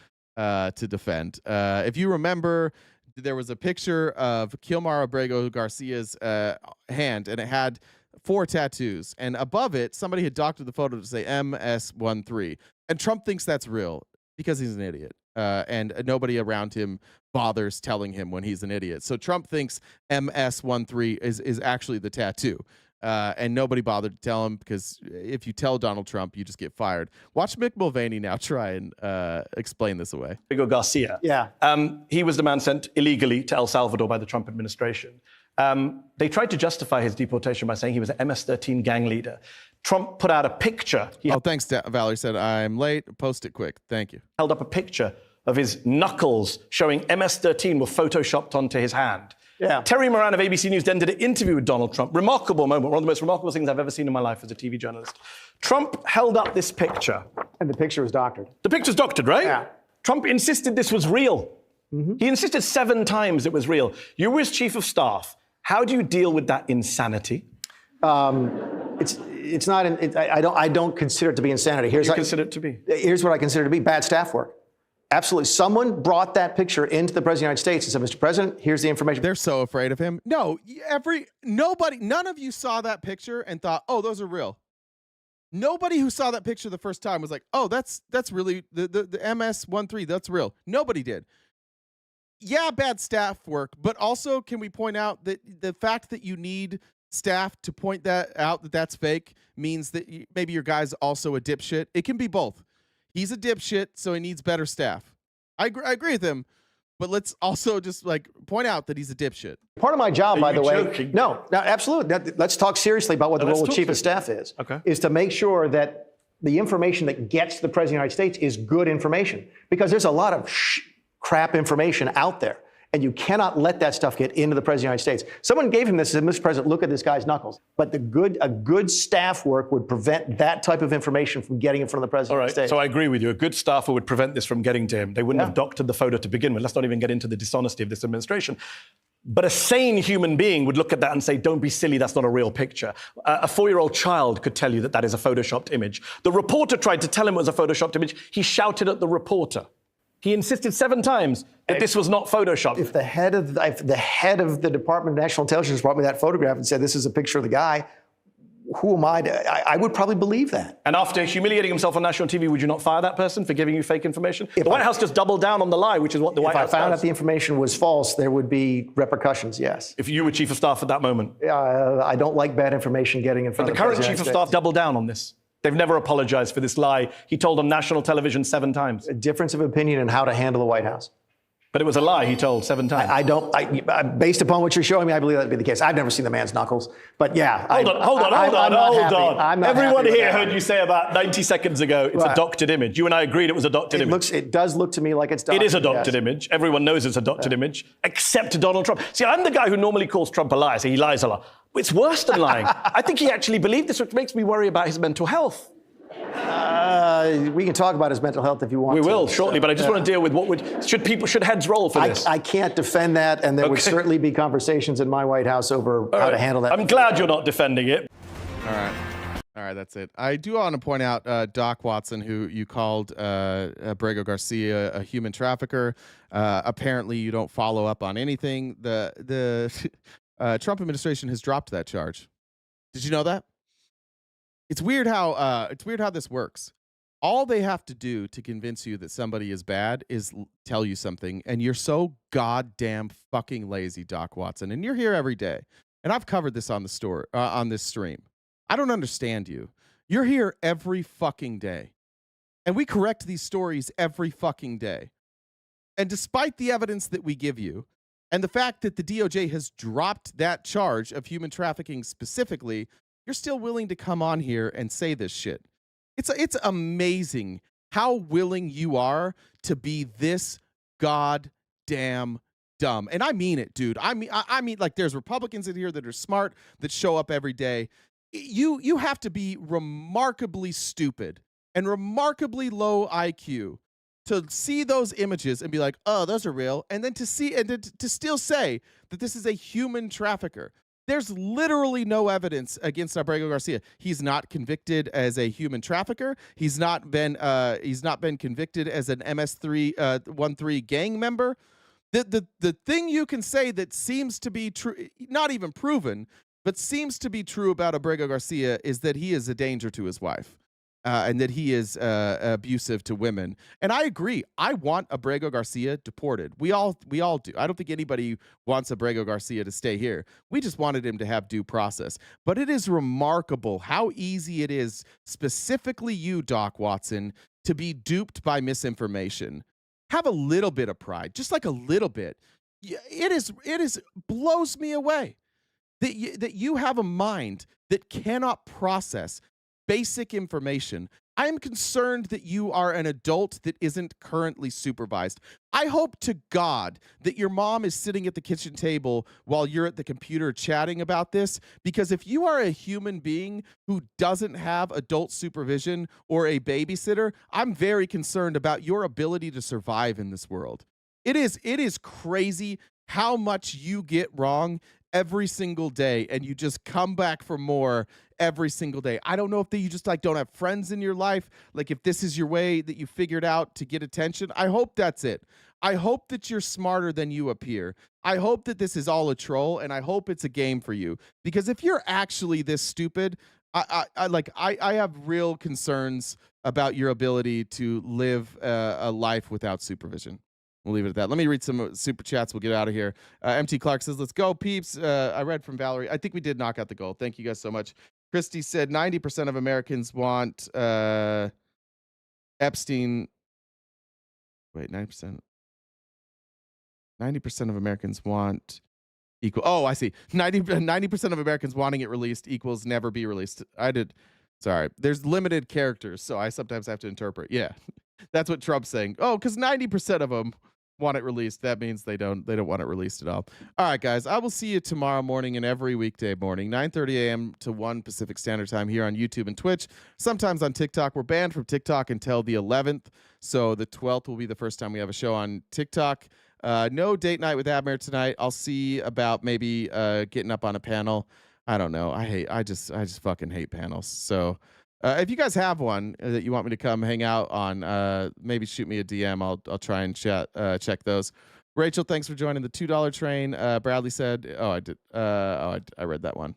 defend. If you remember, there was a picture of Kilmar Abrego Garcia's hand, and it had 4 tattoos, and above it somebody had doctored the photo to say MS13, and Trump thinks that's real because he's an idiot, and nobody around him bothers telling him when he's an idiot. So Trump thinks MS13 is actually the tattoo, and nobody bothered to tell him, because if you tell Donald Trump, you just get fired. Watch Mick Mulvaney now try and explain this away. Abrego Garcia. Yeah. He was the man sent illegally to El Salvador by the Trump administration. They tried to justify his deportation by saying he was an MS-13 gang leader. Trump put out a picture. Thanks, Valerie said, I'm late. Post it quick. Thank you. Held up a picture of his knuckles showing MS-13 were photoshopped onto his hand. Yeah. Terry Moran of ABC News then did an interview with Donald Trump. Remarkable moment, one of the most remarkable things I've ever seen in my life as a TV journalist. Trump held up this picture. And the picture was doctored. The picture's doctored, right? Yeah. Trump insisted this was real. Mm-hmm. He insisted 7 times it was real. You were his chief of staff. How do you deal with that insanity? It's not. I don't consider it to be insanity. Consider it to be? Here's what I consider to be bad staff work. Absolutely. Someone brought that picture into the President of the United States and said, Mr. President, here's the information. They're so afraid of him. No, none of you saw that picture and thought, oh, those are real. Nobody who saw that picture the first time was like, oh, that's really the MS-13, that's real. Nobody did. Yeah, bad staff work, but also can we point out that the fact that you need staff to point that out that that's fake means that maybe your guy's also a dipshit? It can be both. He's a dipshit, so he needs better staff. I agree with him, but let's also just like point out that he's a dipshit. Part of my job, by the way, no, absolutely. Let's talk seriously about what the role of chief of staff is. Okay. Is to make sure that the information that gets to the President of the United States is good information, because there's a lot of crap information out there, and you cannot let that stuff get into the President of the United States. Someone gave him this and said, Mr. President, look at this guy's knuckles. But a good staff work would prevent that type of information from getting in front of the President of the States. So I agree with you. A good staffer would prevent this from getting to him. They wouldn't have doctored the photo to begin with. Let's not even get into the dishonesty of this administration. But a sane human being would look at that and say, don't be silly, that's not a real picture. A 4-year-old child could tell you that that is a photoshopped image. The reporter tried to tell him it was a photoshopped image. He shouted at the reporter. He insisted 7 times that this was not photoshopped. If the head of the Department of National Intelligence brought me that photograph and said, this is a picture of the guy, who am I? I would probably believe that. And after humiliating himself on national TV, would you not fire that person for giving you fake information? The White House just doubled down on the lie, which is what the White House does. If I found out the information was false, there would be repercussions, yes. If you were chief of staff at that moment? I don't like bad information getting in front of the President. But the current chief of staff doubled down on this. They've never apologized for this lie he told on national television 7 times. A difference of opinion in how to handle the White House. But it was a lie he told 7 times. Based upon what you're showing me, I believe that to be the case. I've never seen the man's knuckles, but yeah. Hold on. Everyone here heard you say about 90 seconds ago, it's a doctored image. You and I agreed it was a doctored image. It does look to me like it's doctored. It is a doctored image. Everyone knows it's a doctored image, except Donald Trump. See, I'm the guy who normally calls Trump a liar, so he lies a lot. It's worse than lying. I think he actually believed this, which makes me worry about his mental health. We can talk about his mental health if you want to. We will shortly, but I just want to deal with should heads roll for this? I can't defend that, and there would certainly be conversations in my White House over how to handle that. I'm glad you're not defending it. All right. All right, that's it. I do want to point out Doc Watson, who you called Abrego Garcia a human trafficker. Apparently, you don't follow up on anything. The Trump administration has dropped that charge. Did you know that? It's weird how this works. All they have to do to convince you that somebody is bad is tell you something, and you're so goddamn fucking lazy, Doc Watson. And you're here every day, and I've covered this on the on this stream. I don't understand you. You're here every fucking day. And we correct these stories every fucking day. And despite the evidence that we give you, and the fact that the DOJ has dropped that charge of human trafficking specifically, you're still willing to come on here and say this shit. It's amazing how willing you are to be this goddamn dumb. And I mean it, dude. I mean like there's Republicans in here that are smart, that show up every day. You have to be remarkably stupid and remarkably low IQ to see those images and be like, oh, those are real. And then to see and to still say that this is a human trafficker. There's literally no evidence against Abrego Garcia. He's not convicted as a human trafficker. He's not been convicted as an MS-13 gang member. The thing you can say that seems to be true, not even proven, but seems to be true about Abrego Garcia is that he is a danger to his wife, and that he is abusive to women. And I agree. I want Abrego Garcia deported. We all do. I don't think anybody wants Abrego Garcia to stay here. We just wanted him to have due process. But it is remarkable how easy it is, specifically you, Doc Watson, to be duped by misinformation. Have a little bit of pride, just like a little bit. It blows me away that you have a mind that cannot process basic information. I am concerned that you are an adult that isn't currently supervised. I hope to God that your mom is sitting at the kitchen table while you're at the computer chatting about this, because if you are a human being who doesn't have adult supervision or a babysitter, I'm very concerned about your ability to survive in this world. It is crazy how much you get wrong every single day, and you just come back for more every single day. I don't know if you just like don't have friends in your life, like if this is your way that you figured out to get attention. I hope that's it. I hope that you're smarter than you appear. I hope that this is all a troll, and I hope it's a game for you, because if you're actually this stupid, I have real concerns about your ability to live a life without supervision. We'll leave it at that. Let me read some super chats. We'll get out of here. MT Clark says, let's go, peeps. I read from Valerie. I think we did knock out the goal. Thank you guys so much. Christy said 90% of Americans want Epstein. Wait, 90%. 90% of Americans want equal. Oh, I see. 90% of Americans wanting it released equals never be released. Sorry. There's limited characters, so I sometimes have to interpret. Yeah. That's what Trump's saying. Oh, because 90% of them want it released. That means they don't want it released at all. All right, guys. I will see you tomorrow morning and every weekday morning, 9:30 a.m. to 1 Pacific Standard Time here on YouTube and Twitch. Sometimes on TikTok. We're banned from TikTok until the 11th. So the 12th will be the first time we have a show on TikTok. No date night with Abner tonight. I'll see about maybe getting up on a panel. I don't know. I just fucking hate panels. So if you guys have one that you want me to come hang out on, maybe shoot me a DM. I'll try and check those. Rachel, thanks for joining the $2 train. Bradley said, I did. I read that one.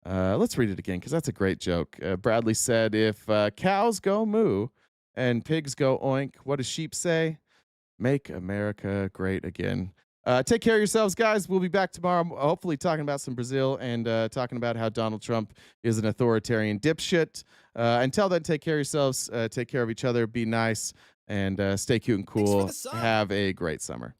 Let's read it again because that's a great joke. Bradley said, if cows go moo and pigs go oink, what do sheep say? Make America great again. Take care of yourselves, guys. We'll be back tomorrow, hopefully talking about some Brazil and talking about how Donald Trump is an authoritarian dipshit. Until then, take care of yourselves. Take care of each other. Be nice and stay cute and cool. Have a great summer.